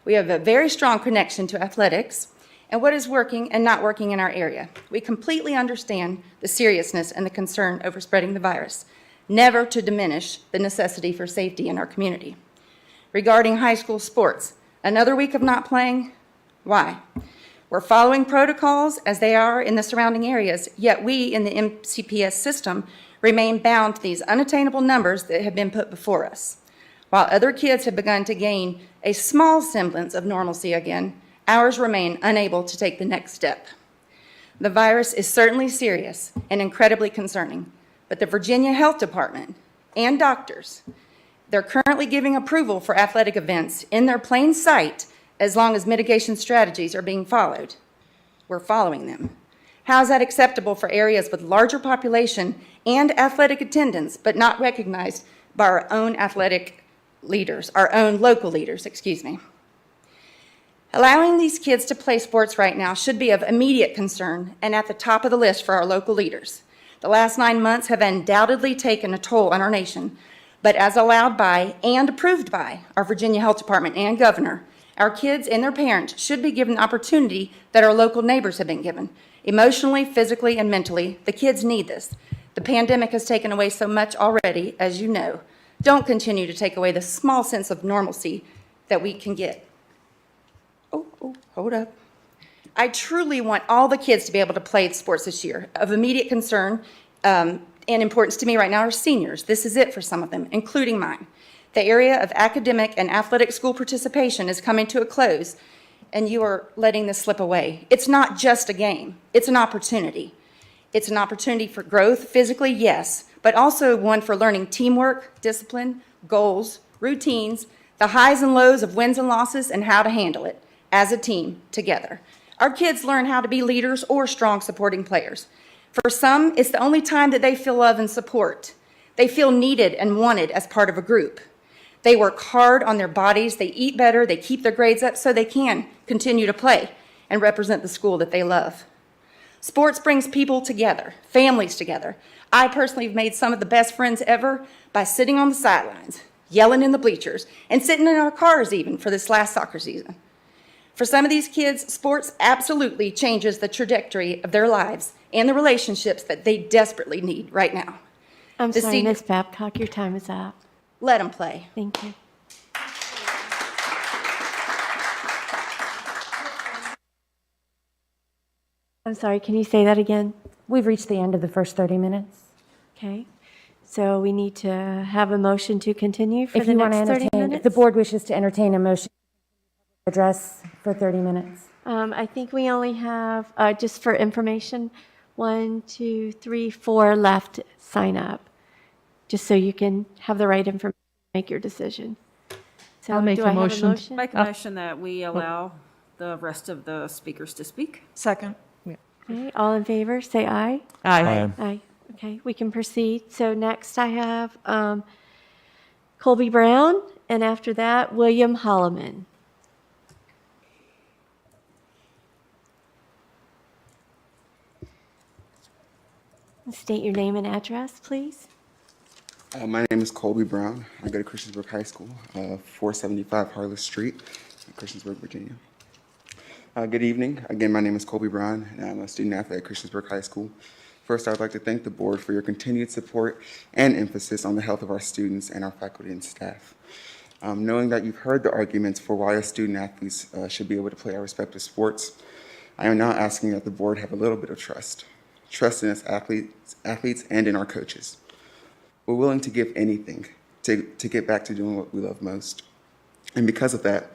[SPEAKER 21] We have a very strong connection to athletics and what is working and not working in our area. We completely understand the seriousness and the concern over spreading the virus, never to diminish the necessity for safety in our community. Regarding high school sports, another week of not playing? Why? We're following protocols as they are in the surrounding areas, yet we in the MCPS system remain bound to these unattainable numbers that have been put before us. While other kids have begun to gain a small semblance of normalcy again, ours remain unable to take the next step. The virus is certainly serious and incredibly concerning, but the Virginia Health Department and doctors, they're currently giving approval for athletic events in their plain sight as long as mitigation strategies are being followed. We're following them. How is that acceptable for areas with larger population and athletic attendance, but not recognized by our own athletic leaders, our own local leaders, excuse me? Allowing these kids to play sports right now should be of immediate concern and at the top of the list for our local leaders. The last 9 months have undoubtedly taken a toll on our nation, but as allowed by and approved by our Virginia Health Department and Governor, our kids and their parents should be given the opportunity that our local neighbors have been given. Emotionally, physically, and mentally, the kids need this. The pandemic has taken away so much already, as you know. Don't continue to take away the small sense of normalcy that we can get. Hold up. I truly want all the kids to be able to play sports this year. Of immediate concern and importance to me right now are seniors. This is it for some of them, including mine. The area of academic and athletic school participation is coming to a close, and you are letting this slip away. It's not just a game. It's an opportunity. It's an opportunity for growth, physically, yes, but also one for learning teamwork, discipline, goals, routines, the highs and lows of wins and losses, and how to handle it as a team together. Our kids learn how to be leaders or strong supporting players. For some, it's the only time that they feel love and support. They feel needed and wanted as part of a group. They work hard on their bodies, they eat better, they keep their grades up so they can continue to play and represent the school that they love. Sports brings people together, families together. I personally have made some of the best friends ever by sitting on the sidelines, yelling in the bleachers, and sitting in our cars even for this last soccer season. For some of these kids, sports absolutely changes the trajectory of their lives and the relationships that they desperately need right now.
[SPEAKER 3] I'm sorry, Ms. Babcock, your time is up.
[SPEAKER 21] Let them play.
[SPEAKER 3] Thank you. I'm sorry, can you say that again?
[SPEAKER 6] We've reached the end of the first 30 minutes.
[SPEAKER 3] Okay. So we need to have a motion to continue for
[SPEAKER 6] If
[SPEAKER 3] the
[SPEAKER 6] you want to
[SPEAKER 3] next 30
[SPEAKER 6] entertain,
[SPEAKER 3] minutes?
[SPEAKER 6] if the board wishes to entertain a motion address for 30 minutes.
[SPEAKER 3] I think we only have, just for information, 1, 2, 3, 4 left sign up, just so you can have the right information to make your decision. So
[SPEAKER 4] I'll make
[SPEAKER 3] do
[SPEAKER 4] a
[SPEAKER 3] I have
[SPEAKER 4] motion.
[SPEAKER 8] Make a motion that we allow the rest of the speakers to speak.
[SPEAKER 11] Second.
[SPEAKER 3] Okay, all in favor, say aye.
[SPEAKER 4] Aye.
[SPEAKER 3] Aye. Okay, we can proceed. So next I have Colby Brown, and after that, William Holloman. State your name and address, please.
[SPEAKER 2] My name is Colby Brown. I go to Christiansburg High School, 475 Harless Street, Christiansburg, Virginia. Good evening. Again, my name is Colby Brown, and I'm a student athlete at Christiansburg High School. First, I'd like to thank the board for your continued support and emphasis on the health of our students and our faculty and staff. Knowing that you've heard the arguments for why our student athletes should be able to play our respective sports, I am now asking that the board have a little bit of trust in us athletes and in our coaches. We're willing to give anything to get back to doing what we love most. And because of that,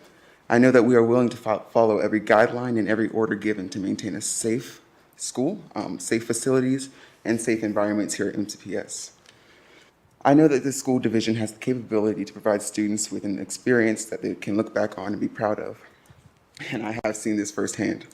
[SPEAKER 2] I know that we are willing to follow every guideline and every order given to maintain a safe school, safe facilities, and safe environments here at MCPS. I know that this school division has the capability to provide students with an experience that they can look back on and be proud of. And I have seen this firsthand.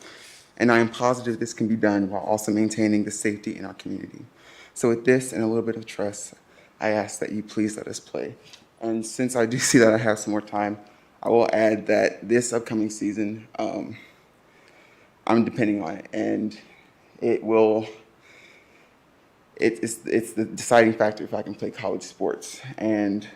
[SPEAKER 2] And I am positive this can be done while also maintaining the safety in our community. So with this and a little bit of trust, I ask that you please let us play. And since I do see that I have some more time, I will add that this upcoming season, I'm depending on it, and it's the deciding factor if I can play college sports. And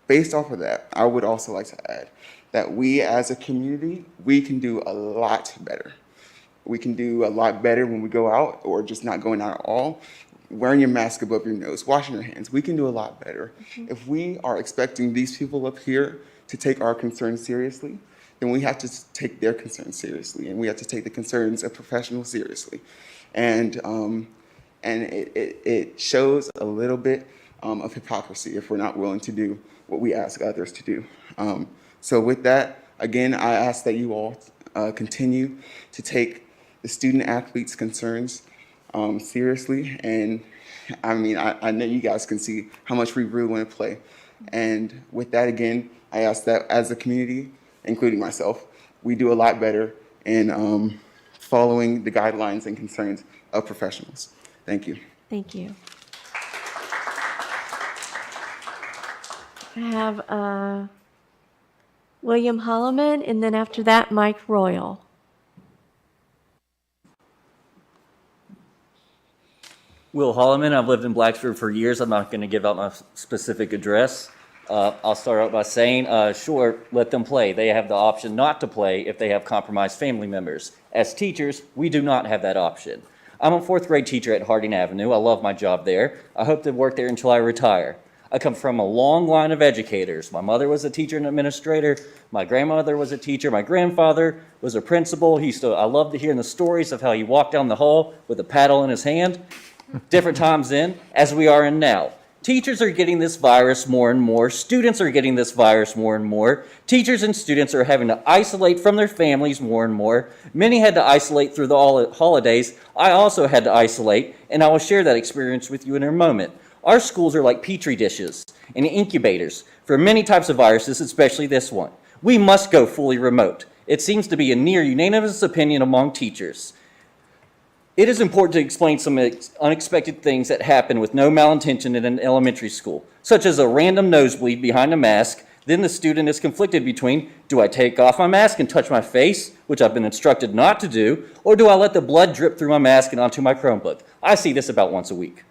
[SPEAKER 2] based off of that, I would also like to add that we as a community, we can do a lot better. We can do a lot better when we go out, or just not going out at all, wearing your mask above your nose, washing your hands. We can do a lot better. If we are expecting these people up here to take our concerns seriously, then we have to take their concerns seriously, and we have to take the concerns of professionals seriously. And it shows a little bit of hypocrisy if we're not willing to do what we ask others to do. So with that, again, I ask that you all continue to take the student athletes' concerns seriously. And I mean, I know you guys can see how much we really want to play. And with that, again, I ask that as a community, including myself, we do a lot better in following the guidelines and concerns of professionals. Thank you.
[SPEAKER 3] Thank you. I have William Holloman, and then after that, Mike Royal.
[SPEAKER 1] Will Holloman. I've lived in Blacksburg for years. I'm not going to give out my specific address. I'll start out by saying, sure, let them play. They have the option not to play if they have compromised family members. As teachers, we do not have that option. I'm a fourth grade teacher at Harding Avenue. I love my job there. I hope to work there until I retire. I come from a long line of educators. My mother was a teacher and administrator. My grandmother was a teacher. My grandfather was a principal. I loved hearing the stories of how he walked down the hall with a paddle in his hand. Different times then, as we are in now. Teachers are getting this virus more and more. Students are getting this virus more and more. Teachers and students are having to isolate from their families more and more. Many had to isolate through the holidays. I also had to isolate, and I will share that experience with you in a moment. Our schools are like petri dishes and incubators for many types of viruses, especially this one. We must go fully remote. It seems to be a near unanimous opinion among teachers. It is important to explain some unexpected things that happen with no malintention in an elementary school, such as a random nosebleed behind a mask. Then the student is conflicted between, do I take off my mask and touch my face, which I've been instructed not to do, or do I let the blood drip through my mask and onto my Chromebook? I see this about once a week.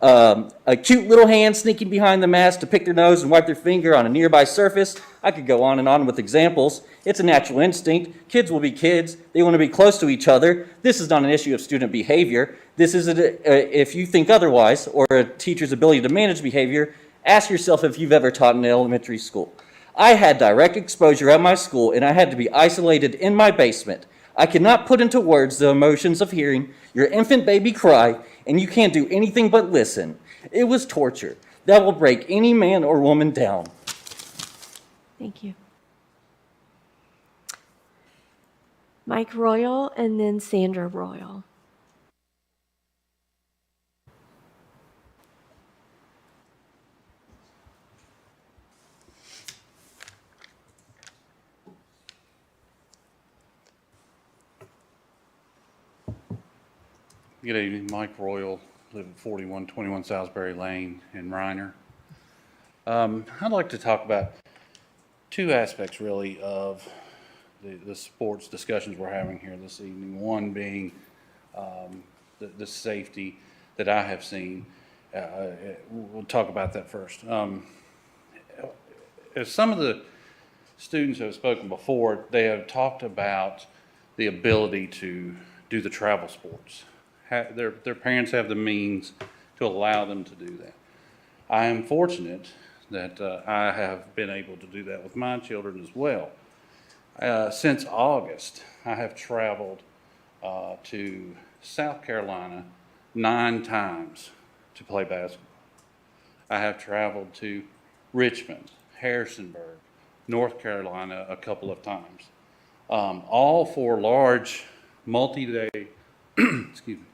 [SPEAKER 1] A cute little hand sneaking behind the mask to pick their nose and wipe their finger on a nearby surface. I could go on with examples. It's a natural instinct. Kids will be kids. They want to be close to each other. This is not an issue of student behavior. This is, if you think otherwise, or a teacher's ability to manage behavior, ask yourself if you've ever taught in elementary school. I had direct exposure at my school, and I had to be isolated in my basement. I cannot put into words the emotions of hearing your infant baby cry, and you can't do anything but listen. It was torture that will break any man or woman down.
[SPEAKER 3] Thank you. Mike Royal and then Sandra Royal.
[SPEAKER 22] Good evening, Mike Royal, live at 4121 Salisbury Lane in Reiner. I'd like to talk about two aspects really of the sports discussions we're having here this evening. One being the safety that I have seen. We'll talk about that first. As some of the students have spoken before, they have talked about the ability to do the travel sports. Their parents have the means to allow them to do that. I am fortunate that I have been able to do that with my children as well. Since August, I have traveled to South Carolina 9 times to play basketball. I have traveled to Richmond, Harrisonburg, North Carolina a couple of times, all for large multi-day excuse me,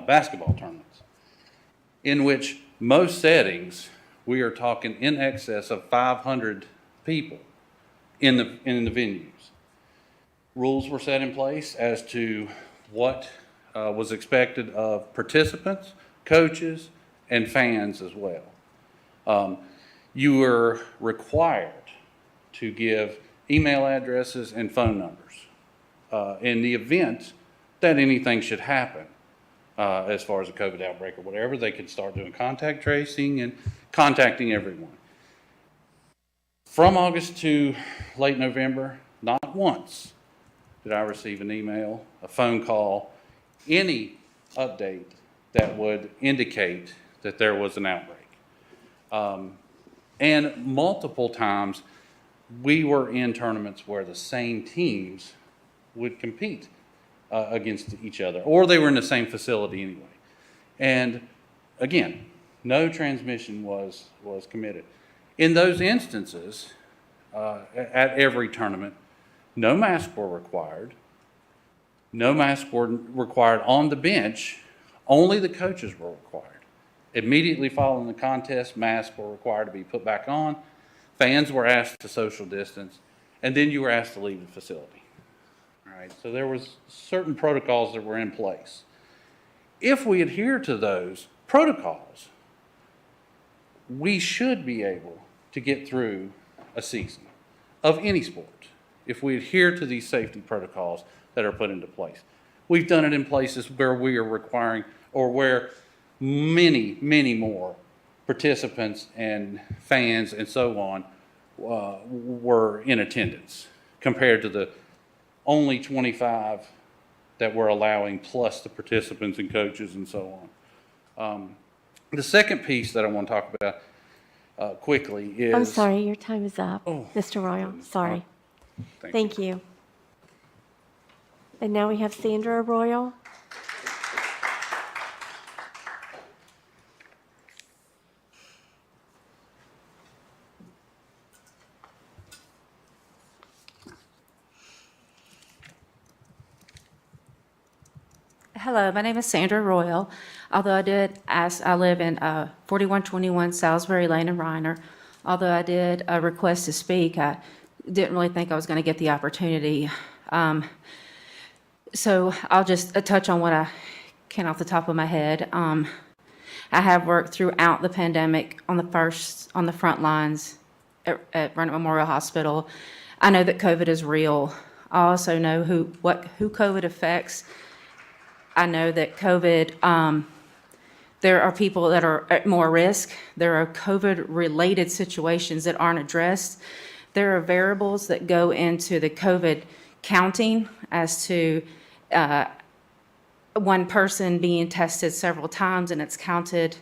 [SPEAKER 22] basketball tournaments, in which most settings we are talking in excess of 500 people in the venues. Rules were set in place as to what was expected of participants, coaches, and fans as well. You were required to give email addresses and phone numbers in the event that anything should happen. As far as a COVID outbreak or whatever, they can start doing contact tracing and contacting everyone. From August to late November, not once did I receive an email, a phone call, any update that would indicate that there was an outbreak. And multiple times, we were in tournaments where the same teams would compete against each other, or they were in the same facility anyway. And again, no transmission was committed. In those instances, at every tournament, no masks were required. No masks were required on the bench. Only the coaches were required. Immediately following the contest, masks were required to be put back on. Fans were asked to social distance, and then you were asked to leave the facility. All right, so there was certain protocols that were in place. If we adhere to those protocols, we should be able to get through a season of any sport if we adhere to these safety protocols that are put into place. We've done it in places where we are requiring, or where many, many more participants and fans and so on were in attendance compared to the only 25 that we're allowing, plus the participants and coaches and so on. The second piece that I want to talk about quickly is...
[SPEAKER 3] I'm sorry, your time is up,
[SPEAKER 22] Oh,
[SPEAKER 3] Mr. Royal. Sorry.
[SPEAKER 22] Thank
[SPEAKER 3] you. And now we have Sandra Royal.
[SPEAKER 5] Hello, my name is Sandra Royal. Although I live in 4121 Salisbury Lane in Reiner. Although I did request to speak, I didn't really think I was going to get the opportunity. So I'll just touch on what I can off the top of my head. I have worked throughout the pandemic on the front lines at Reiner Memorial Hospital. I know that COVID is real. I also know who COVID affects. I know that COVID, there are people that are at more risk. There are COVID-related situations that aren't addressed. There are variables that go into the COVID counting as to one person being tested several times and it's counted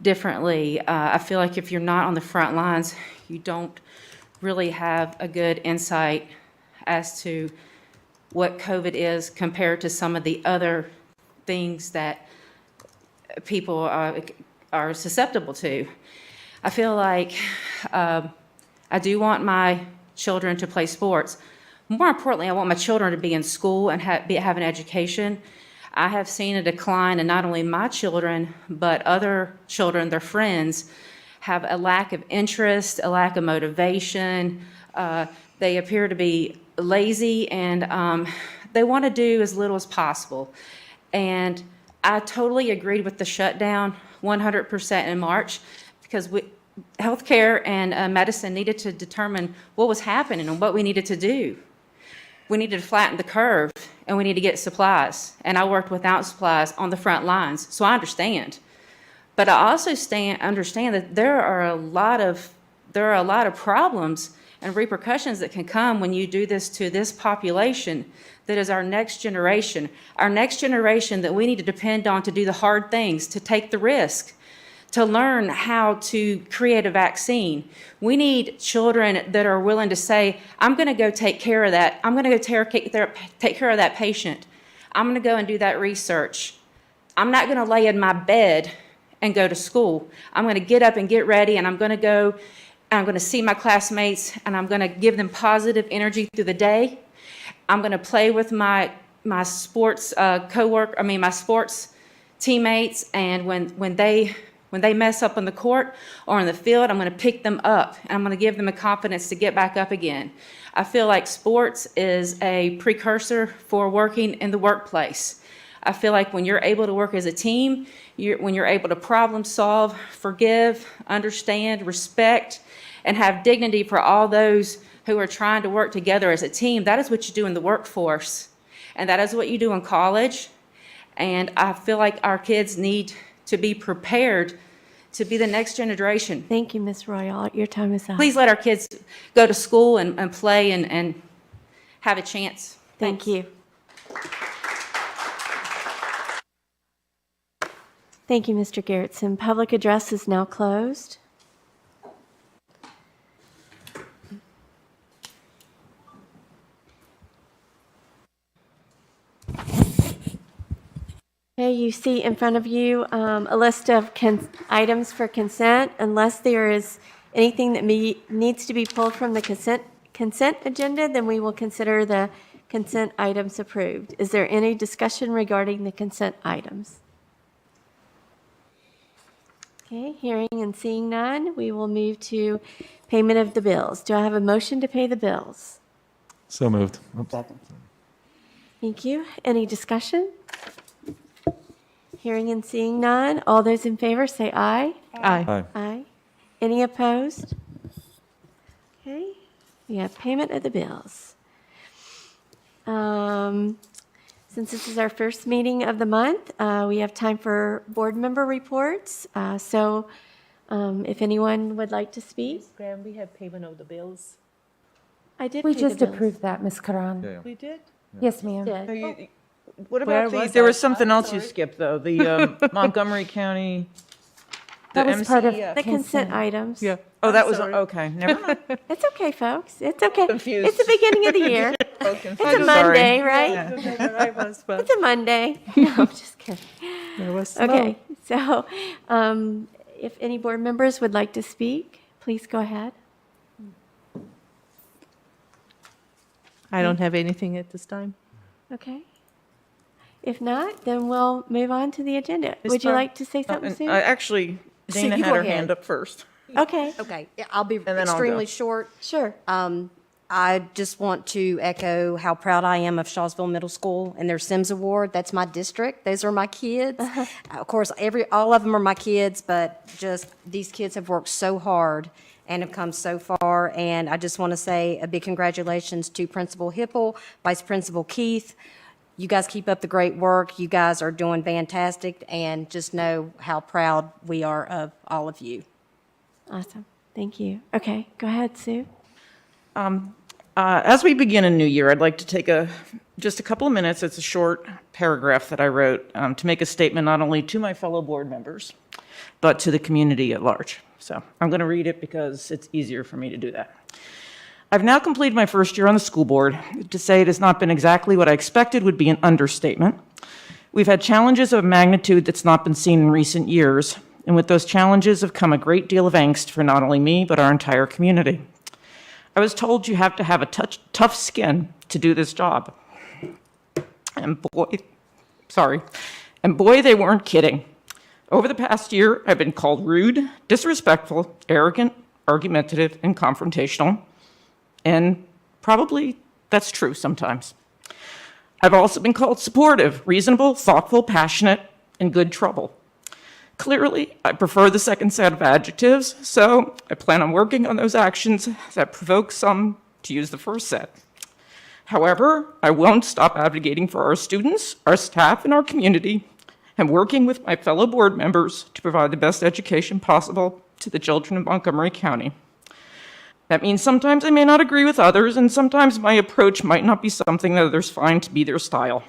[SPEAKER 5] differently. I feel like if you're not on the front lines, you don't really have a good insight as to what COVID is compared to some of the other things that people are susceptible to. I feel like I do want my children to play sports. More importantly, I want my children to be in school and have an education. I have seen a decline in not only my children, but other children, their friends, have a lack of interest, a lack of motivation. They appear to be lazy and they want to do as little as possible. And I totally agreed with the shutdown 100% in March because healthcare and medicine needed to determine what was happening and what we needed to do. We needed to flatten the curve and we need to get supplies. And I worked without supplies on the front lines, so I understand. But I also understand that there are a lot of problems and repercussions that can come when you do this to this population that is our next generation that we need to depend on to do the hard things, to take the risk, to learn how to create a vaccine. We need children that are willing to say, I'm going to go take care of that. I'm going to go take care of that patient. I'm going to go and do that research. I'm not going to lay in my bed and go to school. I'm going to get up and get ready, and I'm going to go and I'm going to see my classmates, and I'm going to give them positive energy through the day. I'm going to play with my sports my sports teammates, and when they mess up on the court or on the field, I'm going to pick them up, and I'm going to give them the confidence to get back up again. I feel like sports is a precursor for working in the workplace. I feel like when you're able to work as a team, when you're able to problem solve, forgive, understand, respect, and have dignity for all those who are trying to work together as a team, that is what you do in the workforce. And that is what you do in college. And I feel like our kids need to be prepared to be the next generation.
[SPEAKER 3] Thank you, Ms. Royal. Your time is up.
[SPEAKER 5] Please let our kids go to school and play and have a chance.
[SPEAKER 3] Thank you. Thank you, Mr. Garrettson. Public address is now closed. Okay, you see in front of you a list of items for consent. Unless there is anything that needs to be pulled from the consent agenda, then we will consider the consent items approved. Is there any discussion regarding the consent items? Okay, hearing and seeing none, we will move to payment of the bills. Do I have a motion to pay the bills?
[SPEAKER 9] So moved.
[SPEAKER 3] Thank you. Any discussion? Hearing and seeing none, all those in favor say aye.
[SPEAKER 4] Aye.
[SPEAKER 9] Aye.
[SPEAKER 3] Aye. Any opposed? Okay, we have payment of the bills. Since this is our first meeting of the month, we have time for board member reports. If anyone would like to speak.
[SPEAKER 4] Graham, we have payment of the bills.
[SPEAKER 3] I did
[SPEAKER 6] We
[SPEAKER 3] pay the
[SPEAKER 6] just
[SPEAKER 3] bills.
[SPEAKER 6] approved that, Ms. Karan.
[SPEAKER 4] We did?
[SPEAKER 6] Yes, ma'am.
[SPEAKER 3] Did.
[SPEAKER 11] What
[SPEAKER 4] Where
[SPEAKER 11] about
[SPEAKER 4] was
[SPEAKER 11] there
[SPEAKER 4] I?
[SPEAKER 11] was something
[SPEAKER 4] I'm
[SPEAKER 11] else you
[SPEAKER 4] sorry.
[SPEAKER 11] skipped, though, the Montgomery County, the
[SPEAKER 6] That was part of
[SPEAKER 11] MCPS.
[SPEAKER 3] The consent items.
[SPEAKER 4] Yeah.
[SPEAKER 11] Oh, that
[SPEAKER 4] I'm
[SPEAKER 11] was,
[SPEAKER 4] sorry.
[SPEAKER 11] okay, never mind.
[SPEAKER 3] It's okay, folks. It's okay.
[SPEAKER 11] Confused.
[SPEAKER 3] It's the beginning of the year.
[SPEAKER 11] Confused.
[SPEAKER 3] It's a
[SPEAKER 11] I'm
[SPEAKER 3] Monday,
[SPEAKER 11] sorry.
[SPEAKER 3] right?
[SPEAKER 11] Yeah.
[SPEAKER 4] Where I was, but
[SPEAKER 3] It's a Monday. No, I'm just kidding.
[SPEAKER 4] there was
[SPEAKER 3] Okay, so if any board members would like to speak, please go ahead.
[SPEAKER 4] I don't have anything at this time.
[SPEAKER 3] Okay. If not, then we'll move on to the agenda.
[SPEAKER 11] Ms.
[SPEAKER 3] Would you
[SPEAKER 11] Barr-
[SPEAKER 3] like to say something,
[SPEAKER 11] And,
[SPEAKER 3] Sue?
[SPEAKER 11] actually,
[SPEAKER 7] Sue,
[SPEAKER 11] Dana
[SPEAKER 7] you
[SPEAKER 11] had
[SPEAKER 7] go
[SPEAKER 11] her
[SPEAKER 7] ahead.
[SPEAKER 11] hand up first.
[SPEAKER 3] Okay,
[SPEAKER 7] Okay, yeah, I'll be
[SPEAKER 11] then I'll
[SPEAKER 7] extremely
[SPEAKER 11] go.
[SPEAKER 7] short.
[SPEAKER 3] sure.
[SPEAKER 7] I just want to echo how proud I am of Shawsville Middle School and their Sims Award. That's my district. Those are my kids. Of course, all of them are my kids, but just these kids have worked so hard and have come so far. And I just want to say a big congratulations to Principal Hipple, Vice Principal Keith. You guys keep up the great work. You guys are doing fantastic, and just know how proud we are of all of you.
[SPEAKER 3] Awesome. Thank you. Okay, go ahead, Sue.
[SPEAKER 11] As we begin a new year, I'd like to take just a couple of minutes. It's a short paragraph that I wrote to make a statement not only to my fellow board members, but to the community at large. So I'm going to read it because it's easier for me to do that. I've now completed my first year on the school board. To say it has not been exactly what I expected would be an understatement. We've had challenges of a magnitude that's not been seen in recent years, and with those challenges have come a great deal of angst for not only me, but our entire community. I was told you have to have a tough skin to do this job. And boy, they weren't kidding. Over the past year, I've been called rude, disrespectful, arrogant, argumentative, and confrontational. And probably that's true sometimes. I've also been called supportive, reasonable, thoughtful, passionate, and good trouble. Clearly, I prefer the second set of adjectives, so I plan on working on those actions that provoke some to use the first set. However, I won't stop advocating for our students, our staff, and our community, and working with my fellow board members to provide the best education possible to the children of Montgomery County. That means sometimes I may not agree with others, and sometimes my approach might not be something that others find to be their style.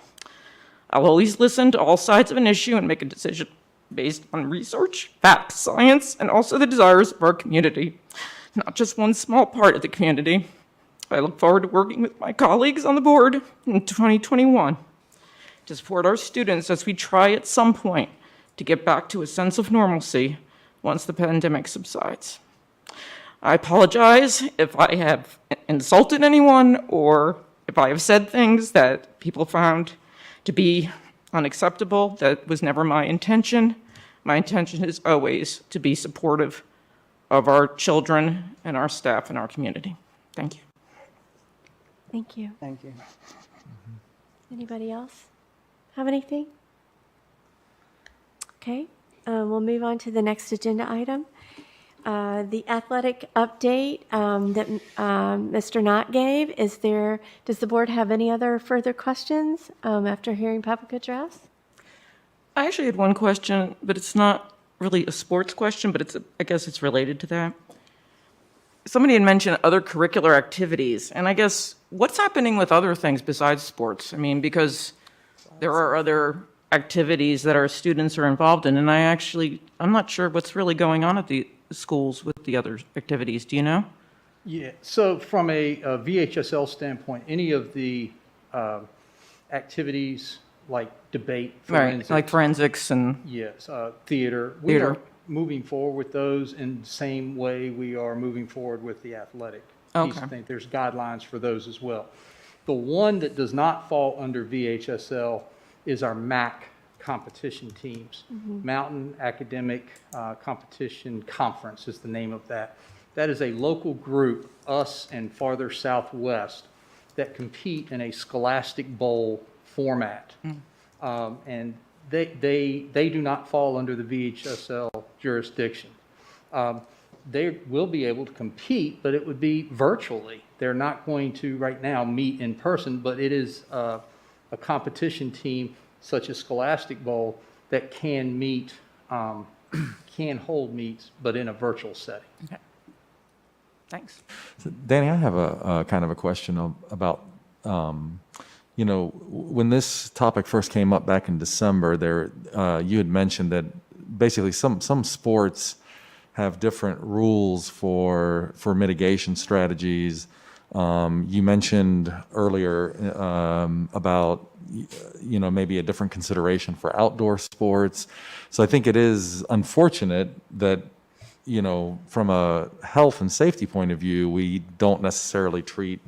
[SPEAKER 11] I'll always listen to all sides of an issue and make a decision based on research, facts, science, and also the desires of our community, not just one small part of the community. I look forward to working with my colleagues on the board in 2021 to support our students as we try at some point to get back to a sense of normalcy once the pandemic subsides. I apologize if I have insulted anyone or if I have said things that people found to be unacceptable. That was never my intention. My intention is always to be supportive of our children and our staff and our community. Thank you.
[SPEAKER 3] Thank you.
[SPEAKER 11] Thank you.
[SPEAKER 3] Anybody else have anything? Okay, we'll move on to the next agenda item. The athletic update that Mr. Knott gave. Does the board have any other further questions after hearing public address?
[SPEAKER 11] I actually had one question, but it's not really a sports question, but I guess it's related to that. Somebody had mentioned other curricular activities, and I guess what's happening with other things besides sports? I mean, because there are other activities that our students are involved in, and I'm not sure what's really going on at the schools with the other activities. Do you know?
[SPEAKER 9] Yeah, so from a VHSL standpoint, any of the activities like debate,
[SPEAKER 11] Right, like forensics and...
[SPEAKER 9] Yes, theater. We are moving forward with those in the same way we are moving forward with the athletic piece. I think there's guidelines for those as well. The one that does not fall under VHSL is our MAC competition teams. Mountain Academic Competition Conference is the name of that. That is a local group, us and farther southwest, that compete in a Scholastic Bowl format. And they do not fall under the VHSL jurisdiction. They will be able to compete, but it would be virtually. They're not going to right now meet in person, but it is a competition team such as Scholastic Bowl that can meet, can hold meets, but in a virtual setting.
[SPEAKER 11] Okay. Thanks.
[SPEAKER 10] So, Danny, I have a kind of a question about, you know, when this topic first came up back in December, you had mentioned that basically some sports have different rules for mitigation strategies. You mentioned earlier about, you know, maybe a different consideration for outdoor sports. So I think it is unfortunate that, you know, from a health and safety point of view, we don't necessarily treat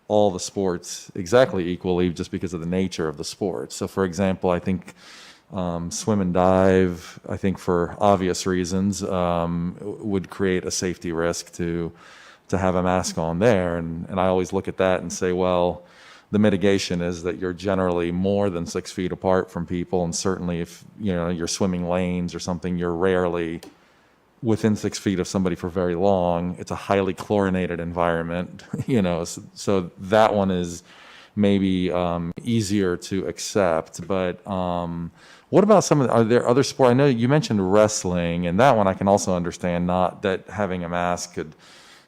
[SPEAKER 10] all the sports exactly equally just because of the nature of the sport. So for example, I think swim and dive, I think for obvious reasons, would create a safety risk to have a mask on there. And I always look at that and say, well, the mitigation is that you're generally more than 6 feet apart from people. And certainly if, you know, you're swimming lanes or something, you're rarely within 6 feet of somebody for very long. It's a highly chlorinated environment, you know, so that one is maybe easier to accept. But what about are there other sports? I know you mentioned wrestling, and that one I can also understand, not that having a mask could,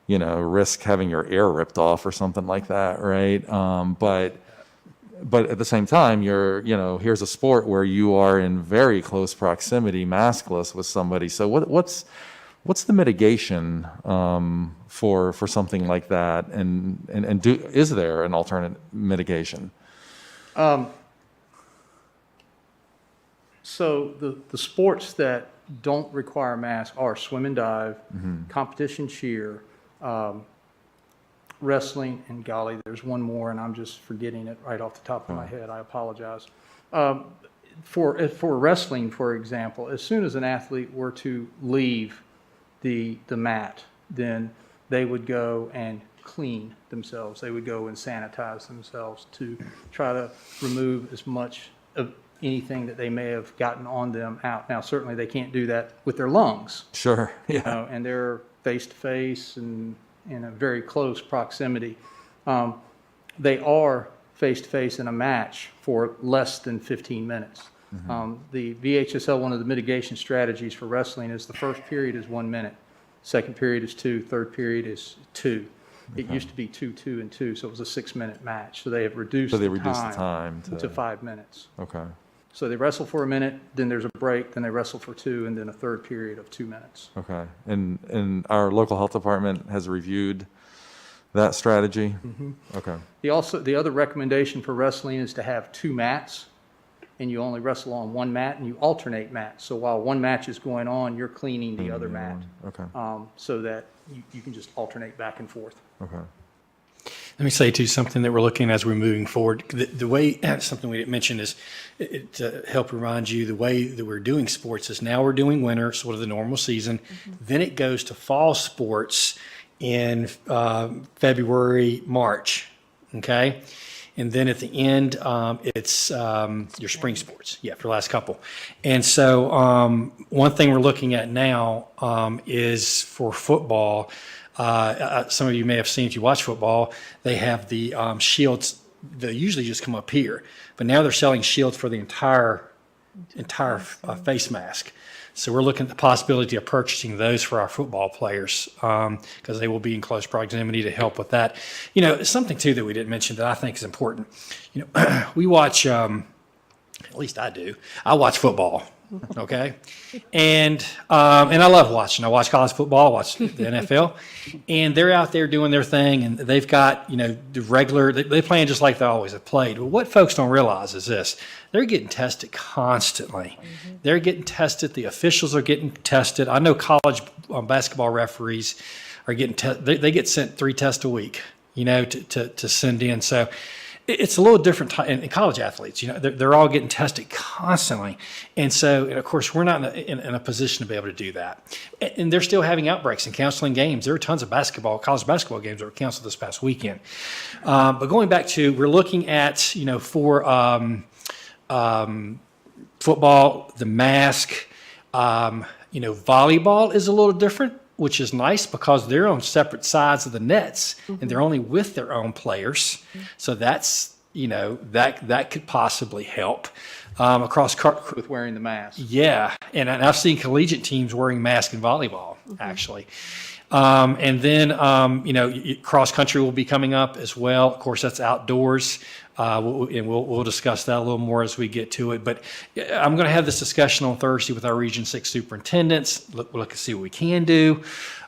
[SPEAKER 10] you know, risk having your ear ripped off or something like that, right? But at the same time, here's a sport where you are in very close proximity, maskless with somebody. So what's the mitigation for something like that? And is there an alternate mitigation?
[SPEAKER 9] So the sports that don't require masks are swim and dive, competition cheer, wrestling, and golly, there's one more, and I'm just forgetting it right off the top of my head. I apologize. For wrestling, for example, as soon as an athlete were to leave the mat, then they would go and clean themselves. They would go and sanitize themselves to try to remove as much of anything that they may have gotten on them out. Now, certainly they can't do that with their lungs.
[SPEAKER 10] Sure, yeah.
[SPEAKER 9] You know, and they're face to face and in a very close proximity. They are face to face in a match for less than 15 minutes. The VHSL, one of the mitigation strategies for wrestling is the first period is 1 minute, second period is 2, third period is 2. It used to be 2, 2, and 2, so it was a 6-minute match. So they have reduced the time to 5 minutes.
[SPEAKER 10] Okay.
[SPEAKER 9] So they wrestle for a minute, then there's a break, then they wrestle for 2, and then a third period of 2 minutes.
[SPEAKER 10] Okay. And our local health department has reviewed that strategy? Okay.
[SPEAKER 9] The other recommendation for wrestling is to have 2 mats, and you only wrestle on 1 mat, and you alternate mats. So while one match is going on, you're cleaning the other mat.
[SPEAKER 10] Okay.
[SPEAKER 9] So that you can just alternate back and forth.
[SPEAKER 10] Okay.
[SPEAKER 12] Let me say too something that we're looking at as we're moving forward. The way something we didn't mention is to help remind you the way that we're doing sports is now we're doing winter, sort of the normal season. Then it goes to fall sports in February, March. Okay. And then at the end, it's your spring sports, for the last couple. And so one thing we're looking at now is for football. Some of you may have seen, if you watch football, they have the shields. They usually just come up here, but now they're selling shields for the entire face mask. So we're looking at the possibility of purchasing those for our football players because they will be in close proximity to help with that. You know, something too that we didn't mention that I think is important. You know, we watch, at least I do. I watch football. Okay, and I love watching. I watch college football. I watch the NFL, and they're out there doing their thing, and they've got the regular. They playing just like they always have played. But what folks don't realize is this: they're getting tested constantly. They're getting tested. The officials are getting tested. I know college basketball referees are getting they get sent 3 tests a week. To send in. So. It's a little different in college athletes. They're all getting tested constantly, and so of course we're not in a position to be able to do that. And they're still having outbreaks and canceling games. There are tons of college basketball games that were canceled this past weekend. But going back to, we're looking at for football, the mask. Volleyball is a little different, which is nice because they're on separate sides of the nets and they're only with their own players. So that's that could possibly help. Across
[SPEAKER 9] with wearing the mask.
[SPEAKER 12] yeah, and I've seen collegiate teams wearing masks in volleyball, actually. And then, cross country will be coming up as well. Of course, that's outdoors. We'll discuss that a little more as we get to it. But I'm going to have this discussion on Thursday with our Region 6 superintendents. Look and see what we can do.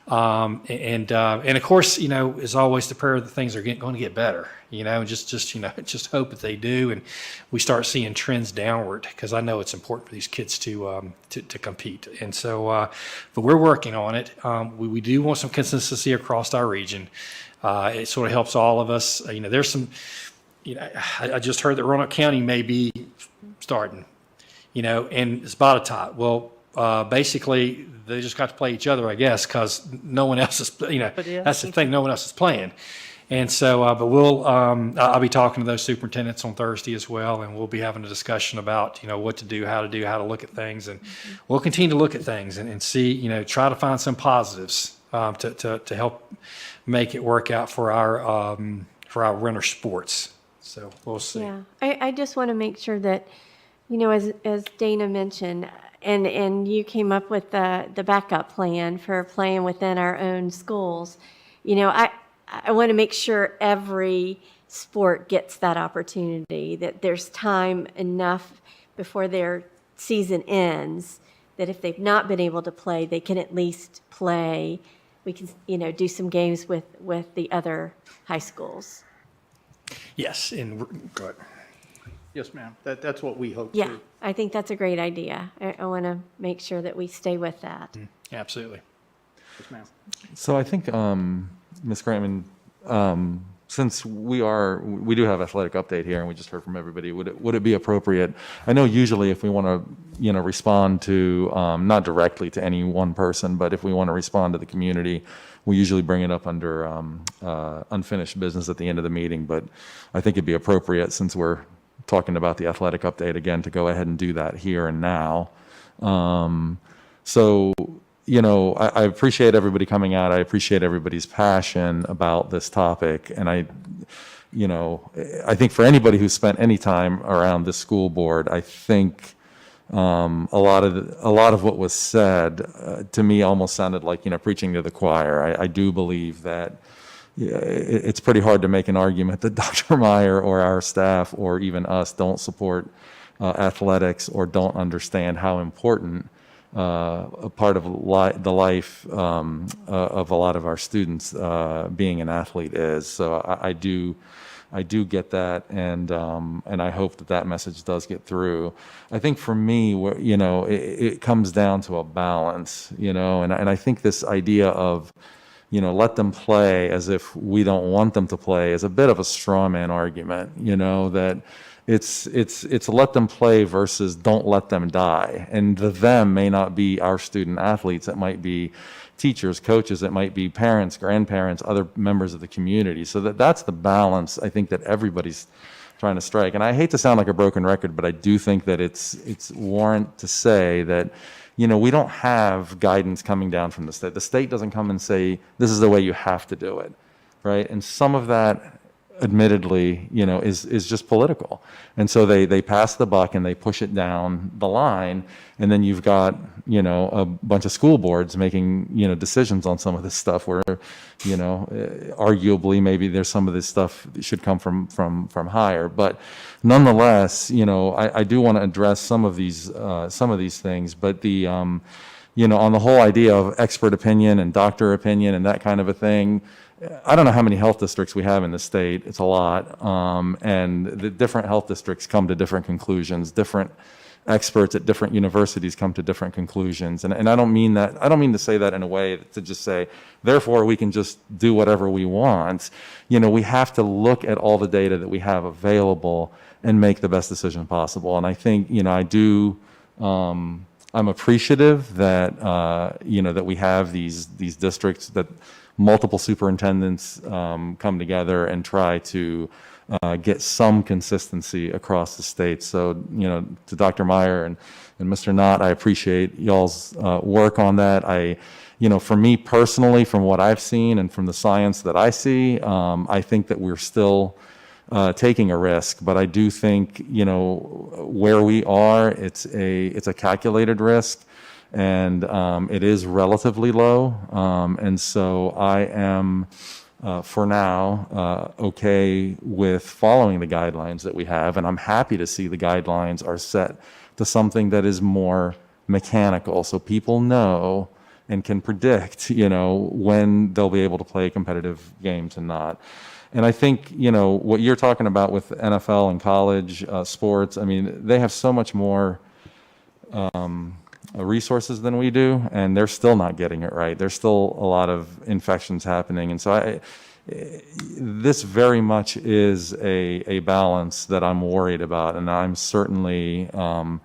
[SPEAKER 12] And of course, as always, the prayer that things are going to get better. Just hope that they do, and we start seeing trends downward, because I know it's important for these kids to compete. And so, but we're working on it. We do want some consistency across our region. It sort of helps all of us. There's some. I just heard that Roanoke County may be starting. And it's Botetourt. Well, basically, they just got to play each other, I guess, because no one else is. That's the thing. No one else is playing. And so, but I'll be talking to those superintendents on Thursday as well, and we'll be having a discussion about, what to do, how to look at things, and we'll continue to look at things and see, try to find some positives to help make it work out for our winter sports. So we'll see.
[SPEAKER 3] Yeah, I just want to make sure that, as Dana mentioned, and you came up with the backup plan for playing within our own schools. I want to make sure every sport gets that opportunity, that there's time enough before their season ends, that if they've not been able to play, they can at least play. We can, do some games with the other high schools.
[SPEAKER 12] Yes, and go ahead.
[SPEAKER 9] Yes, ma'am. That's what we hope
[SPEAKER 3] Yeah,
[SPEAKER 9] to.
[SPEAKER 3] I think that's a great idea. I want to make sure that we stay with that.
[SPEAKER 12] Absolutely.
[SPEAKER 9] Yes, ma'am.
[SPEAKER 10] So I think, Ms. Grantman, since we do have athletic update here, and we just heard from everybody, would it be appropriate? I know usually if we want to, respond to, not directly to any one person, but if we want to respond to the community, we usually bring it up under unfinished business at the end of the meeting. But I think it'd be appropriate, since we're talking about the athletic update again, to go ahead and do that here and now. I appreciate everybody coming out. I appreciate everybody's passion about this topic. And I think for anybody who's spent any time around this school board, I think a lot of what was said to me almost sounded like, preaching to the choir. I do believe that it's pretty hard to make an argument that Dr. Meyer or our staff or even us don't support athletics or don't understand how important a part of the life of a lot of our students being an athlete is. So I do get that, and I hope that message does get through. I think for me, it comes down to a balance, and I think this idea of, let them play as if we don't want them to play is a bit of a straw man argument, that it's let them play versus don't let them die. And the them may not be our student athletes. It might be teachers, coaches, it might be parents, grandparents, other members of the community. So that's the balance I think that everybody's trying to strike. And I hate to sound like a broken record, but I do think that it's warrant to say that, we don't have guidance coming down from the state. The state doesn't come and say, this is the way you have to do it, right? And some of that, admittedly, is just political. And so they pass the buck and they push it down the line. And then you've got, a bunch of school boards making, decisions on some of this stuff where, arguably maybe there's some of this stuff that should come from higher. But nonetheless, I do want to address some of these things. But the, on the whole idea of expert opinion and doctor opinion and that kind of a thing, I don't know how many health districts we have in the state. It's a lot. And the different health districts come to different conclusions. Different experts at different universities come to different conclusions. And I don't mean to say that in a way to just say, therefore we can just do whatever we want. We have to look at all the data that we have available and make the best decision possible. And I think, I'm appreciative that, that we have these districts, that multiple superintendents come together and try to get some consistency across the state. So, to Dr. Meyer and Mr. Knott, I appreciate y'all's work on that. For me personally, from what I've seen and from the science that I see, I think that we're still taking a risk. But I do think, where we are, it's a calculated risk, and it is relatively low. And so I am, for now, okay with following the guidelines that we have, and I'm happy to see the guidelines are set to something that is more mechanical, so people know and can predict, when they'll be able to play competitive games and not. And I think, what you're talking about with NFL and college sports, I mean, they have so much more resources than we do, and they're still not getting it right. There's still a lot of infections happening. And so this very much is a balance that I'm worried about, and I'm certainly, I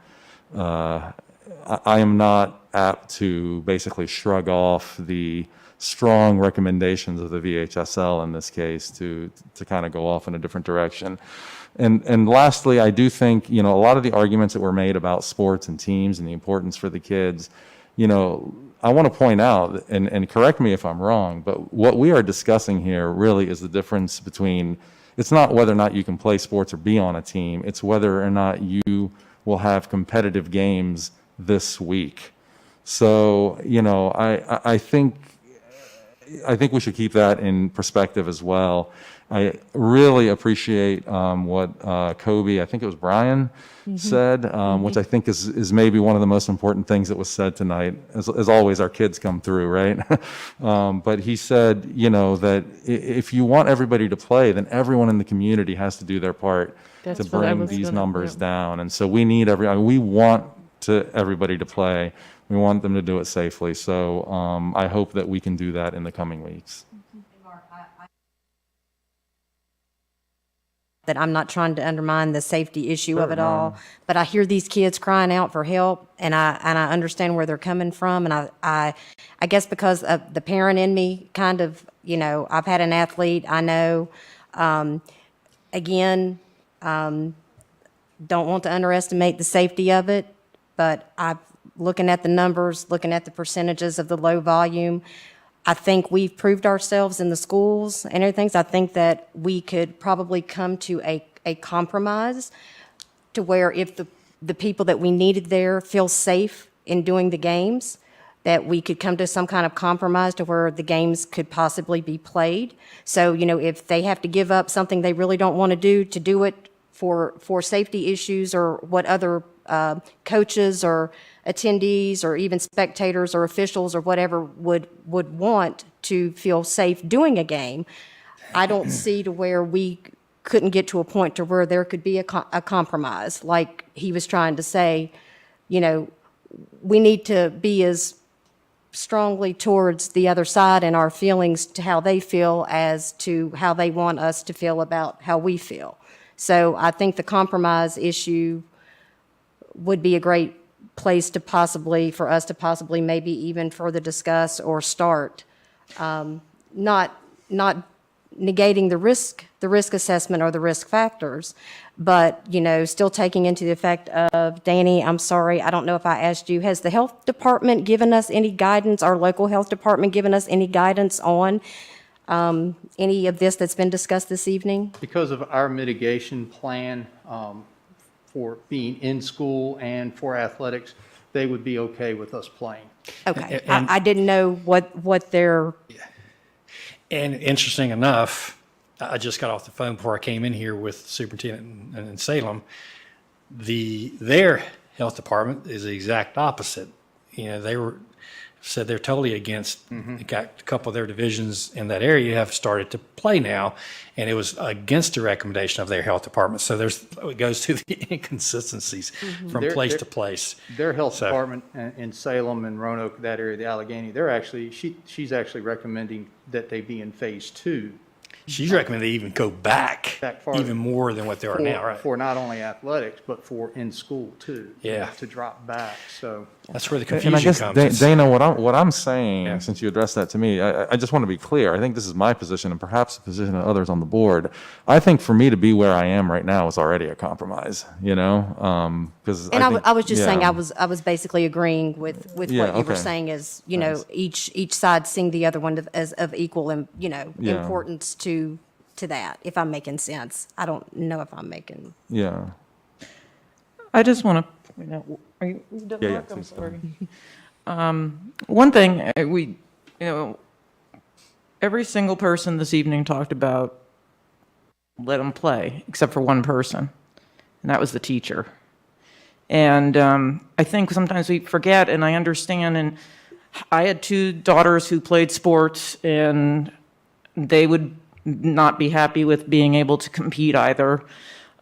[SPEAKER 10] am not apt to basically shrug off the strong recommendations of the VHSL in this case to kind of go off in a different direction. And lastly, I do think, a lot of the arguments that were made about sports and teams and the importance for the kids, I want to point out, and correct me if I'm wrong, but what we are discussing here really is the difference between, it's not whether or not you can play sports or be on a team, it's whether or not you will have competitive games this week. So, I think we should keep that in perspective as well. I really appreciate what Kobe, I think it was Brian, said, which I think is maybe one of the most important things that was said tonight. As always, our kids come through, right? But he said, that if you want everybody to play, then everyone in the community has to do their part to bring these numbers down. And so we need we want everybody to play. We want them to do it safely. So I hope that we can do that in the coming weeks.
[SPEAKER 7] That I'm not trying to undermine the safety issue of it all, but I hear these kids crying out for help, and I understand where they're coming from, and I guess because of the parent in me, kind of, I've had an athlete, I know, again, don't want to underestimate the safety of it, but looking at the numbers, looking at the percentages of the low volume, I think we've proved ourselves in the schools and everything. So I think that we could probably come to a compromise to where if the people that we needed there feel safe in doing the games, that we could come to some kind of compromise to where the games could possibly be played. So, if they have to give up something they really don't want to do it for safety issues, or what other coaches or attendees or even spectators or officials or whatever would want to feel safe doing a game, I don't see to where we couldn't get to a point to where there could be a compromise. Like he was trying to say, we need to be as strongly towards the other side and our feelings to how they feel as to how they want us to feel about how we feel. So I think the compromise issue would be a great place for us to possibly maybe even further discuss or start. Not negating the risk assessment or the risk factors, but, still taking into the effect of, Danny, I'm sorry, I don't know if I asked you, has the health department given us any guidance, our local health department given us any guidance on any of this that's been discussed this evening?
[SPEAKER 9] Because of our mitigation plan for being in school and for athletics, they would be okay with us playing.
[SPEAKER 7] Okay. I didn't know what their...
[SPEAKER 12] And interesting enough, I just got off the phone before I came in here with the superintendent in Salem. Their health department is the exact opposite. They said they're totally against. Got a couple of their divisions in that area have started to play now, and it was against the recommendation of their health department. So it goes to the inconsistencies from place to place.
[SPEAKER 9] Their health department in Salem and Roanoke, that area, the Allegheny, she's actually recommending that they be in phase 2.
[SPEAKER 12] She's recommending they even go back even more than what they are now, right?
[SPEAKER 9] For not only athletics, but for in school too.
[SPEAKER 12] Yeah.
[SPEAKER 9] To drop back. So
[SPEAKER 12] that's where the confusion
[SPEAKER 10] and I guess,
[SPEAKER 12] comes.
[SPEAKER 10] Dana, what I'm saying, since you addressed that to me, I just want to be clear. I think this is my position and perhaps the position of others on the board. I think for me to be where I am right now is already a compromise, because
[SPEAKER 7] I was just saying I was basically agreeing with what you were saying is, each side seeing the other one as of equal importance to to that, if I'm making sense. I don't know if I'm making.
[SPEAKER 10] Yeah.
[SPEAKER 11] I just want to point out, are you done,
[SPEAKER 10] Yeah,
[SPEAKER 11] Mark?
[SPEAKER 10] yeah,
[SPEAKER 11] I'm
[SPEAKER 10] please.
[SPEAKER 11] sorry. One thing, every single person this evening talked about let them play, except for one person, and that was the teacher. And I think sometimes we forget, and I understand, and I had two daughters who played sports, and they would not be happy with being able to compete either.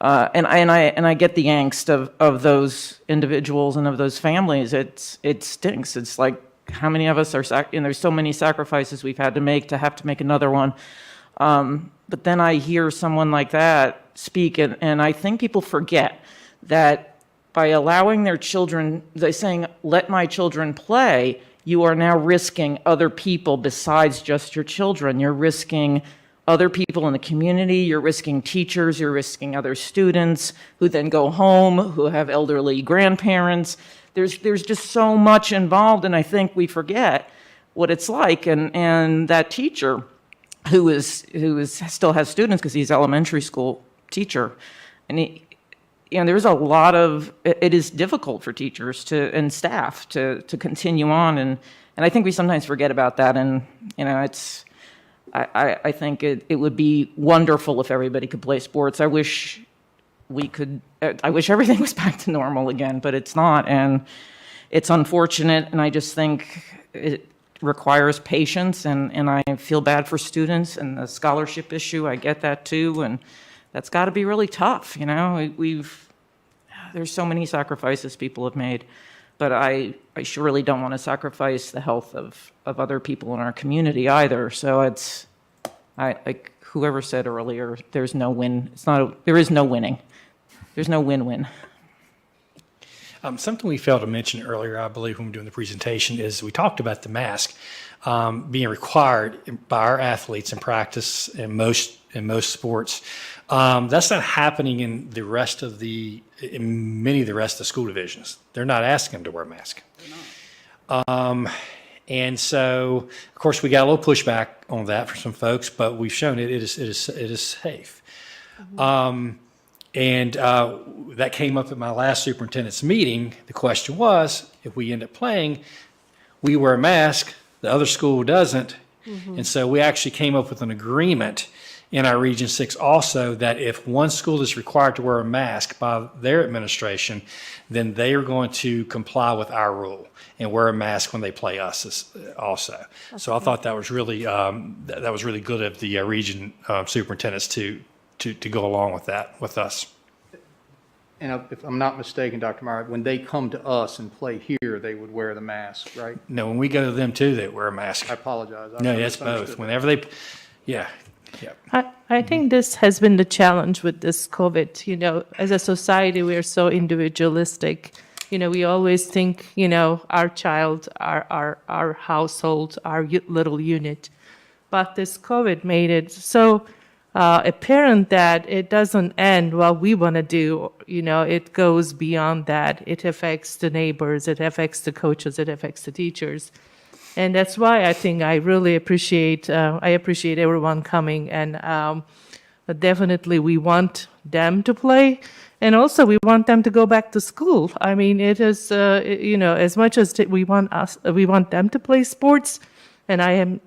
[SPEAKER 11] And I get the angst of those individuals and of those families. It stinks. It's like, how many of us are, and there's so many sacrifices we've had to have to make another one. But then I hear someone like that speak, and I think people forget that by allowing their children, they're saying, let my children play, you are now risking other people besides just your children. You're risking other people in the community, you're risking teachers, you're risking other students who then go home, who have elderly grandparents. There's just so much involved, and I think we forget what it's like. And that teacher who still has students, because he's elementary school teacher, and there's a lot of, it is difficult for teachers and staff to continue on, and I think we sometimes forget about that. And it's, I think it would be wonderful if everybody could play sports. I wish everything was back to normal again, but it's not, and it's unfortunate, and I just think it requires patience, and I feel bad for students, and the scholarship issue, I get that too, and that's got to be really tough, there's so many sacrifices people have made, but I surely don't want to sacrifice the health of other people in our community either. So like whoever said earlier, there's no win. There is no winning. There's no win-win.
[SPEAKER 12] Something we failed to mention earlier, I believe, when we were doing the presentation, is we talked about the mask being required by our athletes in practice in most sports. That's not happening in many of the rest of the school divisions. They're not asking them to wear a mask. And so, of course, we got a little pushback on that from some folks, but we've shown it is safe. And that came up at my last superintendent's meeting. The question was, if we end up playing, we wear a mask, the other school doesn't. And so we actually came up with an agreement in our Region 6 also that if one school is required to wear a mask by their administration, then they are going to comply with our rule and wear a mask when they play us also. So I thought that was really good of the region superintendents to go along with that with us.
[SPEAKER 9] And if I'm not mistaken, Dr. Meyer, when they come to us and play here, they would wear the mask, right?
[SPEAKER 12] No, when we go to them too, they wear a mask.
[SPEAKER 9] I apologize.
[SPEAKER 12] No, that's both. Whenever they, yeah.
[SPEAKER 4] I think this has been the challenge with this COVID. As a society, we are so individualistic. We always think, our child, our household, our little unit. But this COVID made it so apparent that it doesn't end what we want to do. It goes beyond that. It affects the neighbors, it affects the coaches, it affects the teachers. And that's why I think I really appreciate everyone coming, and definitely we want them to play, and also we want them to go back to school. I mean, it is as much as we want them to play sports, and I am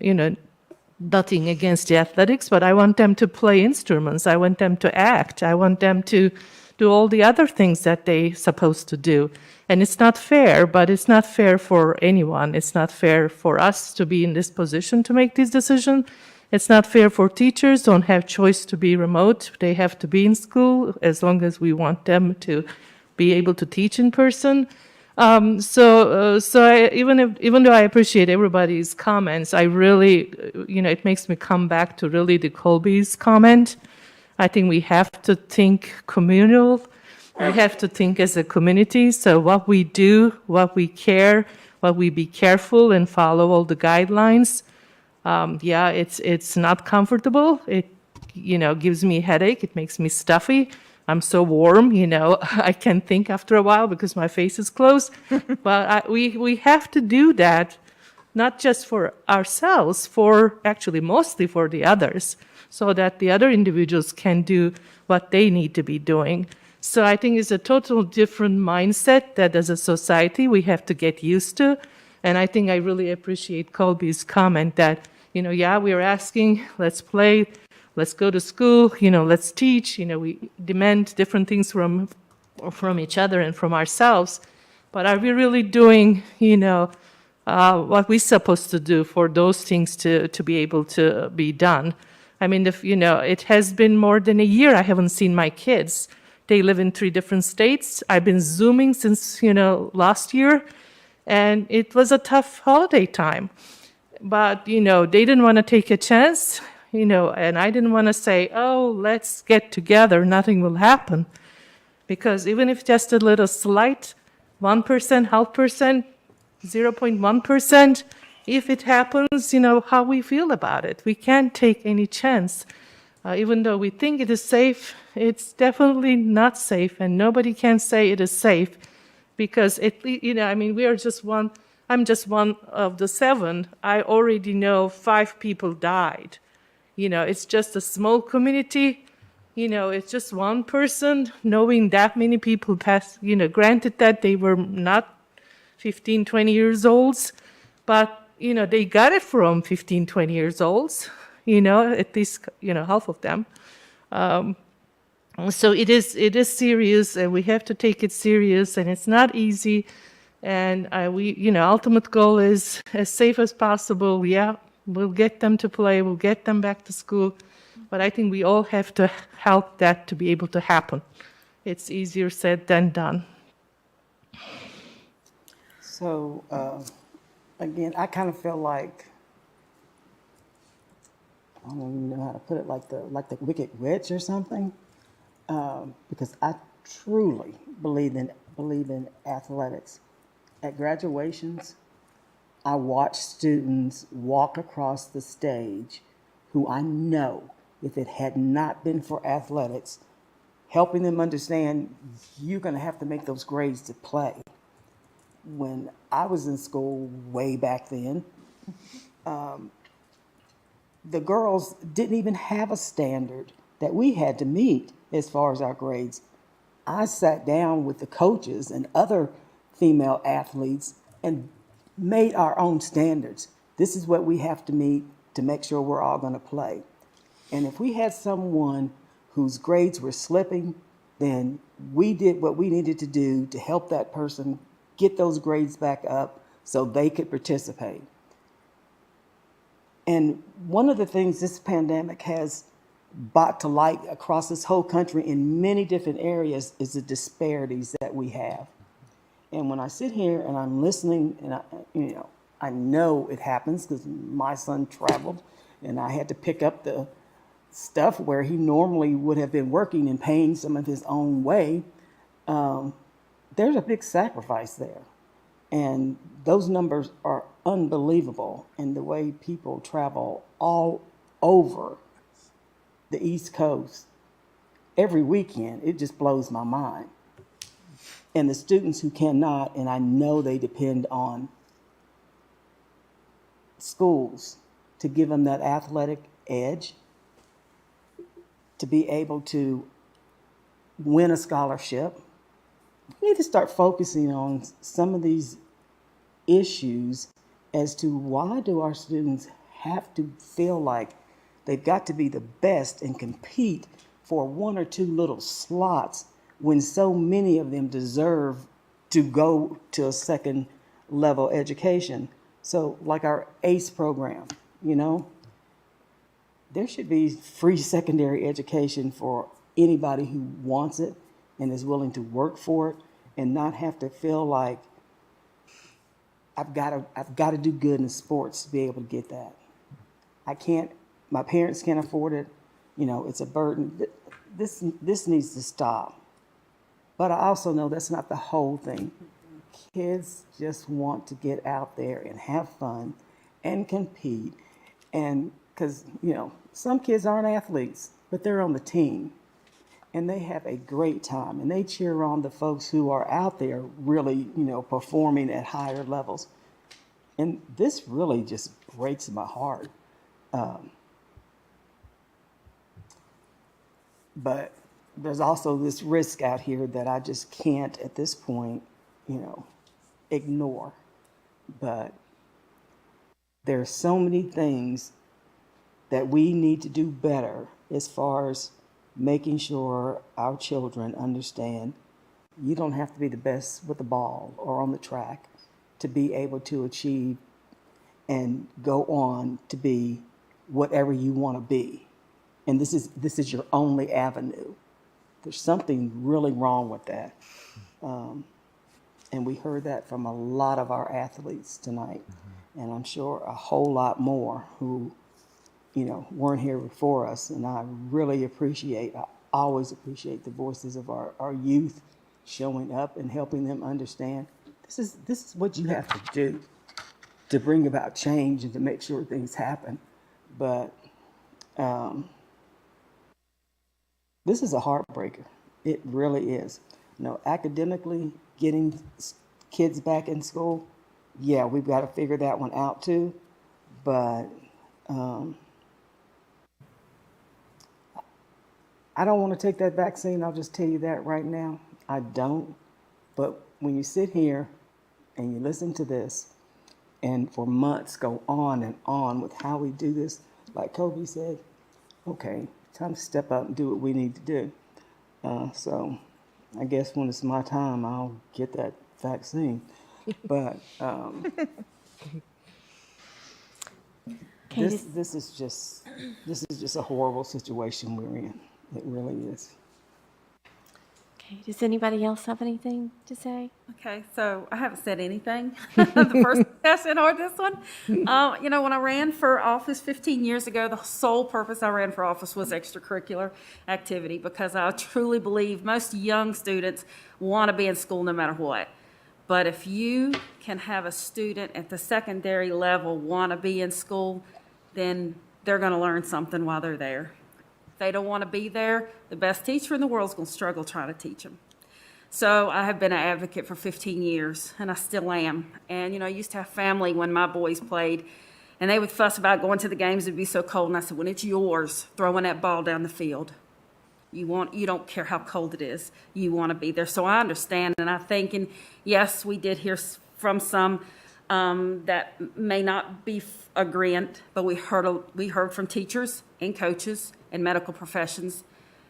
[SPEAKER 4] nothing against the athletics, but I want them to play instruments. I want them to act. I want them to do all the other things that they're supposed to do. And it's not fair, but it's not fair for anyone. It's not fair for us to be in this position to make this decision. It's not fair for teachers, don't have choice to be remote. They have to be in school as long as we want them to be able to teach in person. Even though I appreciate everybody's comments, I really, it makes me come back to really the Colby's comment. I think we have to think communal. We have to think as a community. So what we do, what we care, what we be careful and follow all the guidelines. It's not comfortable. It, gives me a headache. It makes me stuffy. I'm so warm, I can't think after a while because my face is closed. But we have to do that not just for ourselves, for actually mostly for the others, so that the other individuals can do what they need to be doing. So I think it's a total different mindset that as a society we have to get used to. And I think I really appreciate Colby's comment that, yeah, we are asking, let's play, let's go to school, let's teach, we demand different things from each other and from ourselves. But are we really doing, what we're supposed to do for those things to be able to be done? I mean, it has been more than a year I haven't seen my kids. They live in 3 different states. I've been Zooming since, last year, and it was a tough holiday time. But, they didn't want to take a chance, and I didn't want to say, oh, let's get together, nothing will happen. Because even if just a little slight 1%, 0.5%, 0.1%, if it happens, how we feel about it. We can't take any chance. Even though we think it is safe, it's definitely not safe, and nobody can say it is safe because we are just one. I'm just one of the 7. I already know 5 people died. It's just a small community. It's just one person knowing that many people passed. Granted that they were not 15, 20 years olds, but they got it from 15, 20 years olds. At least, half of them. So it is serious, and we have to take it serious, and it's not easy. And ultimate goal is as safe as possible. Yeah, we'll get them to play, we'll get them back to school. But I think we all have to help that to be able to happen. It's easier said than done.
[SPEAKER 14] So, again, I kind of feel like, I don't even know how to put it, like the Wicked Witch or something, because I truly believe in athletics. At graduations, I watch students walk across the stage who I know, if it had not been for athletics, helping them understand you're going to have to make those grades to play. When I was in school way back then, the girls didn't even have a standard that we had to meet as far as our grades. I sat down with the coaches and other female athletes and made our own standards. This is what we have to meet to make sure we're all going to play. And if we had someone whose grades were slipping, then we did what we needed to do to help that person get those grades back up so they could participate. And one of the things this pandemic has brought to light across this whole country in many different areas is the disparities that we have. And when I sit here and I'm listening, and I know it happens because my son traveled and I had to pick up the stuff where he normally would have been working and paying some of his own way. There's a big sacrifice there. And those numbers are unbelievable. And the way people travel all over the East Coast every weekend, it just blows my mind. And the students who cannot, and I know they depend on schools to give them that athletic edge, to be able to win a scholarship. We need to start focusing on some of these issues as to why do our students have to feel like they've got to be the best and compete for 1 or 2 little slots when so many of them deserve to go to a second level education. So like our ACE program, there should be free secondary education for anybody who wants it and is willing to work for it and not have to feel like I've got to do good in sports to be able to get that. My parents can't afford it. It's a burden. This needs to stop. But I also know that's not the whole thing. Kids just want to get out there and have fun and compete. And because, some kids aren't athletes, but they're on the team. And they have a great time. And they cheer on the folks who are out there really, performing at higher levels. And this really just breaks my heart. But there's also this risk out here that I just can't, at this point, ignore. But there are so many things that we need to do better as far as making sure our children understand you don't have to be the best with the ball or on the track to be able to achieve and go on to be whatever you want to be. And this is your only avenue. There's something really wrong with that. And we heard that from a lot of our athletes tonight. And I'm sure a whole lot more who, weren't here before us. And I always appreciate the voices of our youth showing up and helping them understand this is what you have to do to bring about change and to make sure things happen. But this is a heartbreaker. It really is. Academically, getting kids back in school, yeah, we've got to figure that one out too. But I don't want to take that vaccine. I'll just tell you that right now. I don't. But when you sit here and you listen to this and for months go on and on with how we do this, like Kobe said, okay, time to step up and do what we need to do. So I guess when it's my time, I'll get that vaccine. But this is just a horrible situation we're in. It really is.
[SPEAKER 3] Okay, does anybody else have anything to say?
[SPEAKER 8] Okay, so I haven't said anything the first discussion or this one. When I ran for office 15 years ago, the sole purpose I ran for office was extracurricular activity because I truly believe most young students want to be in school no matter what. But if you can have a student at the secondary level want to be in school, then they're going to learn something while they're there. If they don't want to be there, the best teacher in the world is going to struggle trying to teach them. So I have been an advocate for 15 years, and I still am. And, I used to have family when my boys played, and they would fuss about going to the games. It'd be so cold. And I said, when it's yours, throwing that ball down the field, you don't care how cold it is. You want to be there. So I understand, and I think, and yes, we did hear from some that may not be agreeing, but we heard from teachers and coaches and medical professions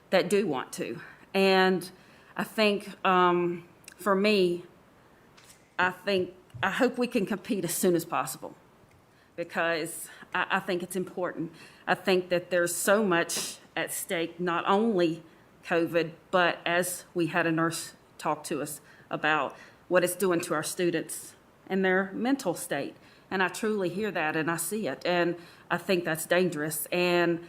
[SPEAKER 8] that do want to. And I think for me, I hope we can compete as soon as possible because I think it's important. I think that there's so much at stake, not only COVID, but as we had a nurse talk to us about what it's doing to our students and their mental state. And I truly hear that and I see it. And I think that's dangerous. And,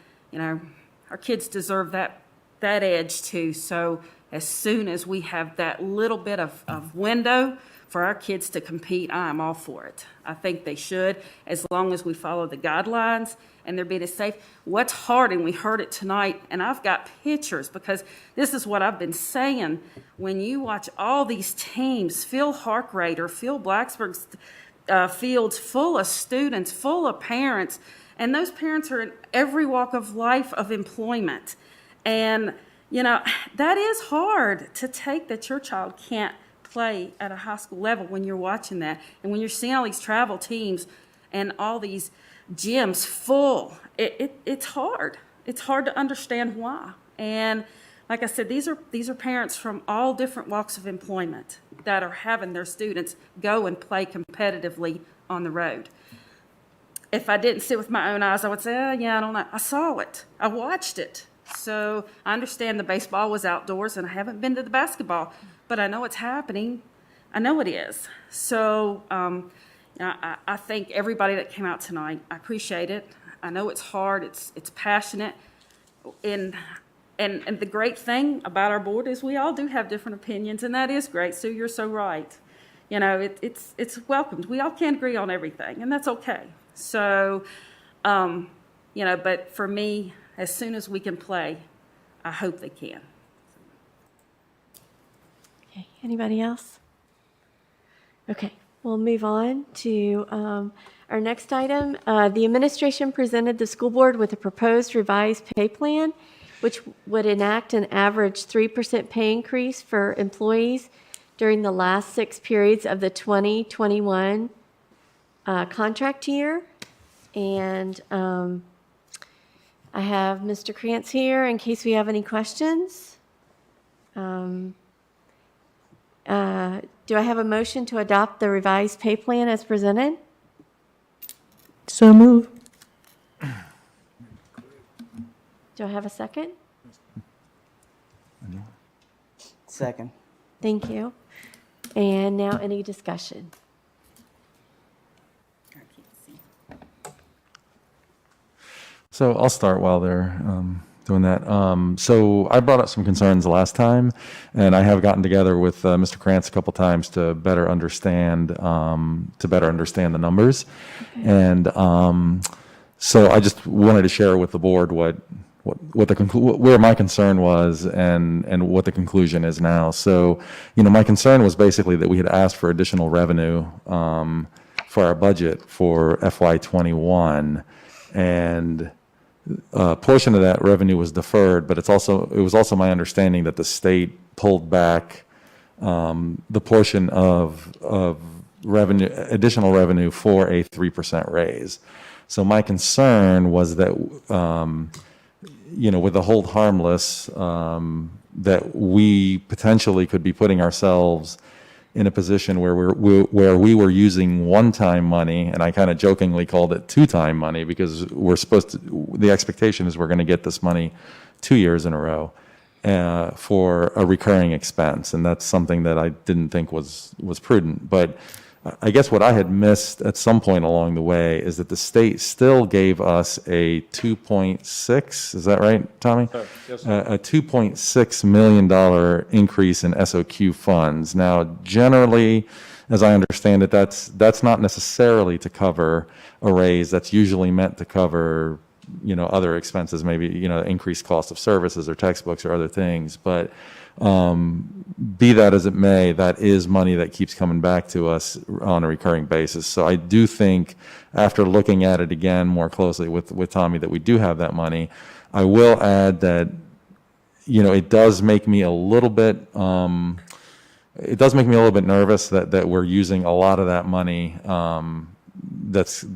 [SPEAKER 8] our kids deserve that edge too. So as soon as we have that little bit of window for our kids to compete, I'm all for it. I think they should, as long as we follow the guidelines and they're being safe. What's hard, and we heard it tonight, and I've got pictures because this is what I've been saying. When you watch all these teams, Phil Harkrader, Phil Blacksburg's fields full of students, full of parents, and those parents are in every walk of life of employment. And, that is hard to take that your child can't play at a high school level when you're watching that. And when you're seeing all these travel teams and all these gyms full, it's hard. It's hard to understand why. And like I said, these are parents from all different walks of employment that are having their students go and play competitively on the road. If I didn't see it with my own eyes, I would say, I don't know. I saw it. I watched it. So I understand the baseball was outdoors, and I haven't been to the basketball, but I know it's happening. I know it is. So I thank everybody that came out tonight. I appreciate it. I know it's hard. It's passionate. And the great thing about our board is we all do have different opinions, and that is great. Sue, you're so right. It's welcomed. We all can't agree on everything, and that's okay. So, but for me, as soon as we can play, I hope they can.
[SPEAKER 3] Okay, anybody else? Okay, We'll move on to our next item. The administration presented the school board with a proposed revised pay plan, which would enact an average 3% pay increase for employees during the last 6 periods of the 2021 contract year. And I have Mr. Krantz here in case we have any questions. Do I have a motion to adopt the revised pay plan as presented?
[SPEAKER 4] So move.
[SPEAKER 3] Do I have a second?
[SPEAKER 14] Second.
[SPEAKER 3] Thank you. And now any discussion?
[SPEAKER 10] So I'll start while they're doing that. So I brought up some concerns last time, and I have gotten together with Mr. Krantz a couple times to better understand the numbers. And so I just wanted to share with the board where my concern was and what the conclusion is now. So, my concern was basically that we had asked for additional revenue for our budget for FY21, and a portion of that revenue was deferred, but it was also my understanding that the state pulled back the portion of additional revenue for a 3% raise. So my concern was that, with the hold harmless, that we potentially could be putting ourselves in a position where we were using one-time money, and I kind of jokingly called it two-time money, because the expectation is we're going to get this money 2 years in a row for a recurring expense, and that's something that I didn't think was prudent. But I guess what I had missed at some point along the way is that the state still gave us a 2.6, is that right, Tommy?
[SPEAKER 9] Yes, sir.
[SPEAKER 10] A $2.6 million increase in SOQ funds. Now, generally, as I understand it, that's not necessarily to cover a raise. That's usually meant to cover, other expenses, maybe, increased cost of services or textbooks or other things. But be that as it may, that is money that keeps coming back to us on a recurring basis. So I do think, after looking at it again more closely with Tommy, that we do have that money. I will add that, it does make me a little bit nervous that we're using a lot of that money that's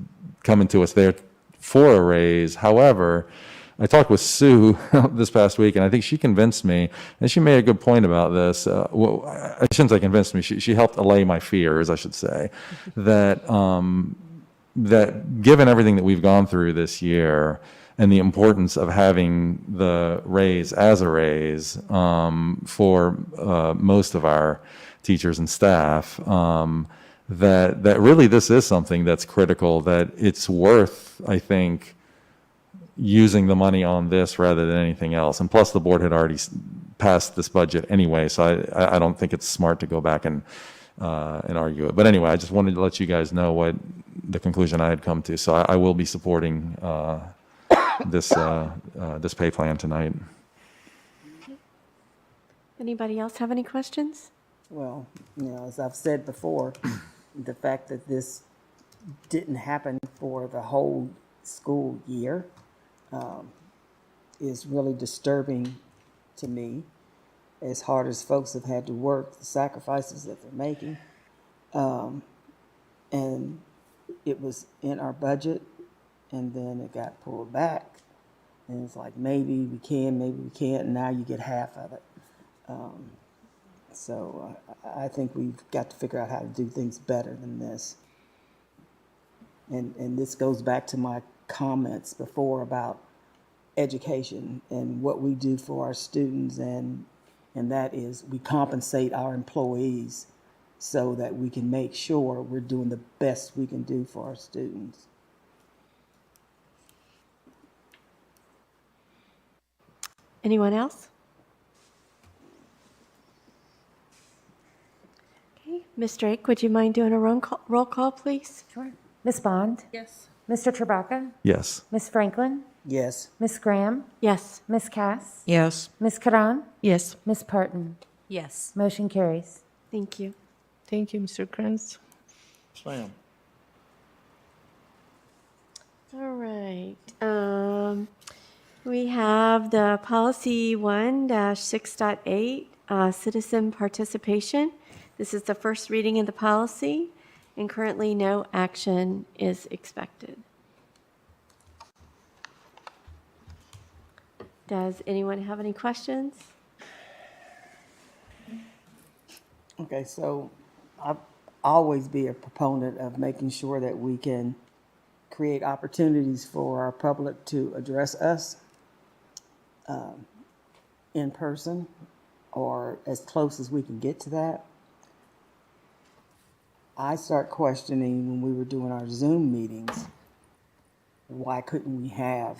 [SPEAKER 10] coming to us there for a raise. However, I talked with Sue this past week, and I think she convinced me, and she made a good point about this. Well, I shouldn't say convinced me. She helped allay my fears, I should say, that given everything that we've gone through this year and the importance of having the raise as a raise for most of our teachers and staff, that really this is something that's critical, that it's worth, I think, using the money on this rather than anything else. And plus, the board had already passed this budget anyway, so I don't think it's smart to go back and argue it. But anyway, I just wanted to let you guys know what the conclusion I had come to. So I will be supporting this pay plan tonight.
[SPEAKER 3] Anybody else have any questions?
[SPEAKER 14] Well, as I've said before, the fact that this didn't happen for the whole school year is really disturbing to me, as hard as folks have had to work, the sacrifices that they're making. And it was in our budget, and then it got pulled back. And it's like, maybe we can, maybe we can't, and now you get half of it. So I think we've got to figure out how to do things better than this. And this goes back to my comments before about education and what we do for our students, and that is we compensate our employees so that we can make sure we're doing the best we can do for our students.
[SPEAKER 3] Anyone else? Okay, Ms. Drake, would you mind doing a roll call, please?
[SPEAKER 6] Sure. Ms. Bond?
[SPEAKER 8] Yes.
[SPEAKER 6] Mr. Trabaka?
[SPEAKER 10] Yes.
[SPEAKER 6] Ms. Franklin?
[SPEAKER 14] Yes.
[SPEAKER 6] Ms. Graham?
[SPEAKER 3] Yes.
[SPEAKER 6] Ms. Cass?
[SPEAKER 11] Yes.
[SPEAKER 6] Ms. Karan?
[SPEAKER 4] Yes.
[SPEAKER 6] Ms. Parton?
[SPEAKER 7] Yes.
[SPEAKER 6] Motion carries.
[SPEAKER 3] Thank you.
[SPEAKER 4] Thank you, Mr. Krantz.
[SPEAKER 9] Sam.
[SPEAKER 3] All right. We have the policy 1-6.8, citizen participation. This is the first reading of the policy, and currently no action is expected. Does anyone have any questions?
[SPEAKER 14] Okay, so I'll always be a proponent of making sure that we can create opportunities for our public to address us in person or as close as we can get to that. I start questioning when we were doing our Zoom meetings, why couldn't we have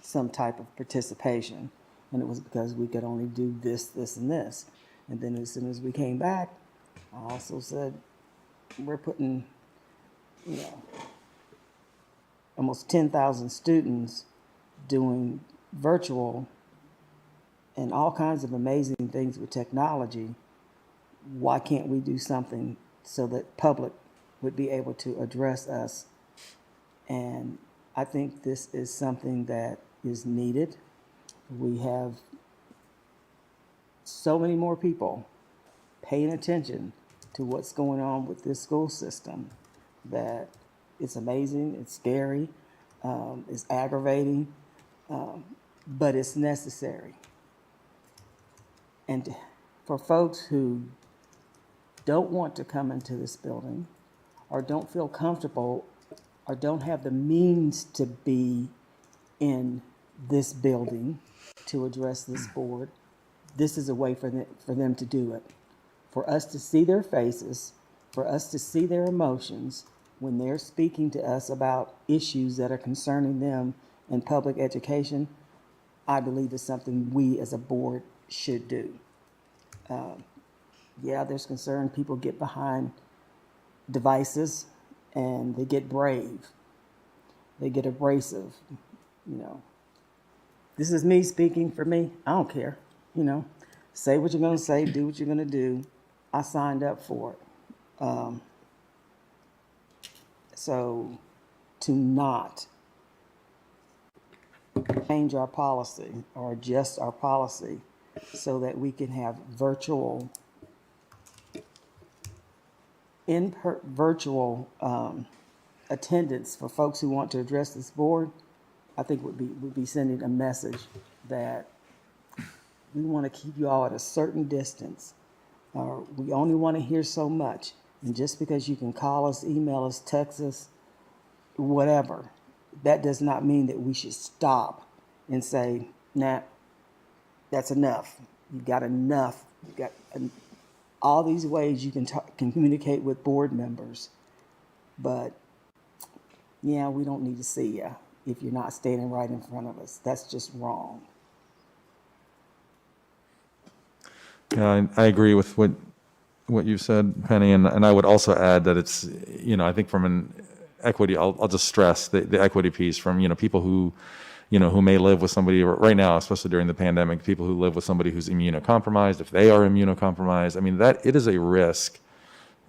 [SPEAKER 14] some type of participation? And it was because we could only do this, this, and this. And then as soon as we came back, I also said, we're putting, almost 10,000 students doing virtual and all kinds of amazing things with technology. Why can't we do something so that public would be able to address us? And I think this is something that is needed. We have so many more people paying attention to what's going on with this school system that it's amazing, it's scary, it's aggravating, but it's necessary. And for folks who don't want to come into this building or don't feel comfortable or don't have the means to be in this building to address this board, this is a way for them to do it. For us to see their faces, for us to see their emotions when they're speaking to us about issues that are concerning them in public education, I believe is something we as a board should do. Yeah, there's concern people get behind devices and they get brave. They get abrasive, This is me speaking for me. I don't care, Say what you're going to say, do what you're going to do. I signed up for it. So to not change our policy or adjust our policy so that we can have virtual attendance for folks who want to address this board, I think would be sending a message that we want to keep you all at a certain distance. We only want to hear so much. And just because you can call us, email us, text us, whatever, that does not mean that we should stop and say, nah, that's enough. You've got enough. You've got all these ways you can communicate with board members. But, yeah, we don't need to see you if you're not standing right in front of us. That's just wrong.
[SPEAKER 10] Yeah, I agree with what you said, Penny, and I would also add that it's, I think from an equity, I'll just stress the equity piece from, people who, who may live with somebody right now, especially during the pandemic, people who live with somebody who's immunocompromised, if they are immunocompromised, I mean, that it is a risk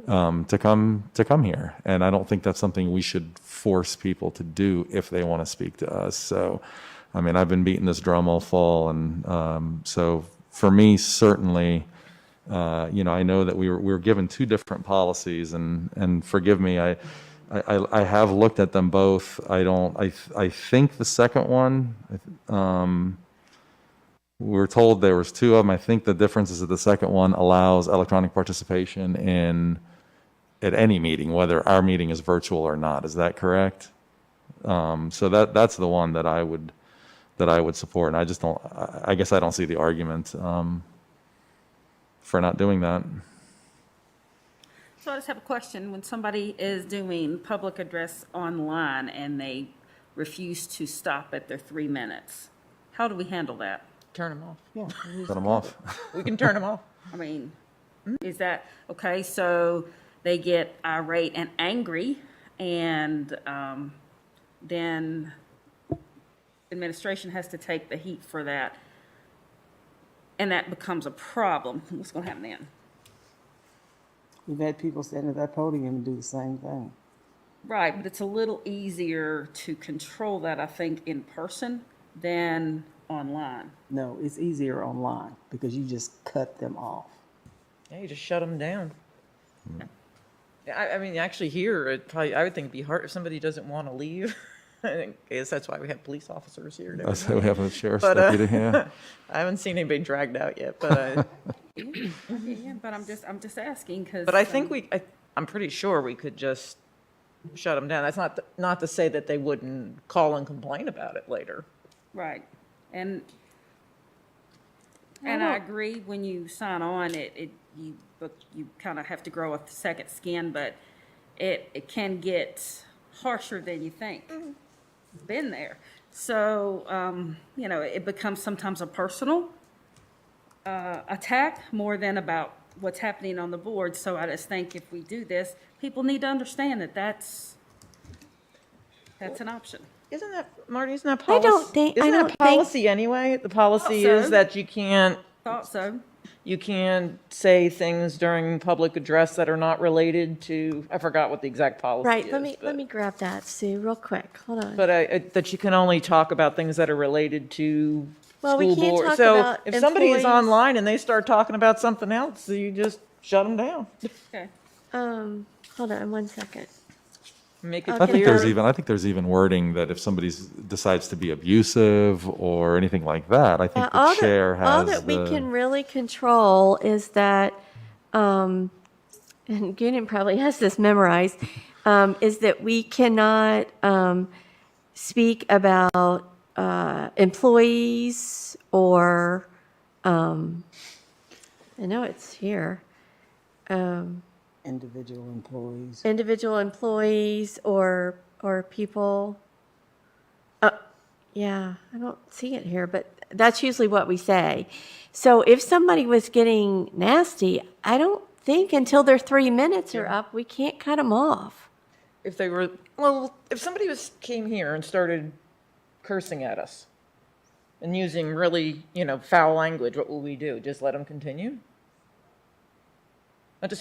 [SPEAKER 10] to come here. And I don't think that's something we should force people to do if they want to speak to us. So, I mean, I've been beating this drum all fall, and so for me, certainly, I know that we were given two different policies, and forgive me, I have looked at them both. I think the second one, we were told there was two of them. I think the difference is that the second one allows electronic participation at any meeting, whether our meeting is virtual or not. Is that correct? So that's the one that I would support, and I guess I don't see the argument for not doing that.
[SPEAKER 8] So I just have a question. When somebody is doing public address online and they refuse to stop at their 3 minutes, how do we handle that?
[SPEAKER 11] Turn them off. Yeah.
[SPEAKER 10] Turn them off.
[SPEAKER 11] We can turn them off.
[SPEAKER 8] I mean, is that, okay, so they get irate and angry, and then administration has to take the heat for that, and that becomes a problem. What's going to happen then?
[SPEAKER 14] We've had people stand at that podium and do the same thing.
[SPEAKER 8] Right, but it's a little easier to control that, I think, in person than online.
[SPEAKER 14] No, it's easier online because you just cut them off.
[SPEAKER 11] Yeah, you just shut them down. I mean, actually here, I would think it'd be hard if somebody doesn't want to leave. I guess that's why we have police officers here.
[SPEAKER 10] That's why we have a sheriff's
[SPEAKER 11] But,
[SPEAKER 10] deputy, yeah.
[SPEAKER 11] I haven't seen anybody dragged out yet, but
[SPEAKER 8] Yeah, but I'm just asking because.
[SPEAKER 11] but I think I'm pretty sure we could just shut them down. That's not to say that they wouldn't call and complain about it later.
[SPEAKER 8] Right, and I agree, when you sign on, you kind of have to grow a second skin, but it can get harsher than you think. Been there. So, it becomes sometimes a personal attack more than about what's happening on the board. So I just think if we do this, people need to understand that that's an option.
[SPEAKER 11] Isn't that, Marty, isn't that policy?
[SPEAKER 3] I don't think.
[SPEAKER 11] Policy anyway? The policy
[SPEAKER 8] Thought
[SPEAKER 11] is
[SPEAKER 8] so.
[SPEAKER 11] that you can't
[SPEAKER 8] Thought so.
[SPEAKER 11] you can't say things during public address that are not related to, I forgot what the exact policy
[SPEAKER 3] Right,
[SPEAKER 11] is.
[SPEAKER 3] let me grab that, Sue, real quick. Hold on.
[SPEAKER 11] But that you can only talk about things that are related to
[SPEAKER 3] Well, we
[SPEAKER 11] school
[SPEAKER 3] can't
[SPEAKER 11] board.
[SPEAKER 3] talk
[SPEAKER 11] So
[SPEAKER 3] about
[SPEAKER 11] if somebody is
[SPEAKER 3] employees.
[SPEAKER 11] online and they start talking about something else, you just shut them down.
[SPEAKER 8] Okay.
[SPEAKER 3] Hold on 1 second.
[SPEAKER 11] Make it
[SPEAKER 10] I think
[SPEAKER 11] clear.
[SPEAKER 10] I think there's even wording that if somebody decides to be abusive or anything like that, I think the chair has
[SPEAKER 3] all that we can really control is that, and Goonan probably has this memorized, is that we cannot speak about employees or, I know it's here.
[SPEAKER 14] Individual employees.
[SPEAKER 3] Or people. Yeah, I don't see it here, but that's usually what we say. So if somebody was getting nasty, I don't think until their 3 minutes are up, we can't cut them off.
[SPEAKER 11] If somebody came here and started cursing at us and using really, foul language, what will we do? Just let them continue? I've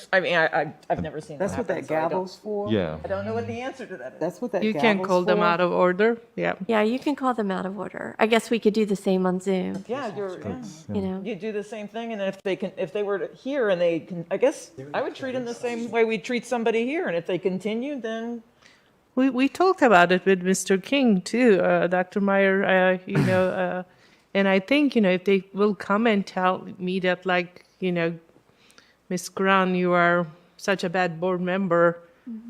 [SPEAKER 11] never seen that
[SPEAKER 14] That's what
[SPEAKER 11] happen,
[SPEAKER 14] that
[SPEAKER 11] so I don't-
[SPEAKER 14] gavel's for?
[SPEAKER 10] Yeah.
[SPEAKER 11] I don't know what the answer to that is.
[SPEAKER 14] That's what that
[SPEAKER 4] You
[SPEAKER 14] gavel's
[SPEAKER 4] can call them
[SPEAKER 14] for?
[SPEAKER 4] out of order, yeah.
[SPEAKER 3] Yeah, you can call them out of order. I guess we could do the same on Zoom.
[SPEAKER 11] Yeah,
[SPEAKER 3] You know.
[SPEAKER 11] you do the same thing, and if they were here and they can, I guess I would treat them the same way we treat somebody here, and if they continue, then
[SPEAKER 4] We talked about it with Mr. King too, Dr. Meyer, and I think, if they will come and tell me that, Ms. Grahn, you are such a bad board member,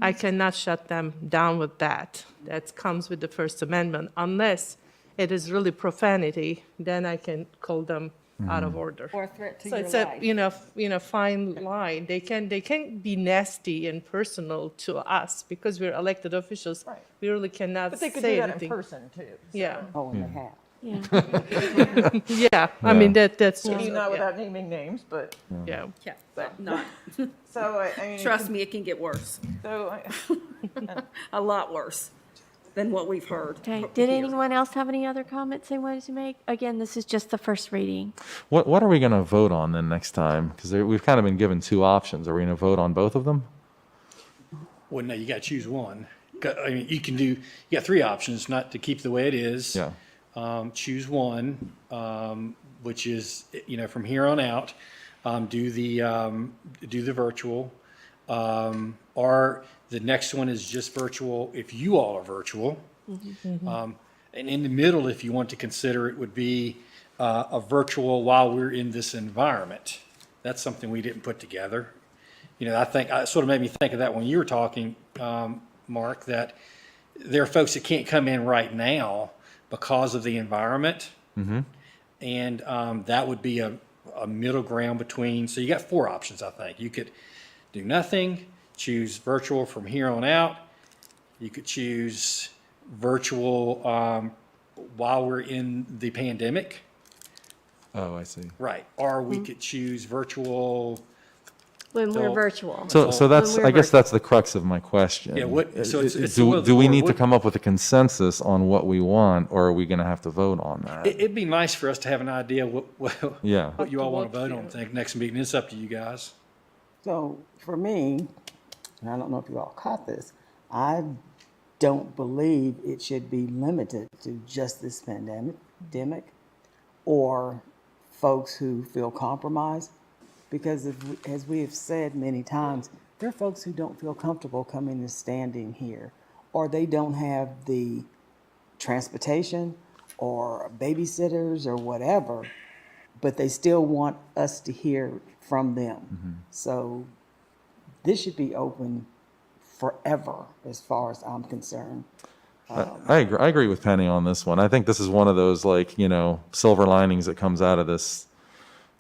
[SPEAKER 4] I cannot shut them down with that. That comes with the First Amendment. Unless it is really profanity, then I can call them out of order.
[SPEAKER 8] Or a threat to
[SPEAKER 4] So
[SPEAKER 8] your
[SPEAKER 4] it's
[SPEAKER 8] life.
[SPEAKER 4] a fine line. They can be nasty and personal to us because we're elected officials.
[SPEAKER 11] Right.
[SPEAKER 4] We really cannot
[SPEAKER 11] but they could
[SPEAKER 4] say
[SPEAKER 11] do that
[SPEAKER 4] anything.
[SPEAKER 11] in person too.
[SPEAKER 4] Yeah.
[SPEAKER 14] Oh, and they have.
[SPEAKER 3] Yeah.
[SPEAKER 4] Yeah. I mean that's
[SPEAKER 11] Maybe
[SPEAKER 4] just,
[SPEAKER 11] not without naming names, but
[SPEAKER 4] yeah.
[SPEAKER 8] Yeah, but not.
[SPEAKER 11] so I mean,
[SPEAKER 8] Trust me, it can get worse.
[SPEAKER 11] So
[SPEAKER 8] A lot worse than what we've heard.
[SPEAKER 3] Okay, did anyone else have any other comments they wanted to make? Again, this is just the first reading.
[SPEAKER 10] What are we going to vote on then next time? Because we've kind of been given two options. Are we going to vote on both of them?
[SPEAKER 12] Well, no, you got to choose one. I mean, you got three options, not to keep the way it is.
[SPEAKER 10] Yeah.
[SPEAKER 12] Choose one, which is, from here on out, do the virtual. Or the next one is just virtual if you all are virtual. And in the middle, if you want to consider it, would be a virtual while we're in this environment. That's something we didn't put together. I think it sort of made me think of that when you were talking, Mark, that there are folks that can't come in right now because of the environment. And that would be a middle ground between, so you got four options, I think. You could do nothing, choose virtual from here on out. You could choose virtual while we're in the pandemic.
[SPEAKER 10] Oh, I see.
[SPEAKER 12] Right. Or we could choose virtual.
[SPEAKER 3] When we're virtual.
[SPEAKER 10] So that's, I guess that's the crux of my question.
[SPEAKER 12] Yeah, so it's
[SPEAKER 10] do
[SPEAKER 12] the
[SPEAKER 10] we
[SPEAKER 12] board
[SPEAKER 10] need to
[SPEAKER 12] would-
[SPEAKER 10] come up with a consensus on what we want, or are we going to have to vote on that?
[SPEAKER 12] It'd be nice for us to have an idea what
[SPEAKER 10] Yeah.
[SPEAKER 12] you all want to vote on. I think next meeting. It's up to you guys.
[SPEAKER 14] So for me, and I don't know if you all caught this, I don't believe it should be limited to just this pandemic or folks who feel compromised. Because as we have said many times, there are folks who don't feel comfortable coming and standing here, or they don't have the transportation or babysitters or whatever, but they still want us to hear from them. So this should be open forever, as far as I'm concerned.
[SPEAKER 10] I agree with Penny on this one. I think this is one of those, like, silver linings that comes out of this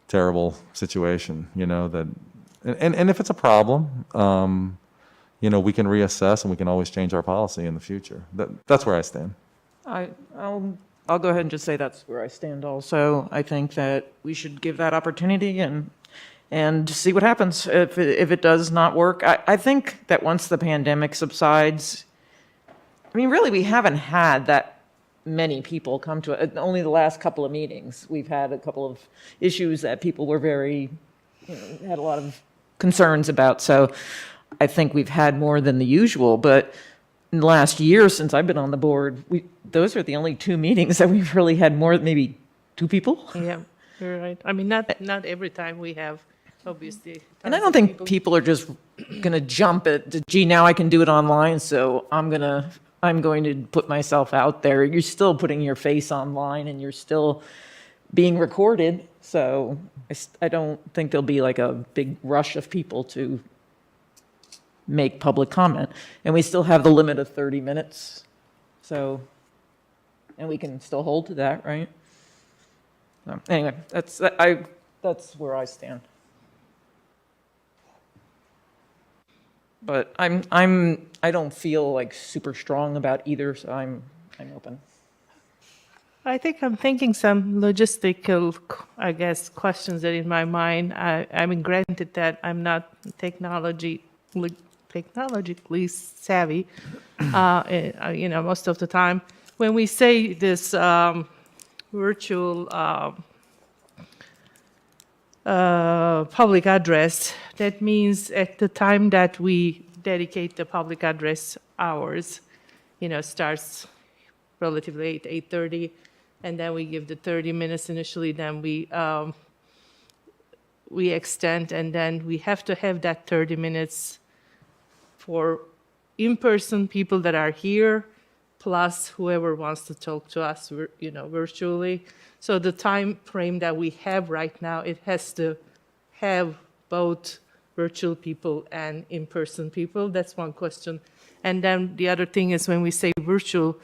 [SPEAKER 10] terrible situation, that, and if it's a problem, we can reassess and we can always change our policy in the future. That's where I stand.
[SPEAKER 11] I'll go ahead and just say that's where I stand also. I think that we should give that opportunity and see what happens if it does not work. I think that once the pandemic subsides, really we haven't had that many people come to it. Only the last couple of meetings, we've had a couple of issues that people were very, had a lot of concerns about. So I think we've had more than the usual, but in the last year since I've been on the board, those are the only 2 meetings that we've really had more, maybe 2 people.
[SPEAKER 4] Yeah, you're right. Not every time we have, obviously.
[SPEAKER 11] And I don't think people are just going to jump at, gee, now I can do it online, so I'm going to put myself out there. You're still putting your face online and you're still being recorded. So I don't think there'll be like a big rush of people to make public comment. And we still have the limit of 30 minutes. So, and we can still hold to that, right? So anyway, that's where I stand. But I don't feel like super strong about either, so I'm open.
[SPEAKER 4] I think I'm thinking some logistical, questions that in my mind. Granted that I'm not technologically savvy, most of the time. When we say this virtual public address, that means at the time that we dedicate the public address hours, starts relatively 8:30, and then we give the 30 minutes initially, then we extend, and then we have to have that 30 minutes for in-person people that are here, plus whoever wants to talk to us, virtually. So the time frame that we have right now, it has to have both virtual people and in-person people. That's one question. And then the other thing is when we say virtual,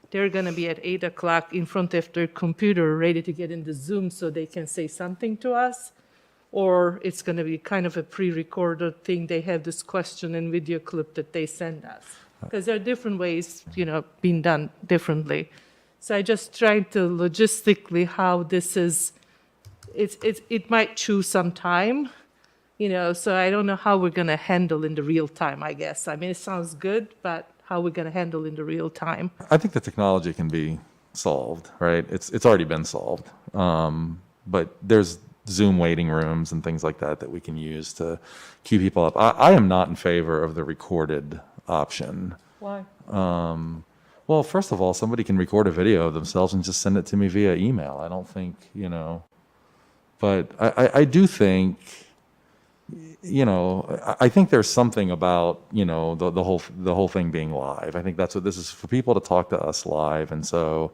[SPEAKER 4] they're going to be at 8 o'clock in front of their computer ready to get into Zoom so they can say something to us. Or it's going to be kind of a pre-recorded thing. They have this question and video clip that they send us. Because there are different ways, being done differently. So I just tried to logistically how this is, it might chew some time, so I don't know how we're going to handle in the real time, I guess. It sounds good, but how we're going to handle in the real time.
[SPEAKER 10] I think the technology can be solved, right? It's already been solved. But there's Zoom waiting rooms and things like that we can use to queue people up. I am not in favor of the recorded option.
[SPEAKER 11] Why?
[SPEAKER 10] Well, first of all, somebody can record a video of themselves and just send it to me via email. I don't think, but I do think, I think there's something about, the whole thing being live. I think that's what this is, for people to talk to us live. And so,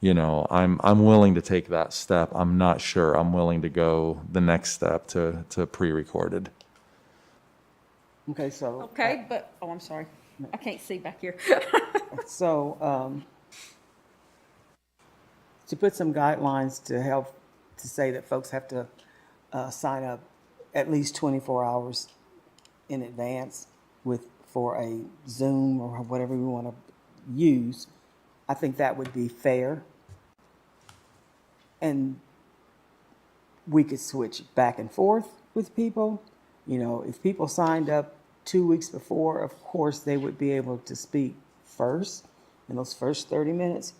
[SPEAKER 10] I'm willing to take that step. I'm not sure I'm willing to go the next step to pre-recorded.
[SPEAKER 14] Okay, so.
[SPEAKER 8] Okay, but, I'm sorry. I can't see back here.
[SPEAKER 14] So, to put some guidelines to help to say that folks have to sign up at least 24 hours in advance for a Zoom or whatever we want to use, I think that would be fair. And we could switch back and forth with people. If people signed up 2 weeks before, of course, they would be able to speak first in those first 30 minutes.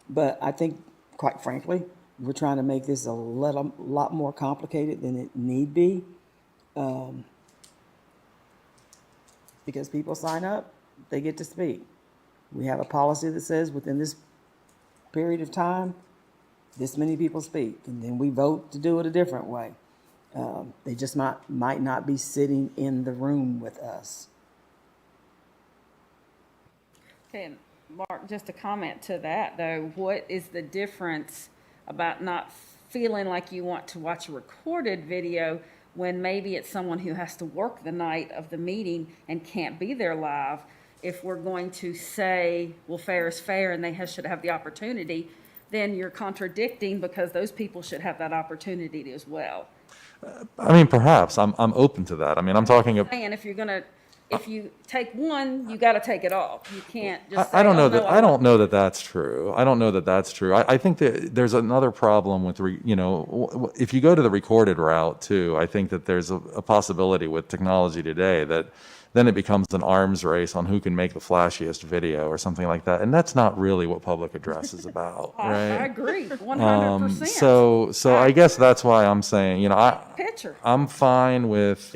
[SPEAKER 14] But I think, quite frankly, we're trying to make this a lot more complicated than it need be. Because people sign up, they get to speak. We have a policy that says within this period of time, this many people speak, and then we vote to do it a different way. They just might not be sitting in the room with us.
[SPEAKER 8] Okay, and Mark, just a comment to that, though. What is the difference about not feeling like you want to watch a recorded video when maybe it's someone who has to work the night of the meeting and can't be there live? If we're going to say, well, fair is fair and they should have the opportunity, then you're contradicting because those people should have that opportunity as well.
[SPEAKER 10] I mean, perhaps I'm open to that. I mean, I'm talking about.
[SPEAKER 8] And if you take one, you got to take it all. You can't just say,
[SPEAKER 10] I don't know
[SPEAKER 8] oh,
[SPEAKER 10] that.
[SPEAKER 8] no,
[SPEAKER 10] I don't know that that's true. I don't know that that's true. I think that there's another problem with, if you go to the recorded route too, I think that there's a possibility with technology today that then it becomes an arms race on who can make the flashiest video or something like that. And that's not really what public address is about, right?
[SPEAKER 8] I agree, 100%.
[SPEAKER 10] So I guess that's why I'm saying,
[SPEAKER 8] Picture.
[SPEAKER 10] I'm fine with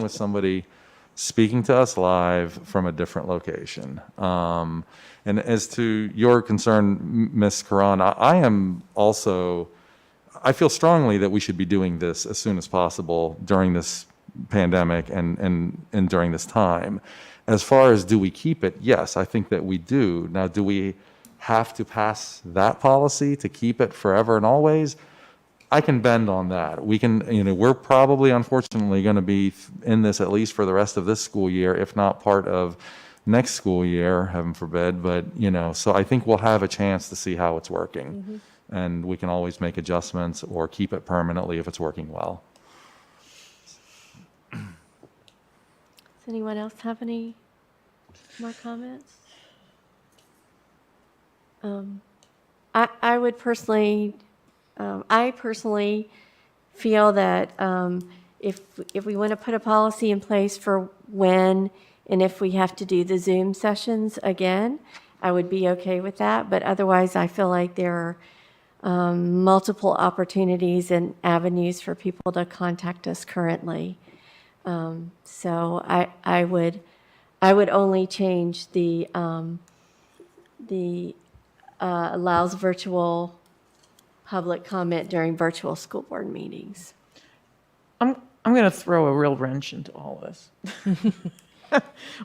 [SPEAKER 10] somebody speaking to us live from a different location. And as to your concern, Ms. Karan, I feel strongly that we should be doing this as soon as possible during this pandemic and during this time. As far as do we keep it? Yes, I think that we do. Now, do we have to pass that policy to keep it forever and always? I can bend on that. We can, we're probably, unfortunately, going to be in this at least for the rest of this school year, if not part of next school year, heaven forbid. But, so I think we'll have a chance to see how it's working.
[SPEAKER 3] Mm-hmm.
[SPEAKER 10] And we can always make adjustments or keep it permanently if it's working well.
[SPEAKER 3] Does anyone else have any more comments? I personally feel that if we want to put a policy in place for when and if we have to do the Zoom sessions again, I would be okay with that. But otherwise, I feel like there are multiple opportunities and avenues for people to contact us currently. So I would only change the allows virtual public comment during virtual school board meetings.
[SPEAKER 11] I'm going to throw a real wrench into all this.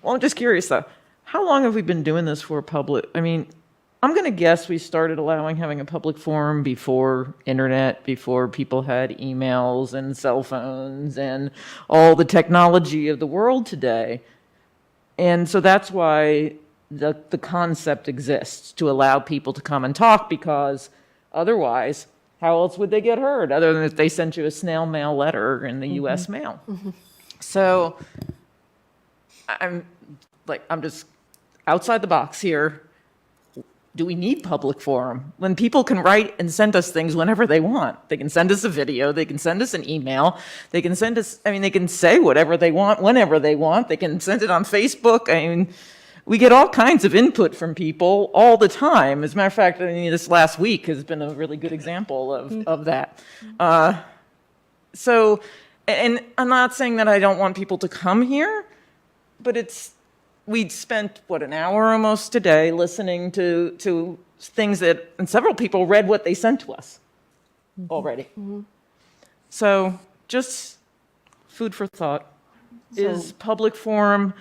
[SPEAKER 11] Well, I'm just curious though. How long have we been doing this for public? I mean, I'm going to guess we started having a public forum before internet, before people had emails and cell phones and all the technology of the world today. And so that's why the concept exists, to allow people to come and talk, because otherwise, how else would they get heard other than if they sent you a snail mail letter in the U.S. mail?
[SPEAKER 3] Mm-hmm.
[SPEAKER 11] So I'm just outside the box here. Do we need public forum? When people can write and send us things whenever they want. They can send us a video, they can send us an email, they can they can say whatever they want, whenever they want, they can send it on Facebook. We get all kinds of input from people all the time. As a matter of fact, this last week has been a really good example of that. So, and I'm not saying that I don't want people to come here, but we'd spent, an hour almost today listening to things and several people read what they sent to us already.
[SPEAKER 3] Mm-hmm.
[SPEAKER 11] So just food for thought. Is public forum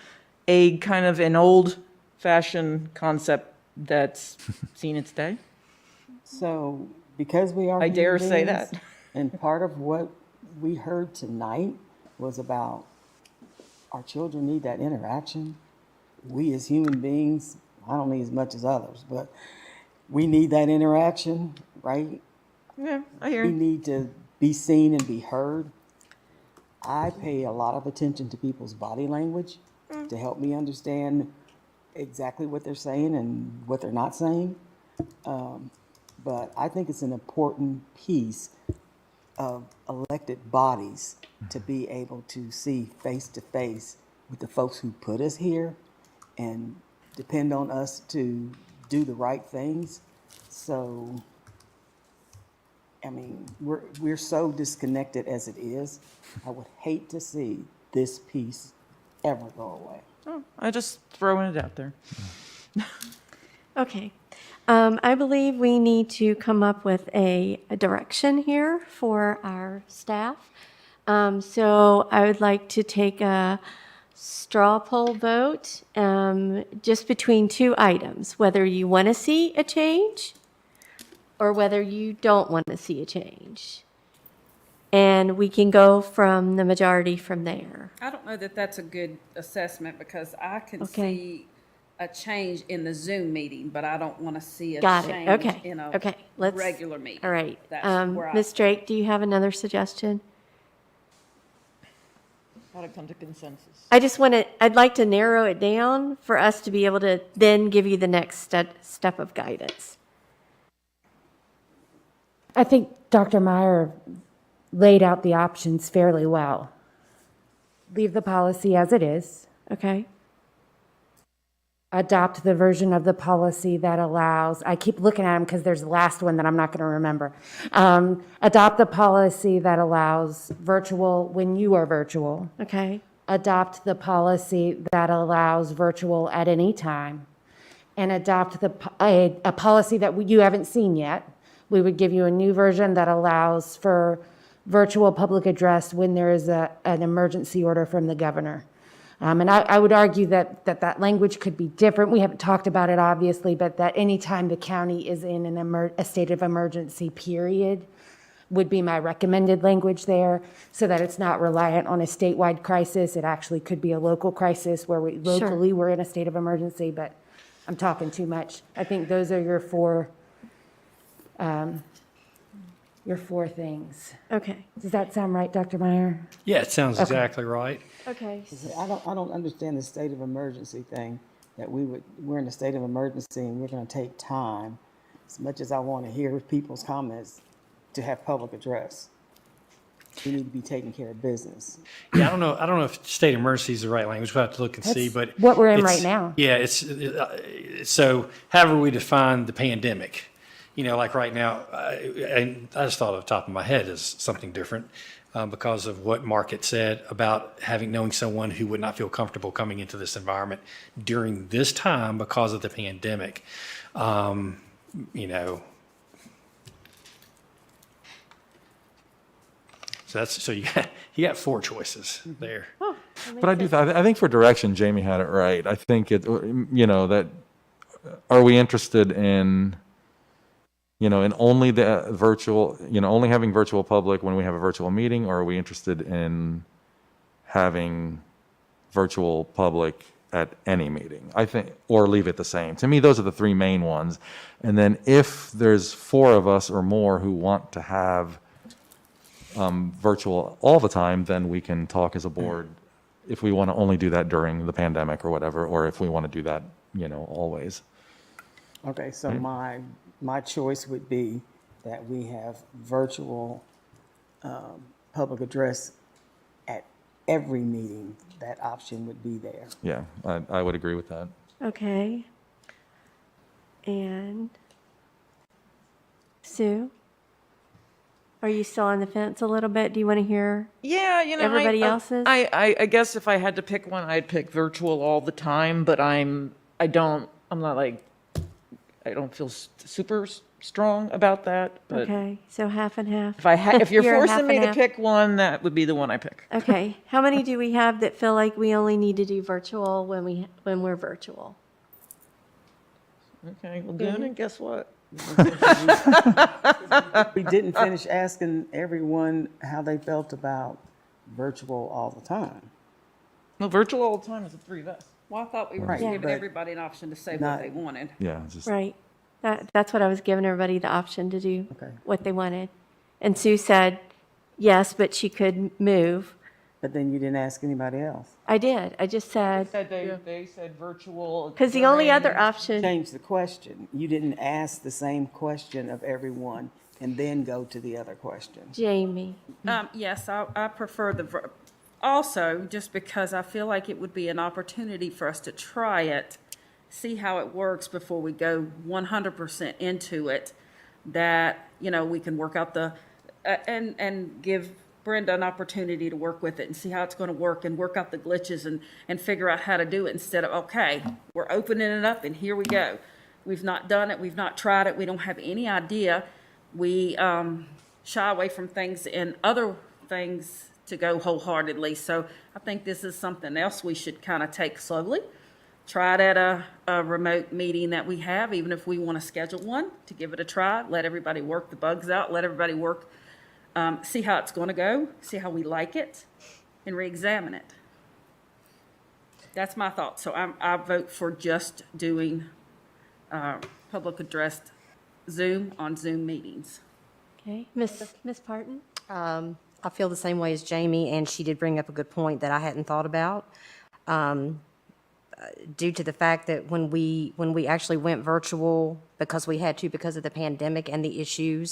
[SPEAKER 11] a kind of an old-fashioned concept that's seen its day?
[SPEAKER 14] So because we are
[SPEAKER 11] I dare
[SPEAKER 14] human
[SPEAKER 11] say
[SPEAKER 14] beings,
[SPEAKER 11] that.
[SPEAKER 14] and part of what we heard tonight was about our children need that interaction. We as human beings, I don't need as much as others, but we need that interaction, right?
[SPEAKER 11] Yeah, I hear
[SPEAKER 14] We
[SPEAKER 11] you.
[SPEAKER 14] need to be seen and be heard. I pay a lot of attention to people's body language to help me understand exactly what they're saying and what they're not saying. But I think it's an important piece of elected bodies to be able to see face to face with the folks who put us here and depend on us to do the right things. So I mean, we're so disconnected as it is. I would hate to see this piece ever go away.
[SPEAKER 11] Oh, I just throwing it out there.
[SPEAKER 3] Okay. I believe we need to come up with a direction here for our staff. So I would like to take a straw poll vote just between two items, whether you want to see a change or whether you don't want to see a change. And we can go from the majority from there.
[SPEAKER 8] I don't know that that's a good assessment because I can
[SPEAKER 3] Okay.
[SPEAKER 8] see a change in the Zoom meeting, but I don't want to see a
[SPEAKER 3] Got it.
[SPEAKER 8] change
[SPEAKER 3] Okay.
[SPEAKER 8] in a
[SPEAKER 3] Okay. Let's,
[SPEAKER 8] regular meeting.
[SPEAKER 3] all right.
[SPEAKER 8] That's where I.
[SPEAKER 3] Ms. Drake, do you have another suggestion?
[SPEAKER 11] How to come to consensus.
[SPEAKER 3] I'd like to narrow it down for us to be able to then give you the next step of guidance.
[SPEAKER 6] I think Dr. Meyer laid out the options fairly well. Leave the policy as it is.
[SPEAKER 3] Okay.
[SPEAKER 6] Adopt the version of the policy that allows, I keep looking at them because there's the last one that I'm not going to remember. Adopt the policy that allows virtual when you are virtual.
[SPEAKER 3] Okay.
[SPEAKER 6] Adopt the policy that allows virtual at any time. And adopt a policy that you haven't seen yet. We would give you a new version that allows for virtual public address when there is an emergency order from the governor. And I would argue that language could be different. We haven't talked about it, obviously, but that anytime the county is in a state of emergency, period, would be my recommended language there, so that it's not reliant on a statewide crisis. It actually could be a local crisis where locally we're in a state of emergency, but I'm talking too much. I think those are your four things.
[SPEAKER 3] Okay.
[SPEAKER 6] Does that sound right, Dr. Meyer?
[SPEAKER 12] Yeah, it sounds
[SPEAKER 6] Okay.
[SPEAKER 12] exactly right.
[SPEAKER 3] Okay.
[SPEAKER 14] I don't understand the state of emergency thing, that we're in a state of emergency and we're gonna take time, as much as I want to hear people's comments, to have public address. We need to be taking care of business.
[SPEAKER 12] Yeah, I don't know if state of emergency is the right language. We'll have to look and see, but
[SPEAKER 6] what we're in
[SPEAKER 12] it's-
[SPEAKER 6] right now.
[SPEAKER 12] Yeah, so however we define the pandemic, like right now, I just thought off the top of my head is something different because of what Mark had said about knowing someone who would not feel comfortable coming into this environment during this time because of the pandemic. So you got four choices there.
[SPEAKER 10] But I think for direction, Jamie had it right. I think that are we interested in only the virtual, only having virtual public when we have a virtual meeting, or are we interested in having virtual public at any meeting? I think, or leave it the same. To me, those are the three main ones. And then if there's four of us or more who want to have virtual all the time, then we can talk as a board if we want to only do that during the pandemic or whatever, or if we want to do that, always.
[SPEAKER 14] Okay, so my choice would be that we have virtual public address at every meeting. That option would be there.
[SPEAKER 10] Yeah, I would agree with that.
[SPEAKER 3] Okay. And Sue? Are you still on the fence a little bit? Do you want to hear everybody else's?
[SPEAKER 11] I guess if I had to pick one, I'd pick virtual all the time, but I don't feel super strong about that. But
[SPEAKER 3] Okay, so half and half.
[SPEAKER 11] if you're
[SPEAKER 3] You're half
[SPEAKER 11] forcing me
[SPEAKER 3] and
[SPEAKER 11] to
[SPEAKER 3] half.
[SPEAKER 11] pick one, that would be the one I pick.
[SPEAKER 3] Okay, how many do we have that feel like we only need to do virtual when we're virtual?
[SPEAKER 11] Okay, well, good, and guess what?
[SPEAKER 14] We didn't finish asking everyone how they felt about virtual all the time.
[SPEAKER 11] Well, virtual all the time is the three of us.
[SPEAKER 8] Well, I thought we were
[SPEAKER 14] Right,
[SPEAKER 8] giving
[SPEAKER 14] but
[SPEAKER 8] everybody an option to say
[SPEAKER 14] not-
[SPEAKER 8] what they wanted.
[SPEAKER 10] Yeah, just
[SPEAKER 3] Right. That's what I was giving everybody the option to do,
[SPEAKER 14] Okay.
[SPEAKER 3] what they wanted. And Sue said yes, but she could move.
[SPEAKER 14] But then you didn't ask anybody else.
[SPEAKER 3] I did. I just said,
[SPEAKER 11] They said virtual.
[SPEAKER 3] because the only other option,
[SPEAKER 14] Change the question. You didn't ask the same question of everyone and then go to the other question.
[SPEAKER 3] Jamie.
[SPEAKER 8] Yes, I prefer also, just because I feel like it would be an opportunity for us to try it, see how it works before we go 100% into it. that, we can work out and give Brenda an opportunity to work with it and see how it's going to work and work out the glitches and figure out how to do it instead of, okay, we're opening it up and here we go. We've not done it. We've not tried it. We don't have any idea. We shy away from things and other things to go wholeheartedly. So I think this is something else we should kind of take slowly. Try it at a remote meeting that we have, even if we want to schedule one, to give it a try. Let everybody work the bugs out. Let everybody work, see how it's going to go, see how we like it, and re-examine it. That's my thought. So I vote for just doing public addressed Zoom on Zoom meetings.
[SPEAKER 3] Okay, Miss Parton?
[SPEAKER 7] I feel the same way as Jamie, and she did bring up a good point that I hadn't thought about. Due to the fact that when we actually went virtual because we had to because of the pandemic and the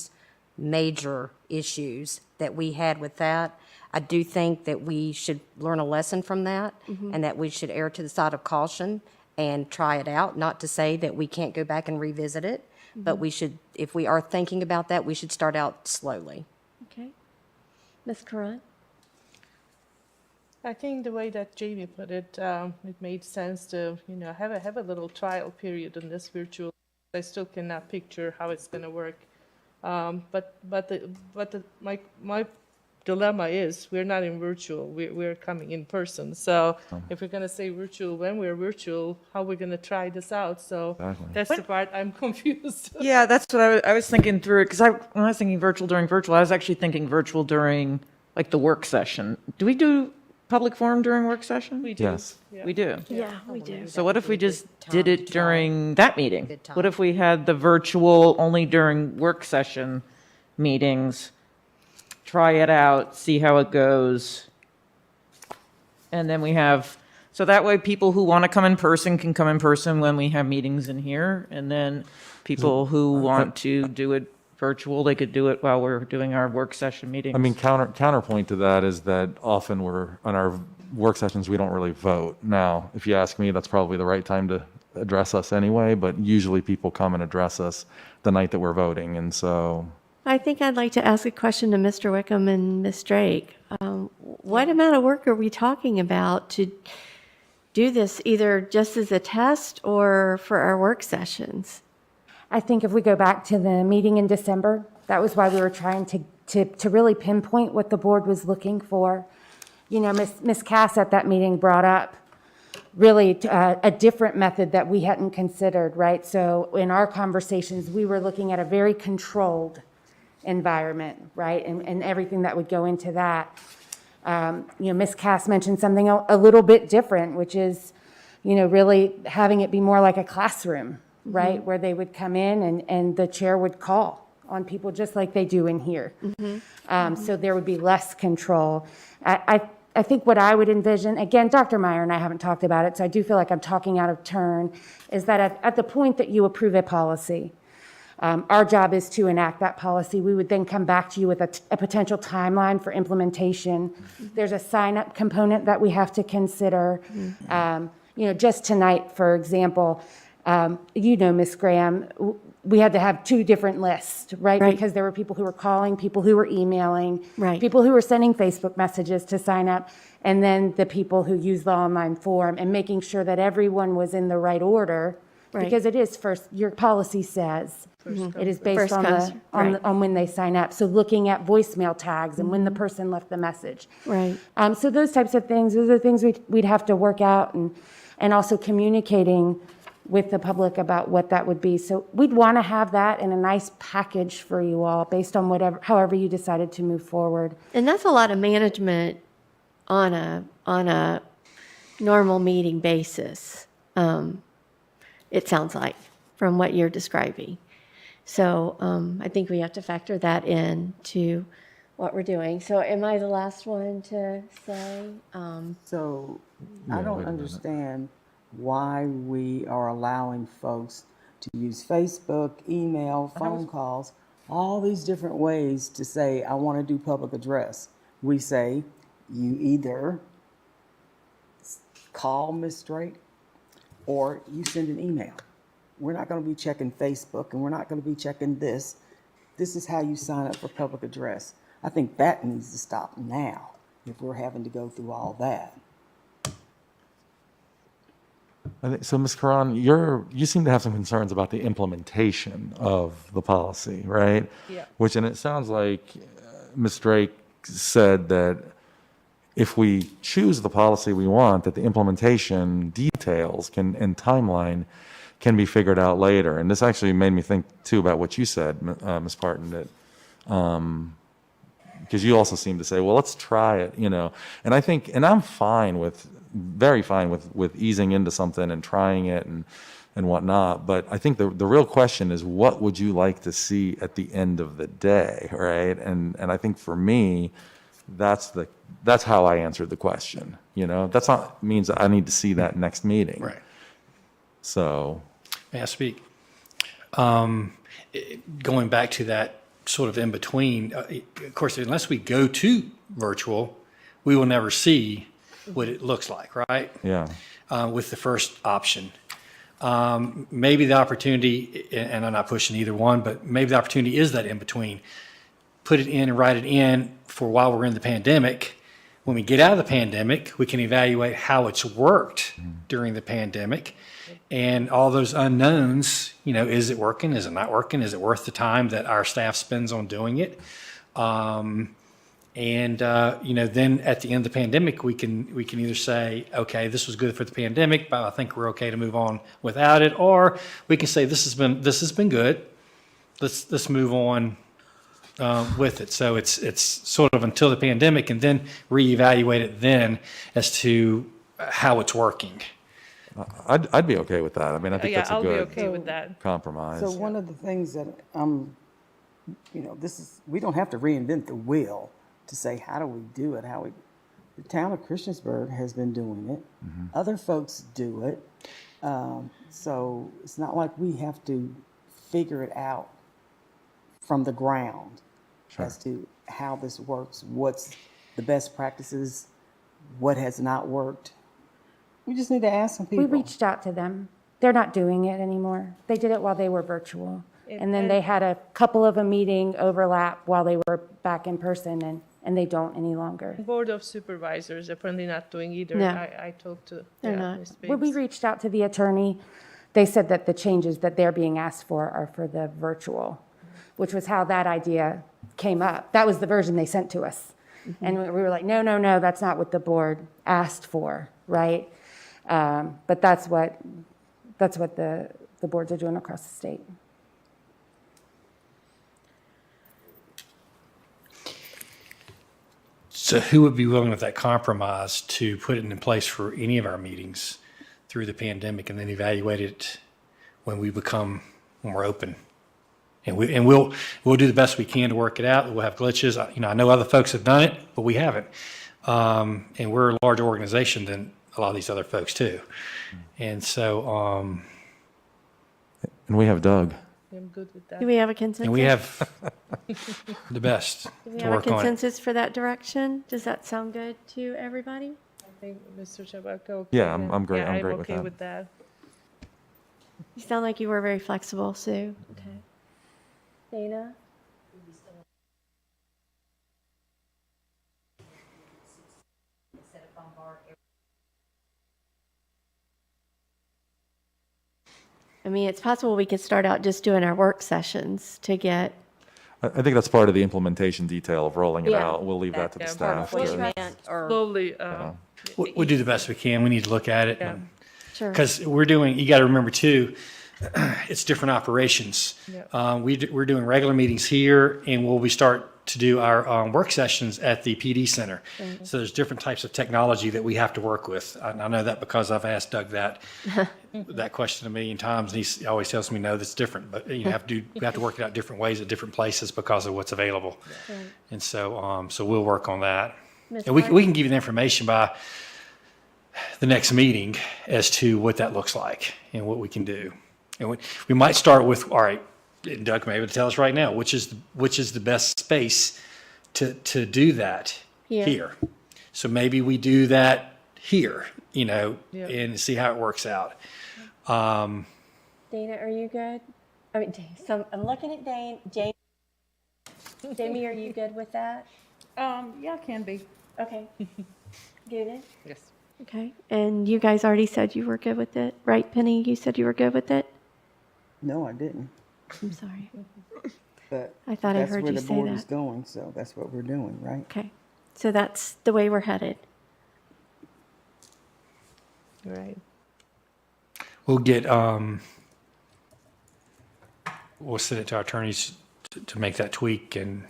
[SPEAKER 7] major issues that we had with that, I do think that we should learn a lesson from that, and that we should err to the side of caution and try it out. Not to say that we can't go back and revisit it, but we should, if we are thinking about that, we should start out slowly.
[SPEAKER 3] Okay. Ms. Karan?
[SPEAKER 4] I think the way that Jamie put it, it made sense to, have a little trial period in this virtual. I still cannot picture how it's going to work. But my dilemma is we're not in virtual. We're coming in person. So if we're going to say virtual when we're virtual, how are we going to try this out? So that's the part I'm confused.
[SPEAKER 11] Yeah, that's what I was thinking through it, because when I was thinking virtual during virtual, I was actually thinking virtual during like the work session. Do we do public forum during work session?
[SPEAKER 4] We do.
[SPEAKER 10] Yes.
[SPEAKER 4] Yeah.
[SPEAKER 11] We do.
[SPEAKER 3] Yeah, we do.
[SPEAKER 11] So what if we just did it during that meeting? What if we had the virtual only during work session meetings? Try it out, see how it goes. And then we have, so that way people who want to come in person can come in person when we have meetings in here. And then people who want to do it virtual, they could do it while we're doing our work session meetings.
[SPEAKER 10] I mean, counterpoint to that is that often on our work sessions, we don't really vote. Now, if you ask me, that's probably the right time to address us anyway, but usually people come and address us the night that we're voting, and so.
[SPEAKER 3] I think I'd like to ask a question to Mr. Wickham and Ms. Drake. What amount of work are we talking about to do this, either just as a test or for our work sessions?
[SPEAKER 6] I think if we go back to the meeting in December, that was why we were trying to really pinpoint what the board was looking for. Ms. Cass at that meeting brought up really a different method that we hadn't considered, right? So in our conversations, we were looking at a very controlled environment, right? And everything that would go into that. Ms. Cass mentioned something a little bit different, which is, really having it be more like a classroom, right? Where they would come in and the chair would call on people just like they do in here. So there would be less control. I think what I would envision, again, Dr. Meyer and I haven't talked about it, so I do feel like I'm talking out of turn, is that at the point that you approve a policy, our job is to enact that policy. We would then come back to you with a potential timeline for implementation. There's a sign-up component that we have to consider. Just tonight, for example, Ms. Graham, we had to have 2 different lists, right? Because there were people who were calling, people who were emailing, people who were sending Facebook messages to sign up, and then the people who used the online form, and making sure that everyone was in the right order, because it is first, your policy says, it is based on when they sign up. So looking at voicemail tags and when the person left the message. So those types of things, those are things we'd have to work out, and also communicating with the public about what that would be. So we'd want to have that in a nice package for you all based on however you decided to move forward.
[SPEAKER 3] And that's a lot of management on a normal meeting basis, it sounds like, from what you're describing. So I think we have to factor that in to what we're doing. So am I the last one to say?
[SPEAKER 14] I don't understand why we are allowing folks to use Facebook, email, phone calls, all these different ways to say, I want to do public address. We say, you either call Ms. Drake or you send an email. We're not going to be checking Facebook, and we're not going to be checking this this is how you sign up for public address. I think that needs to stop now if we're having to go through all that.
[SPEAKER 10] I think, so, Ms. Karan, you seem to have some concerns about the implementation of the policy, right?
[SPEAKER 4] Yeah.
[SPEAKER 10] And it sounds like Ms. Drake said that if we choose the policy we want, that the implementation details and timeline can be figured out later. And this actually made me think too about what you said, Ms. Parton, that because you also seem to say, well, let's try it, And I think, and I'm very fine with easing into something and trying it and whatnot. But I think the real question is, what would you like to see at the end of the day, right? And I think for me, that's how I answered the question. That's not means that I need to see that next meeting.
[SPEAKER 12] Right.
[SPEAKER 10] So,
[SPEAKER 12] may I speak? Going back to that sort of in between, of course, unless we go to virtual, we will never see what it looks like, right?
[SPEAKER 10] Yeah.
[SPEAKER 12] With the first option. Maybe the opportunity, and I'm not pushing either one, but maybe the opportunity is that in between. Put it in and write it in for while we're in the pandemic. When we get out of the pandemic, we can evaluate how it's worked during the pandemic and all those unknowns, is it working? Is it not working? Is it worth the time that our staff spends on doing it? Then at the end of the pandemic, we can either say, okay, this was good for the pandemic, but I think we're okay to move on without it, or we can say this has been good. Let's move on with it. So it's sort of until the pandemic, and then reevaluate it then as to how it's working.
[SPEAKER 10] I'd be okay with that. I mean, I think that's a
[SPEAKER 4] I'll be
[SPEAKER 10] good
[SPEAKER 4] okay with that.
[SPEAKER 10] compromise.
[SPEAKER 14] So one of the things that we don't have to reinvent the wheel to say, how do we do it? The town of Christiansburg has been doing it. Other folks do it. So it's not like we have to figure it out from the ground as to how this works, what's the best practices, what has not worked. We just need to ask some people.
[SPEAKER 6] We reached out to them. They're not doing it anymore. They did it while they were virtual. And then they had a couple of a meeting overlap while they were back in person, and they don't any longer.
[SPEAKER 4] Board of Supervisors apparently not doing either.
[SPEAKER 6] No.
[SPEAKER 4] I talked to
[SPEAKER 6] They're not.
[SPEAKER 4] Ms.
[SPEAKER 6] When we
[SPEAKER 4] Biggs.
[SPEAKER 6] reached out to the attorney, they said that the changes that they're being asked for are for the virtual, which was how that idea came up. That was the version they sent to us. And we were like, no, that's not what the board asked for, right? But that's what the boards are doing across the state.
[SPEAKER 12] So who would be willing with that compromise to put it in place for any of our meetings through the pandemic and then evaluate it when we're open? And we'll do the best we can to work it out. We'll have glitches. I know other folks have done it, but we haven't. And we're a larger organization than a lot of these other folks too. And so,
[SPEAKER 10] and we have Doug.
[SPEAKER 4] I'm good with that.
[SPEAKER 3] Do we have a consensus?
[SPEAKER 12] and we have the best
[SPEAKER 3] Do we
[SPEAKER 12] to
[SPEAKER 3] have a
[SPEAKER 12] work on it.
[SPEAKER 3] consensus for that direction? Does that sound good to everybody?
[SPEAKER 4] I think Mr. Chabaka.
[SPEAKER 10] Yeah, I'm great.
[SPEAKER 4] Yeah,
[SPEAKER 10] I'm great with
[SPEAKER 4] okay
[SPEAKER 10] that.
[SPEAKER 4] with that.
[SPEAKER 3] You sound like you were very flexible, Sue. Okay. Dana? I mean, it's possible we could start out just doing our work sessions to get.
[SPEAKER 10] I think that's part of the implementation detail of rolling it
[SPEAKER 3] Yeah.
[SPEAKER 10] out. We'll leave that to the
[SPEAKER 4] Yeah,
[SPEAKER 10] staff.
[SPEAKER 4] part
[SPEAKER 10] to-
[SPEAKER 4] of slowly.
[SPEAKER 12] We'll do the best we can. We need to look at it.
[SPEAKER 4] Yeah.
[SPEAKER 3] Sure.
[SPEAKER 12] Because you got to remember too, it's different operations.
[SPEAKER 4] Yeah.
[SPEAKER 12] We're doing regular meetings here, and we start to do our work sessions at the PD Center.
[SPEAKER 3] Mhm.
[SPEAKER 12] So there's different types of technology that we have to work with. I know that because I've asked Doug that question a million times, and he always tells me, no, that's different. But we have to work it out different ways at different places because of what's available.
[SPEAKER 3] Right.
[SPEAKER 12] And so we'll work on that.
[SPEAKER 3] Ms.
[SPEAKER 12] And we
[SPEAKER 3] Martin?
[SPEAKER 12] can give you the information by the next meeting as to what that looks like and what we can do. And we might start with, all right, and Doug may be able to tell us right now, which is the best space to do that here. So maybe we do that here, and see how it works out.
[SPEAKER 3] Dana, are you good? I mean, I'm looking at Jane. Jamie, are you good with that?
[SPEAKER 8] Yeah, can be.
[SPEAKER 3] Okay. Good.
[SPEAKER 11] Yes.
[SPEAKER 3] Okay. And you guys already said you were good with it, right, Penny? You said you were good with it?
[SPEAKER 14] No, I didn't.
[SPEAKER 3] I'm sorry.
[SPEAKER 14] But
[SPEAKER 3] I thought I
[SPEAKER 14] that's
[SPEAKER 3] heard
[SPEAKER 14] where
[SPEAKER 3] you
[SPEAKER 14] the
[SPEAKER 3] say
[SPEAKER 14] board is
[SPEAKER 3] that.
[SPEAKER 14] going, so that's what we're doing, right?
[SPEAKER 3] Okay. So that's the way we're headed.
[SPEAKER 4] Right.
[SPEAKER 12] We'll get, we'll send it to our attorneys to make that tweak and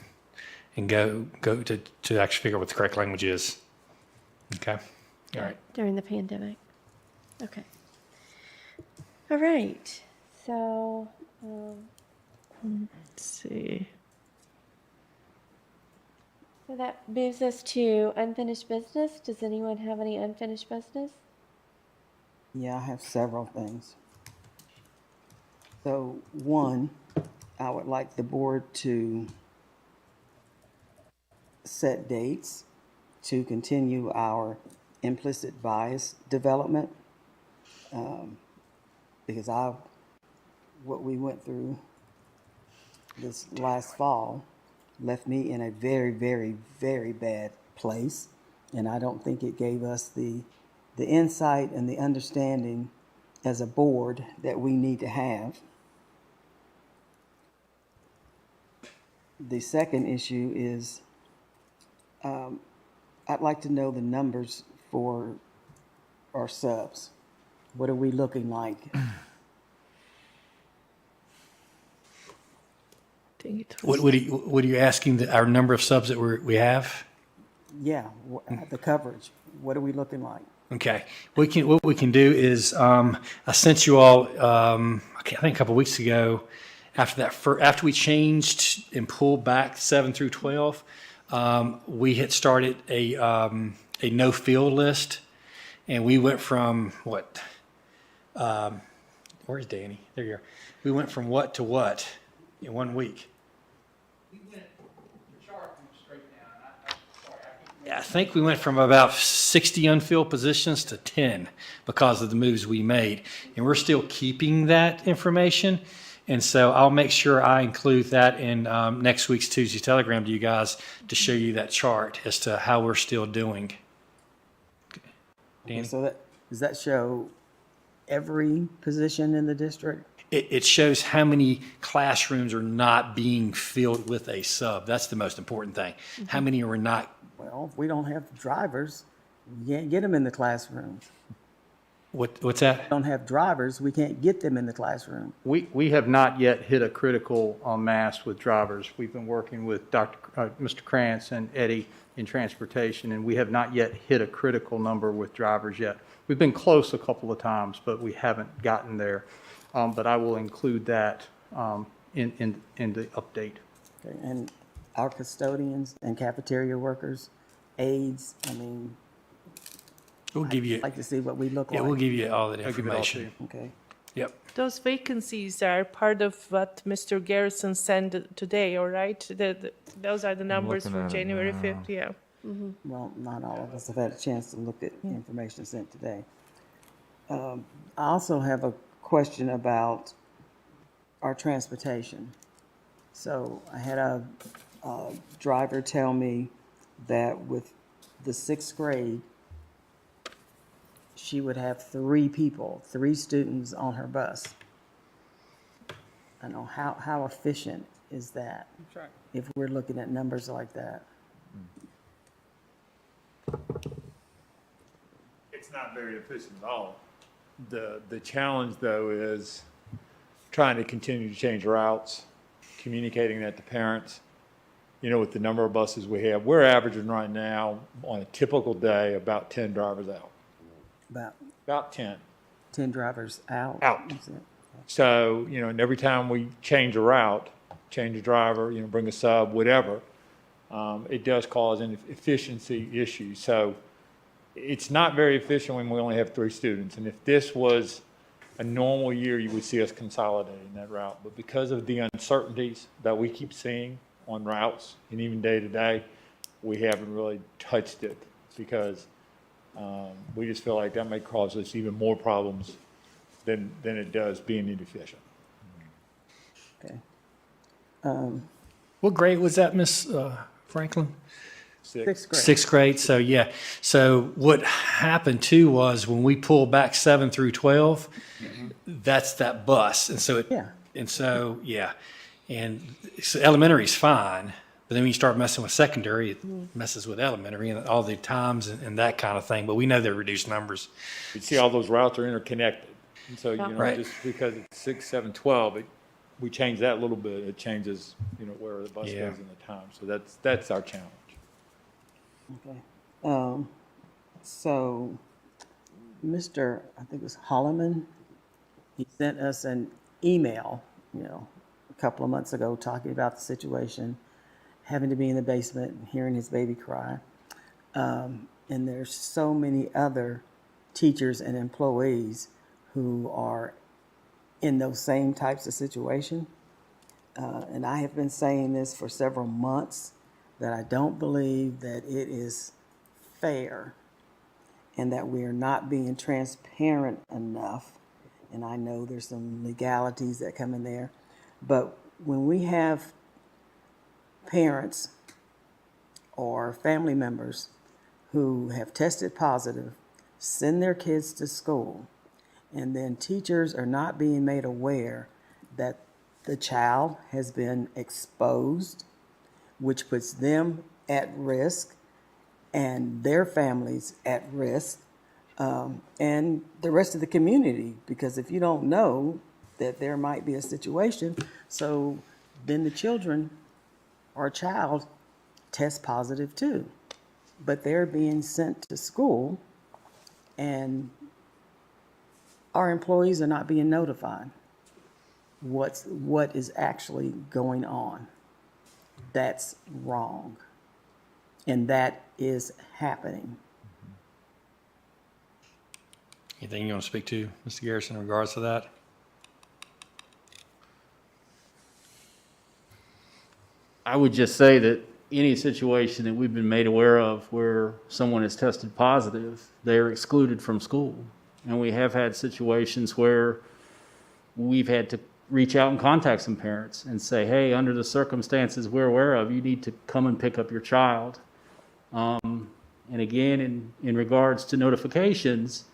[SPEAKER 12] go to actually figure out what the correct language is. Okay? All right.
[SPEAKER 3] During the pandemic. Okay. All right. So,
[SPEAKER 4] Let's see.
[SPEAKER 3] so that moves us to unfinished business. Does anyone have any unfinished business?
[SPEAKER 14] Yeah, I have several things. So, one, I would like the board to set dates to continue our implicit bias development. Because what we went through this last fall left me in a very, very, very bad place. And I don't think it gave us the insight and the understanding as a board that we need to have. The second issue is I'd like to know the numbers for our subs. What are we looking like?
[SPEAKER 12] What are you asking, our number of subs that we have?
[SPEAKER 14] Yeah, the coverage. What are we looking like?
[SPEAKER 12] Okay. What we can do is, I sent you all, I think a couple weeks ago, after we changed and pulled back 7 through 12, we had started a no field list, and we went from what? Where's Danny? There you are. We went from what to what in 1 week? Yeah, I think we went from about 60 unfilled positions to 10 because of the moves we made. And we're still keeping that information. And so I'll make sure I include that in next week's Tuesday Telegram to you guys to show you that chart as to how we're still doing. Danny?
[SPEAKER 14] Okay, so does that show every position in the district?
[SPEAKER 12] It shows how many classrooms are not being filled with a sub. That's the most important thing. How many are not?
[SPEAKER 14] Well, if we don't have drivers, we can't get them in the classrooms.
[SPEAKER 12] What's that?
[SPEAKER 14] If we don't have drivers, we can't get them in the classroom.
[SPEAKER 9] We have not yet hit a critical mass with drivers. We've been working with Mr. Krantz and Eddie in transportation, and we have not yet hit a critical number with drivers yet. We've been close a couple of times, but we haven't gotten there. But I will include that in the update.
[SPEAKER 14] Okay, and our custodians and cafeteria workers, aides,
[SPEAKER 12] We'll give you.
[SPEAKER 14] I'd like to see what we look like.
[SPEAKER 12] Yeah, we'll give you all that
[SPEAKER 9] I'll give it all to
[SPEAKER 12] information.
[SPEAKER 9] you.
[SPEAKER 14] Okay.
[SPEAKER 12] Yep.
[SPEAKER 4] Those vacancies are part of what Mr. Garrison sent today, all right? Those are the numbers
[SPEAKER 10] looking
[SPEAKER 4] for
[SPEAKER 10] at it
[SPEAKER 4] January
[SPEAKER 10] now.
[SPEAKER 4] 5th, yeah.
[SPEAKER 14] Well, not all of us have had a chance to look at the information sent today. I also have a question about our transportation. So I had a driver tell me that with the 6th grade, she would have 3 students on her bus. I know, how efficient is that? If we're looking at numbers like that?
[SPEAKER 15] It's not very efficient at all. The challenge, though, is trying to continue to change routes, communicating that to parents. You know, with the number of buses we have, we're averaging right now on a typical day about 10 drivers out. About 10.
[SPEAKER 14] 10 drivers out?
[SPEAKER 15] Out.
[SPEAKER 14] Is it?
[SPEAKER 15] So, you know, and every time we change a route, change a driver, you know, bring a sub, whatever, it does cause an efficiency issue. So it's not very efficient when we only have 3 students. And if this was a normal year, you would see us consolidating that route. But because of the uncertainties that we keep seeing on routes and even day to day, we haven't really touched it because we just feel like that may cause us even more problems than it does being inefficient.
[SPEAKER 14] Okay.
[SPEAKER 12] What grade was that, Miss Franklin?
[SPEAKER 14] Sixth grade.
[SPEAKER 12] Sixth grade. So yeah. So what happened too was when we pulled back 7 through 12, that's that bus, and so it.
[SPEAKER 14] Yeah.
[SPEAKER 12] And so yeah, and so elementary is fine, but then when you start messing with secondary, it messes with elementary and all the times and that kind of thing. But we know they're reduced numbers.
[SPEAKER 15] You see all those routes are interconnected. And so,
[SPEAKER 12] Right.
[SPEAKER 15] just because it's 6, 7, 12, we change that a little bit. It changes, where the bus
[SPEAKER 12] Yeah.
[SPEAKER 15] goes in the time. So that's our challenge.
[SPEAKER 14] Okay. So, Mr., I think it was Holloman, he sent us an email, a couple of months ago talking about the situation, having to be in the basement and hearing his baby cry. And there's so many other teachers and employees who are in those same types of situations. And I have been saying this for several months, that I don't believe that it is fair and that we are not being transparent enough. And I know there's some legalities that come in there, but when we have parents or family members who have tested positive, send their kids to school, and then teachers are not being made aware that the child has been exposed, which puts them at risk and their families at risk, and the rest of the community, because if you don't know that there might be a situation, so then the children or child test positive too, but they're being sent to school and our employees are not being notified what is actually going on. That's wrong. And that is happening.
[SPEAKER 12] Anything you want to speak to, Mr. Garrison, in regards to that?
[SPEAKER 13] I would just say that any situation that we've been made aware of where someone is tested positive, they're excluded from school. And we have had situations where we've had to reach out and contact some parents and say, hey, under the circumstances we're aware of, you need to come and pick up your child. And again, in regards to notifications,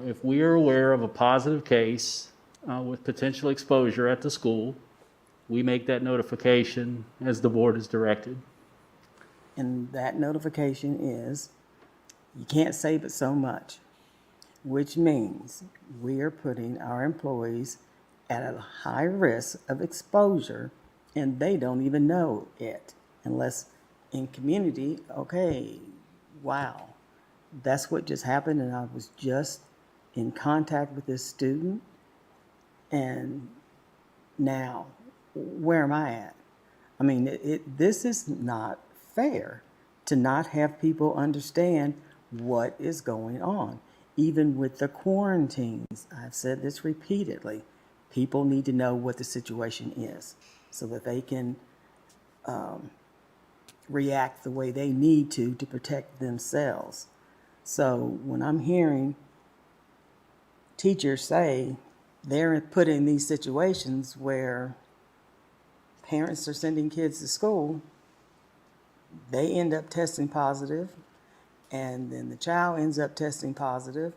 [SPEAKER 13] if we are aware of a positive case with potential exposure at the school, we make that notification as the board is directed.
[SPEAKER 14] And that notification is, you can't say but so much, which means we are putting our employees at a high risk of exposure, and they don't even know it, unless in community, okay, wow, that's what just happened, and I was just in contact with this student, and now, where am I at? I mean, this is not fair to not have people understand what is going on. Even with the quarantines, I've said this repeatedly, people need to know what the situation is so that they can react the way they need to protect themselves. So when I'm hearing teachers say they're put in these situations where parents are sending kids to school, they end up testing positive, and then the child ends up testing positive,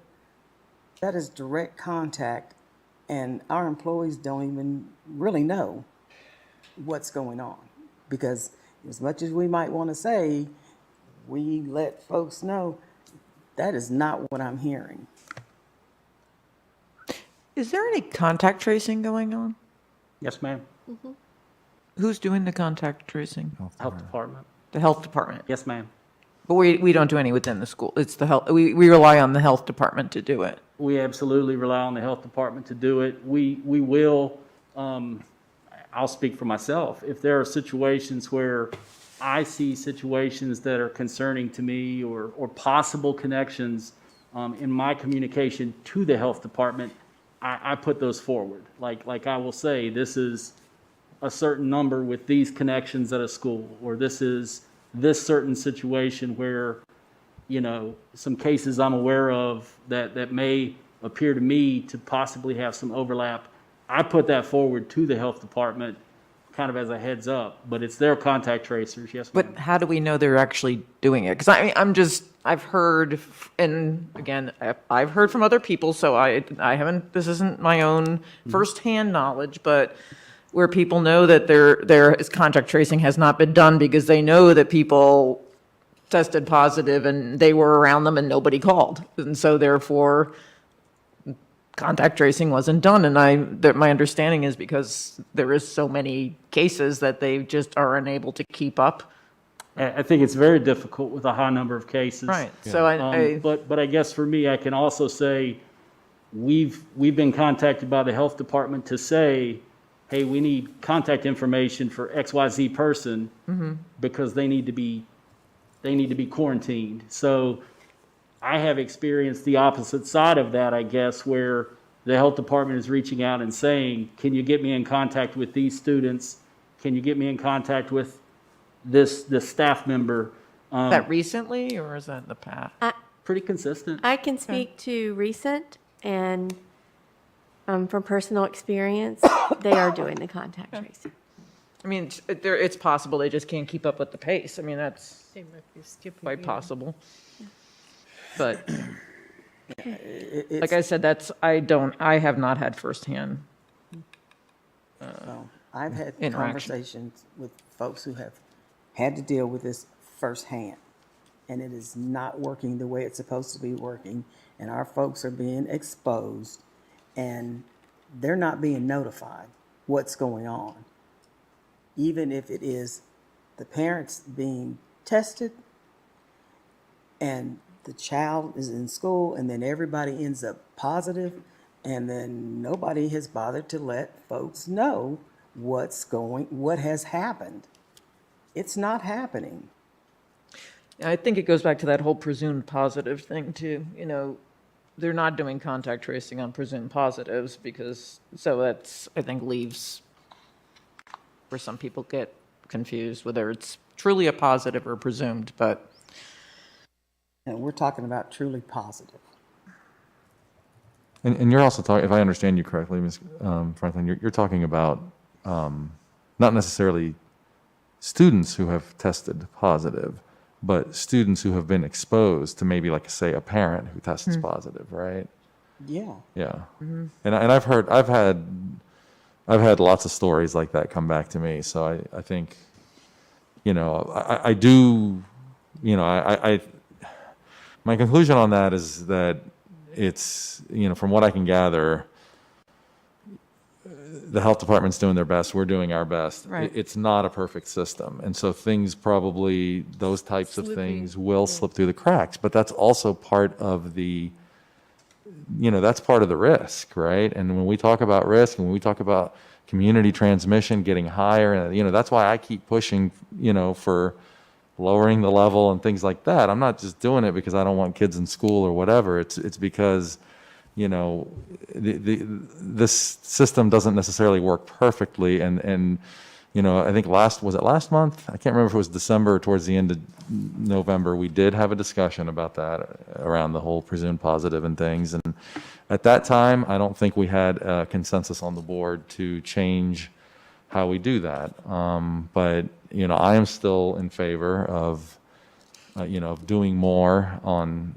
[SPEAKER 14] that is direct contact, and our employees don't even really know what's going on. Because as much as we might want to say, we let folks know, that is not what I'm hearing.
[SPEAKER 11] Is there any contact tracing going on?
[SPEAKER 13] Yes, ma'am.
[SPEAKER 11] Who's doing the contact tracing?
[SPEAKER 13] Health department.
[SPEAKER 11] The health department.
[SPEAKER 13] Yes, ma'am.
[SPEAKER 11] But we don't do any within the school. It's the health, we rely on the health department to do it.
[SPEAKER 13] We absolutely rely on the health department to do it. We will, I'll speak for myself. If there are situations where I see situations that are concerning to me or possible connections in my communication to the health department, I put those forward. Like I will say, this is a certain number with these connections at a school, or this is this certain situation where, some cases I'm aware of that may appear to me to possibly have some overlap. I put that forward to the health department kind of as a heads up, but it's their contact tracers, yes, ma'am.
[SPEAKER 11] But how do we know they're actually doing it? Because I've heard, and again, I've heard from other people, so I haven't, this isn't my own firsthand knowledge, but where people know that their contact tracing has not been done because they know that people tested positive and they were around them and nobody called. And so therefore, contact tracing wasn't done. And my understanding is because there is so many cases that they just are unable to keep up.
[SPEAKER 13] I think it's very difficult with a high number of cases.
[SPEAKER 11] Right. So
[SPEAKER 13] but I guess for me, I can also say we've been contacted by the health department to say, hey, we need contact information for XYZ person because they need to be quarantined. So I have experienced the opposite side of that, I guess, where the health department is reaching out and saying, can you get me in contact with these students? Can you get me in contact with this staff member?
[SPEAKER 11] Is that recently or is that in the past?
[SPEAKER 13] Pretty consistent.
[SPEAKER 3] I can speak to recent, and from personal experience, they are doing the contact tracing.
[SPEAKER 11] I mean, it's possible they just can't keep up with the pace. I mean, that's quite possible. But like I said, I have not had firsthand
[SPEAKER 14] I've had
[SPEAKER 11] interaction.
[SPEAKER 14] conversations with folks who have had to deal with this firsthand, and it is not working the way it's supposed to be working, and our folks are being exposed, and they're not being notified what's going on. Even if it is the parents being tested and the child is in school and then everybody ends up positive and then nobody has bothered to let folks know what has happened. It's not happening.
[SPEAKER 11] I think it goes back to that whole presumed positive thing too. You know, they're not doing contact tracing on presumed positives so that's, I think, leaves where some people get confused whether it's truly a positive or presumed, but.
[SPEAKER 14] And we're talking about truly positive.
[SPEAKER 10] And you're also talking, if I understand you correctly, Ms. Franklin, you're talking about not necessarily students who have tested positive, but students who have been exposed to maybe, like, say, a parent who tests positive, right?
[SPEAKER 14] Yeah.
[SPEAKER 10] Yeah. And I've had lots of stories like that come back to me. So I think, you know, I do, you know, my conclusion on that is that it's, you know, from what I can gather, the health department's doing their best. We're doing our best.
[SPEAKER 11] Right.
[SPEAKER 10] It's not a perfect system. And so things probably, those types of things will slip through the cracks. But that's also part of the, you know, that's part of the risk, right? And when we talk about risk and when we talk about community transmission getting higher, and, you know, that's why I keep pushing, you know, for lowering the level and things like that. I'm not just doing it because I don't want kids in school or whatever. It's because, you know, this system doesn't necessarily work perfectly. And you know, I think last month? I can't remember if it was December or towards the end of November, we did have a discussion about that around the whole presumed positive and things. And at that time, I don't think we had a consensus on the board to change how we do that. But, you know, I am still in favor of, you know, doing more on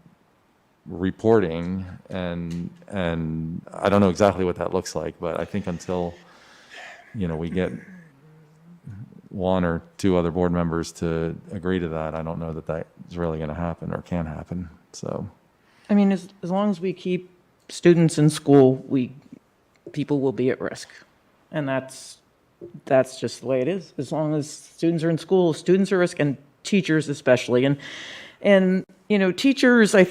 [SPEAKER 10] reporting, and I don't know exactly what that looks like, but I think until, you know, we get one or two other board members to agree to that, I don't know that that is really going to happen or can happen. So,
[SPEAKER 11] I mean, as long as we keep students in school, people will be at risk, and that's just the way it is. As long as students are in school, students are at risk, and teachers especially. And you know, teachers, I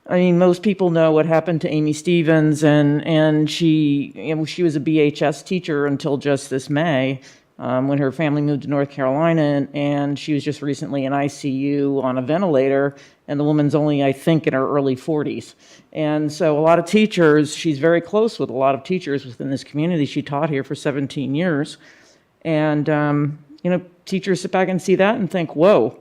[SPEAKER 11] mean, most people know what happened to Amy Stevens, and she was a BHS teacher until just this May, when her family moved to North Carolina, and she was just recently in ICU on a ventilator, and the woman's only, I think, in her early 40s. And so a lot of teachers, she's very close with a lot of teachers within this community. She taught here for 17 years. And, you know, teachers sit back and see that and think, whoa,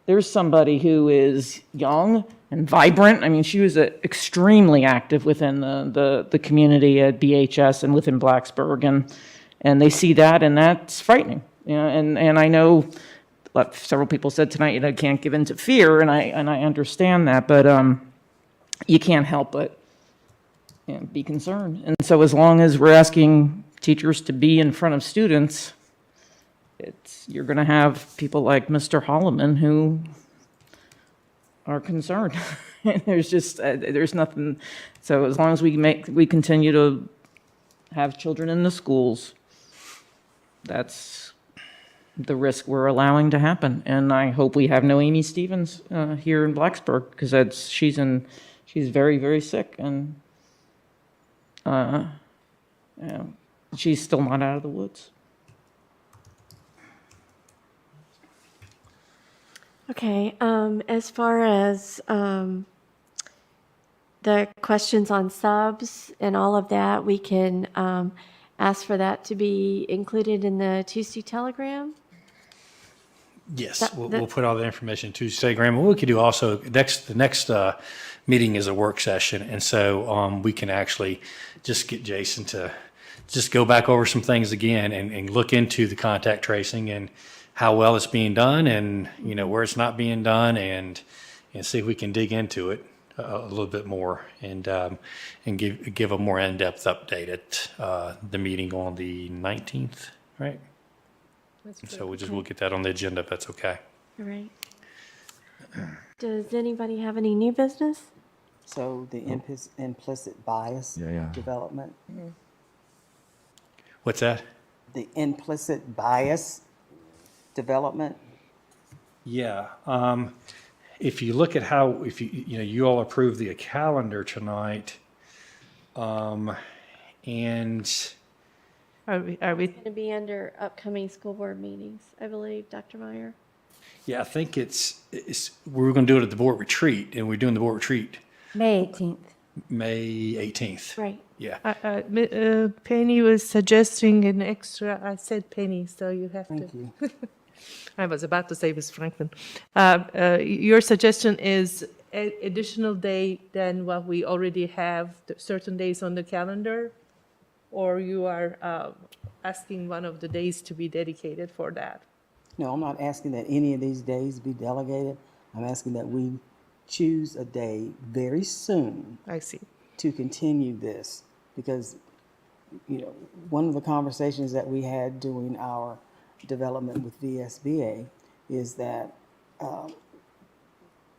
[SPEAKER 11] there's somebody who is young and vibrant. I mean, she was extremely active within the community at BHS and within Blacksburg. And they see that, and that's frightening. You know, and I know, like several people said tonight, you know, can't give in to fear, and I understand that, but you can't help but, you know, be concerned. And so as long as we're asking teachers to be in front of students, you're going to have people like Mr. Holloman who are concerned. There's just there's nothing. So as long as we continue to have children in the schools, that's the risk we're allowing to happen. And I hope we have no Amy Stevens here in Blacksburg, because she's very, very sick, and you know, she's still not out of the woods.
[SPEAKER 3] Okay, as far as the questions on subs and all of that, we can ask for that to be included in the Tuesday telegram.
[SPEAKER 12] Yes, we'll put all the information in Tuesday, Graham. What we could do also, the next meeting is a work session, and so we can actually just get Jason to just go back over some things again and look into the contact tracing and how well it's being done, and you know where it's not being done, and see if we can dig into it a little bit more, and give a more in-depth update at the meeting on the 19th, right? So we'll get that on the agenda if that's okay.
[SPEAKER 3] All right. Does anybody have any new business?
[SPEAKER 14] So the implicit bias development.
[SPEAKER 12] What's that?
[SPEAKER 14] The implicit bias development.
[SPEAKER 12] Yeah. If you look at how, you all approved the calendar tonight, and
[SPEAKER 4] Are we?
[SPEAKER 3] Going to be under upcoming school board meetings, I believe, Dr. Meyer.
[SPEAKER 12] yeah, I think we're going to do it at the board retreat, and we're doing the board retreat
[SPEAKER 6] May 18th.
[SPEAKER 12] May 18th.
[SPEAKER 3] Right.
[SPEAKER 12] Yeah.
[SPEAKER 4] Penny was suggesting an extra. I said Penny, so you have
[SPEAKER 14] Thank
[SPEAKER 4] to.
[SPEAKER 14] you.
[SPEAKER 4] I was about to say Ms. Franklin. Your suggestion is an additional day than what we already have, certain days on the calendar? Or you are asking one of the days to be dedicated for that?
[SPEAKER 14] No, I'm not asking that any of these days be delegated. I'm asking that we choose a day very soon.
[SPEAKER 4] I see.
[SPEAKER 14] To continue this, because, one of the conversations that we had during our development with VSBA is that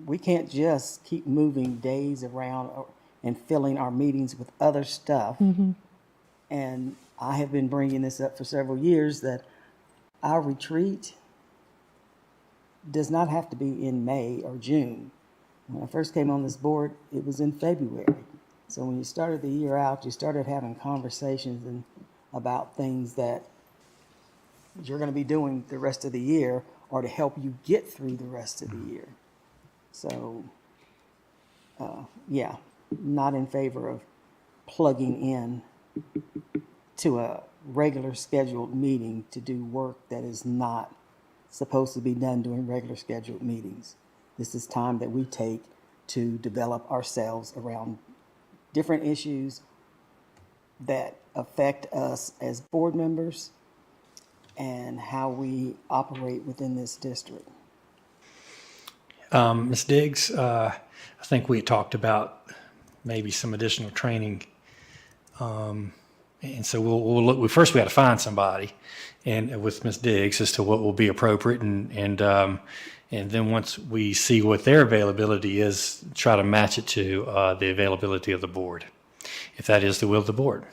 [SPEAKER 14] we can't just keep moving days around and filling our meetings with other stuff.
[SPEAKER 4] Mm-hmm.
[SPEAKER 14] And I have been bringing this up for several years, that our retreat does not have to be in May or June. When I first came on this board, it was in February. So when you started the year out, you started having conversations about things that you're going to be doing the rest of the year, or to help you get through the rest of the year. So, not in favor of plugging in to a regular scheduled meeting to do work that is not supposed to be done during regular scheduled meetings. This is time that we take to develop ourselves around different issues that affect us as board members and how we operate within this district.
[SPEAKER 12] Ms. Diggs, I think we talked about maybe some additional training. And so we'll look. First, we got to find somebody, and with Ms. Diggs as to what will be appropriate, and then once we see what their availability is, try to match it to the availability of the board, if that is the will of the board.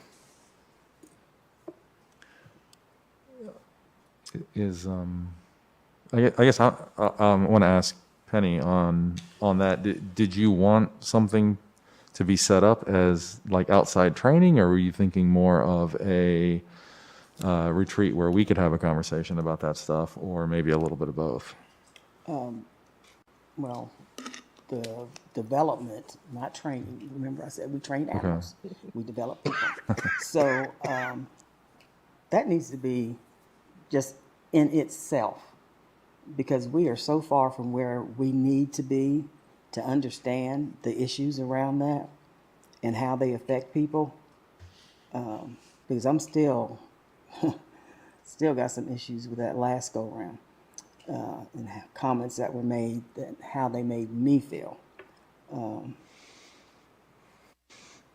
[SPEAKER 10] I guess I want to ask Penny on that. Did you want something to be set up as like outside training, or were you thinking more of a retreat where we could have a conversation about that stuff, or maybe a little bit of both?
[SPEAKER 14] Well, the development, not training. Remember I said we train animals. Okay. We develop people. So that needs to be just in itself, because we are so far from where we need to be to understand the issues around that and how they affect people. Because I'm still still got some issues with that last go-round, and comments that were made, that how they made me feel.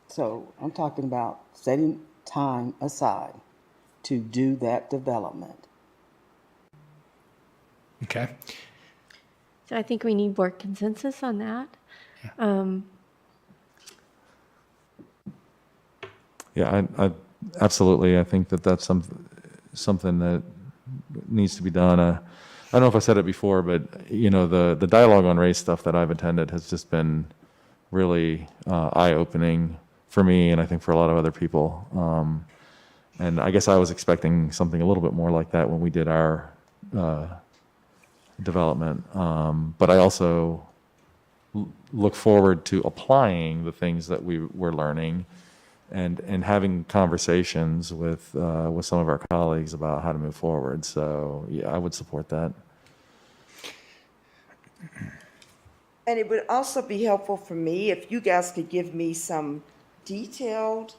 [SPEAKER 14] So I'm talking about setting time aside to do that development.
[SPEAKER 12] Okay.
[SPEAKER 3] So I think we need board consensus on that.
[SPEAKER 10] Yeah, I absolutely. I think that that's something that needs to be done. I don't know if I said it before, but you know, the dialogue on race stuff that I've attended has just been really eye-opening for me, and I think for a lot of other people. And I guess I was expecting something a little bit more like that when we did our development. But I also look forward to applying the things that we were learning and having conversations with some of our colleagues about how to move forward. So yeah, I would support that.
[SPEAKER 16] And it would also be helpful for me if you guys could give me some detailed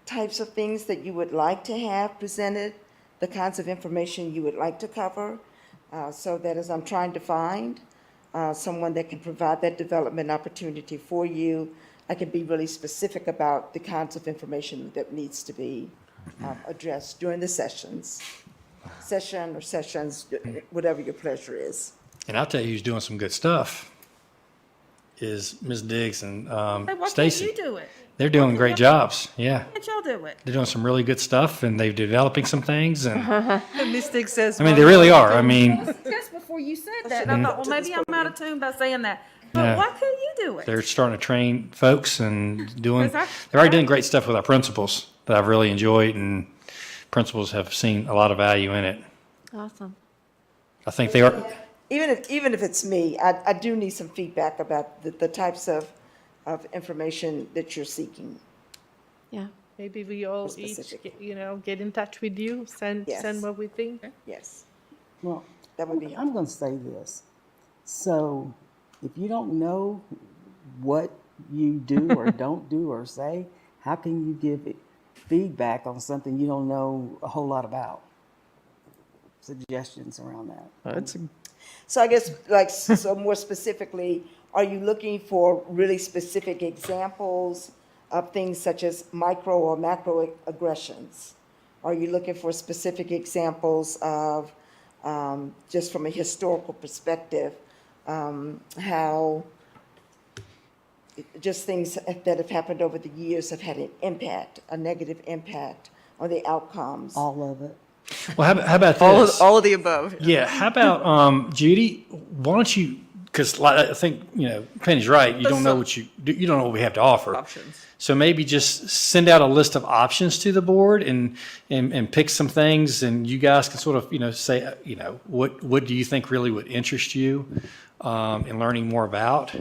[SPEAKER 16] types of things that you would like to have presented, the kinds of information you would like to cover, so that as I'm trying to find someone that can provide that development opportunity for you, I can be really specific about the kinds of information that needs to be addressed during the sessions, whatever your pleasure is.
[SPEAKER 12] And I'll tell you who's doing some good stuff is Ms. Diggs and
[SPEAKER 8] Hey, why
[SPEAKER 12] Stacy.
[SPEAKER 8] can't you do it?
[SPEAKER 12] They're doing great jobs. Yeah.
[SPEAKER 8] Why can't y'all do it?
[SPEAKER 12] They're doing some really good stuff, and they're developing some things. And
[SPEAKER 8] Mystic says.
[SPEAKER 12] I mean, they really are. I mean,
[SPEAKER 8] Just before you said that, I thought, well, maybe I'm out of tune by saying that. But
[SPEAKER 12] Yeah.
[SPEAKER 8] why couldn't you do it?
[SPEAKER 12] they're starting to train folks and doing.
[SPEAKER 8] Was
[SPEAKER 12] They're already doing great stuff with our principals that I've really enjoyed, and principals have seen a lot of value in it.
[SPEAKER 3] Awesome.
[SPEAKER 12] I think they are.
[SPEAKER 16] Even if it's me, I do need some feedback about the types of information that you're seeking.
[SPEAKER 3] Yeah.
[SPEAKER 4] Maybe we all each,
[SPEAKER 16] Specific.
[SPEAKER 4] get in touch with you, send
[SPEAKER 16] Yes.
[SPEAKER 4] what we think.
[SPEAKER 16] Yes,
[SPEAKER 14] Well,
[SPEAKER 16] that would be
[SPEAKER 14] I'm going to say this. So if you don't know what you do or don't do or say, how can you give it feedback on something you don't know a whole lot about? Suggestions around that.
[SPEAKER 16] So I guess, like, so more specifically, are you looking for really specific examples of things such as micro or macro aggressions? Are you looking for specific examples of, just from a historical perspective, how just things that have happened over the years have had an impact, a negative impact on the outcomes?
[SPEAKER 14] All of it.
[SPEAKER 12] Well, how about this?
[SPEAKER 17] All of the above.
[SPEAKER 12] Yeah. How about Judy? Why don't you? Because I think Penny's right. You don't know what you do. You don't know what we have to offer.
[SPEAKER 17] Options.
[SPEAKER 12] So maybe just send out a list of options to the board and pick some things, and you guys can sort of say what do you think really would interest you in learning more about,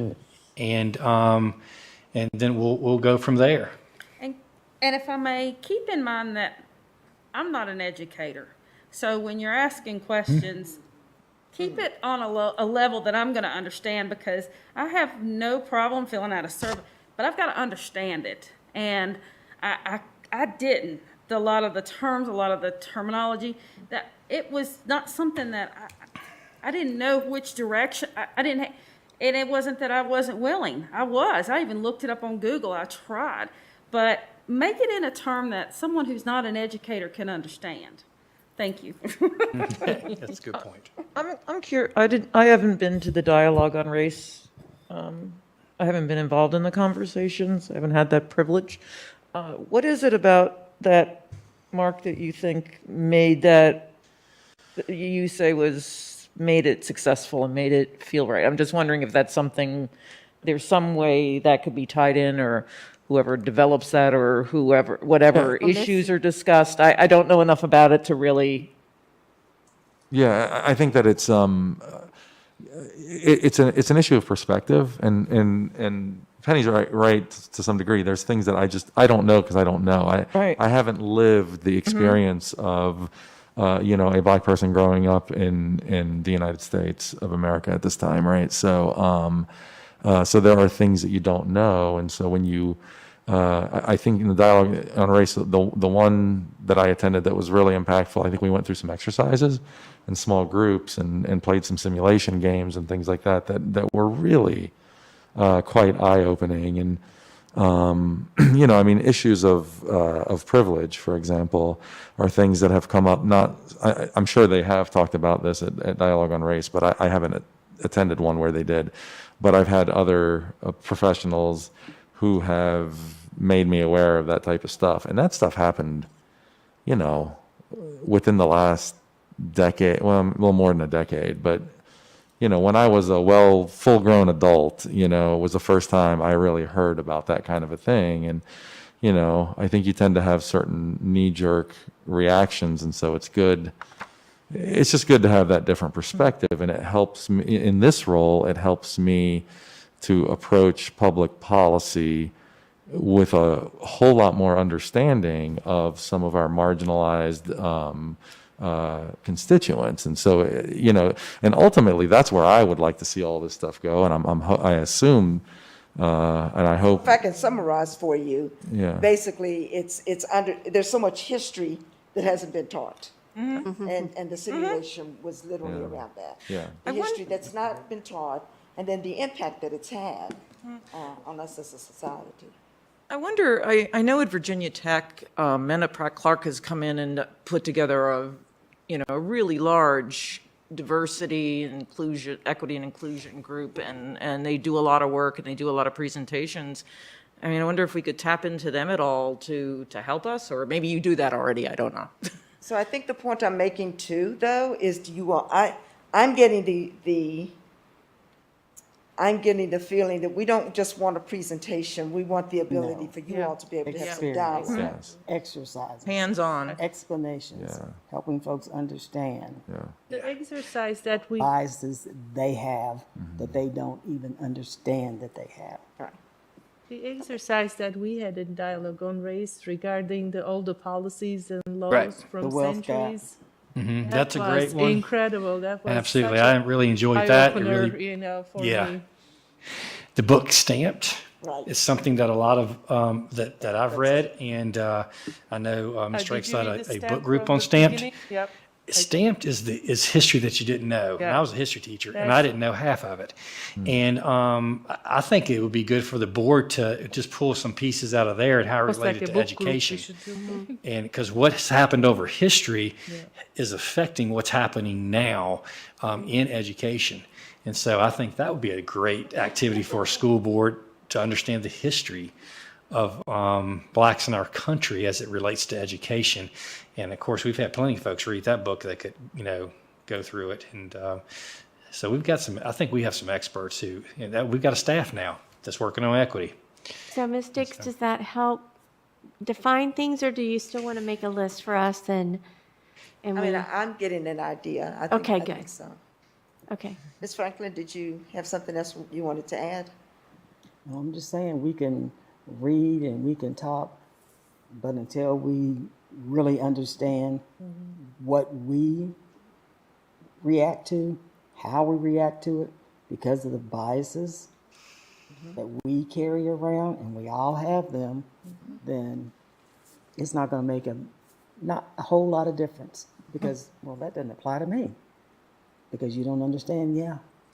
[SPEAKER 12] and then we'll go from there.
[SPEAKER 8] And if I may, keep in mind that I'm not an educator. So when you're asking questions, keep it on a level that I'm going to understand, because I have no problem filling out a survey, but I've got to understand it. And I didn't. A lot of the terms, a lot of the terminology, that it was not something that I didn't know which direction. I didn't, and it wasn't that I wasn't willing. I was. I even looked it up on Google. I tried. But make it in a term that someone who's not an educator can understand. Thank you.
[SPEAKER 12] That's a good point.
[SPEAKER 11] I'm curious. I haven't been to the dialogue on race. I haven't been involved in the conversations. I haven't had that privilege. What is it about that, Mark, that you think made that you say made it successful and made it feel right? I'm just wondering if that's something. There's some way that could be tied in, or whoever develops that, or whatever issues are discussed. I don't know enough about it to really.
[SPEAKER 10] Yeah, I think that it's an issue of perspective, and Penny's right to some degree. There's things that I don't know because I don't know. I haven't lived the experience of a black person growing up in the United States of America at this time, right? So so there are things that you don't know, and so when you I think in the dialogue on race, the one that I attended that was really impactful, I think we went through some exercises in small groups and played some simulation games and things like that were really quite eye-opening. And I mean, issues of privilege, for example, are things that have come up. I'm sure they have talked about this at Dialogue on Race, but I haven't attended one where they did. But I've had other professionals who have made me aware of that type of stuff, and that stuff happened, within the last decade. Well, a little more than a decade, but. When I was a full-grown adult, it was the first time I really heard about that kind of a thing. And, I think you tend to have certain knee-jerk reactions. And so it's good. It's just good to have that different perspective. And it helps me in this role. It helps me to approach public policy with a whole lot more understanding of some of our marginalized constituents. And so, and ultimately that's where I would like to see all this stuff go. And I assume, and I hope.
[SPEAKER 16] If I can summarize for you, basically there's so much history that hasn't been taught.
[SPEAKER 11] Mm-hmm.
[SPEAKER 16] And the simulation was literally around that.
[SPEAKER 10] Yeah.
[SPEAKER 16] The history that's not been taught, and then the impact that it's had on us as a society.
[SPEAKER 11] I wonder, I know at Virginia Tech, Mena Pratt-Clark has come in and put together a really large diversity and inclusion, equity and inclusion group, and they do a lot of work and they do a lot of presentations. I mean, I wonder if we could tap into them at all to help us, or maybe you do that already, I don't know.
[SPEAKER 16] So I think the point I'm making too, though, is I'm getting the feeling that we don't just want a presentation. We want the ability for you all to be able to have some dialogue.
[SPEAKER 10] Yes.
[SPEAKER 14] Exercises.
[SPEAKER 11] Hands-on.
[SPEAKER 14] Explanations. Helping folks understand
[SPEAKER 4] The exercise that we,
[SPEAKER 14] biases they have that they don't even understand that they have.
[SPEAKER 4] the exercise that we had in Dialogue on Race regarding all the policies and laws
[SPEAKER 12] Right.
[SPEAKER 4] from
[SPEAKER 14] The wealth gap.
[SPEAKER 4] centuries.
[SPEAKER 12] Mhm.
[SPEAKER 4] That
[SPEAKER 12] That's a great
[SPEAKER 4] was
[SPEAKER 12] one.
[SPEAKER 4] Incredible. That was
[SPEAKER 12] Absolutely.
[SPEAKER 4] such a
[SPEAKER 12] I really enjoyed that. It
[SPEAKER 4] eye-opener,
[SPEAKER 12] really,
[SPEAKER 4] for
[SPEAKER 12] yeah.
[SPEAKER 4] me.
[SPEAKER 12] The book Stamped
[SPEAKER 16] Right.
[SPEAKER 12] is something that a lot of that I've read, and I know Mr.
[SPEAKER 4] Did
[SPEAKER 12] Rakes
[SPEAKER 4] you
[SPEAKER 12] had
[SPEAKER 4] read the
[SPEAKER 12] a
[SPEAKER 4] stamp
[SPEAKER 12] book group
[SPEAKER 4] from
[SPEAKER 12] on
[SPEAKER 4] the
[SPEAKER 12] Stamped.
[SPEAKER 4] beginning? Yep.
[SPEAKER 12] Stamped is history that you didn't know. And
[SPEAKER 4] Yeah.
[SPEAKER 12] I was a history teacher, and I
[SPEAKER 4] That's-
[SPEAKER 12] didn't know half of it. And I think it would be good for the board to just pull some pieces out of there and how it
[SPEAKER 4] It's like
[SPEAKER 12] related
[SPEAKER 4] a
[SPEAKER 12] to
[SPEAKER 4] book group we
[SPEAKER 12] education.
[SPEAKER 4] should do.
[SPEAKER 12] And because what's happened over history is affecting what's happening now in education. And so I think that would be a great activity for a school board to understand the history of blacks in our country as it relates to education. And of course, we've had plenty of folks read that book that could, go through it. And so we've got I think we have some experts we've got a staff now that's working on equity.
[SPEAKER 3] So, Ms. Dix, does that help define things, or do you still want to make a list for us and
[SPEAKER 16] I mean, I'm getting an idea. I
[SPEAKER 3] Okay,
[SPEAKER 16] think
[SPEAKER 3] good.
[SPEAKER 16] so.
[SPEAKER 3] Okay.
[SPEAKER 16] Ms. Franklin, did you have something else you wanted to add?
[SPEAKER 14] Well, I'm just saying we can read and we can talk, but until we really understand what we react to, how we react to it, because of the biases that we carry around, and we all have them, then it's not going to make not a whole lot of difference. Because, well, that doesn't apply to me. Because you don't understand,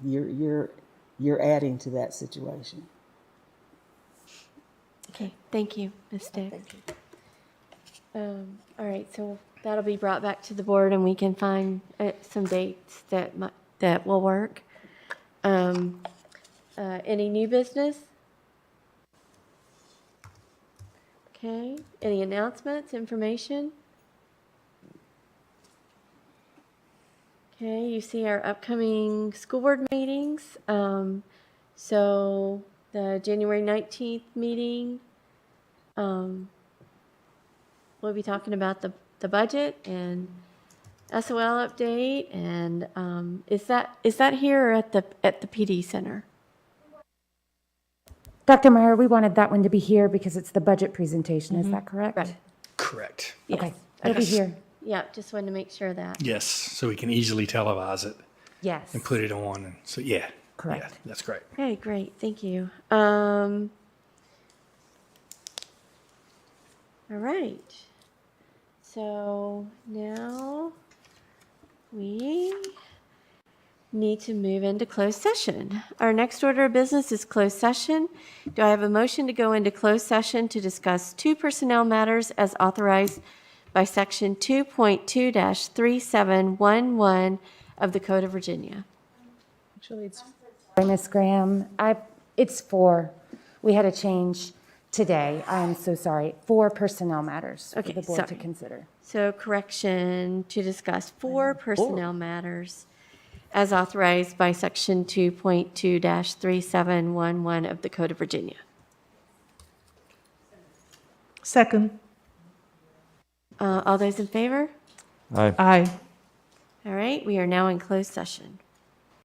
[SPEAKER 14] you're adding to that situation.
[SPEAKER 3] Okay, thank you, Ms. Dix. All right, so that'll be brought back to the board, and we can find some dates that will work. Any new business? Okay, any announcements, information? Okay, you see our upcoming school board meetings. So the January 19th meeting, we'll be talking about the budget and SOL update. And is that here or at the PD Center?
[SPEAKER 6] Dr. Meyer, we wanted that one to be here because it's the budget presentation. Is that correct?
[SPEAKER 3] Right.
[SPEAKER 12] Correct.
[SPEAKER 3] Yes.
[SPEAKER 6] Okay, it'll be here.
[SPEAKER 3] Yeah, just wanted to make sure that.
[SPEAKER 12] Yes, so we can easily televise it
[SPEAKER 6] Yes.
[SPEAKER 12] and put it on. And so, yeah.
[SPEAKER 6] Correct.
[SPEAKER 12] Yeah, that's great.
[SPEAKER 3] Okay, great, thank you. All right. So now we need to move into closed session. Our next order of business is closed session. Do I have a motion to go into closed session to discuss two personnel matters as authorized by Section 2.2-3711 of the Code of Virginia?
[SPEAKER 4] Actually, it's
[SPEAKER 6] Sorry, Ms. Graham, it's 4. We had a change today. I'm so sorry. 4 personnel matters for
[SPEAKER 3] Okay,
[SPEAKER 6] the board to
[SPEAKER 3] sorry.
[SPEAKER 6] consider.
[SPEAKER 3] So correction to discuss 4 personnel matters as authorized by Section 2.2-3711 of the Code of Virginia.
[SPEAKER 4] second.
[SPEAKER 3] All those in favor?
[SPEAKER 10] Aye.
[SPEAKER 4] Aye.
[SPEAKER 3] All right, we are now in closed session.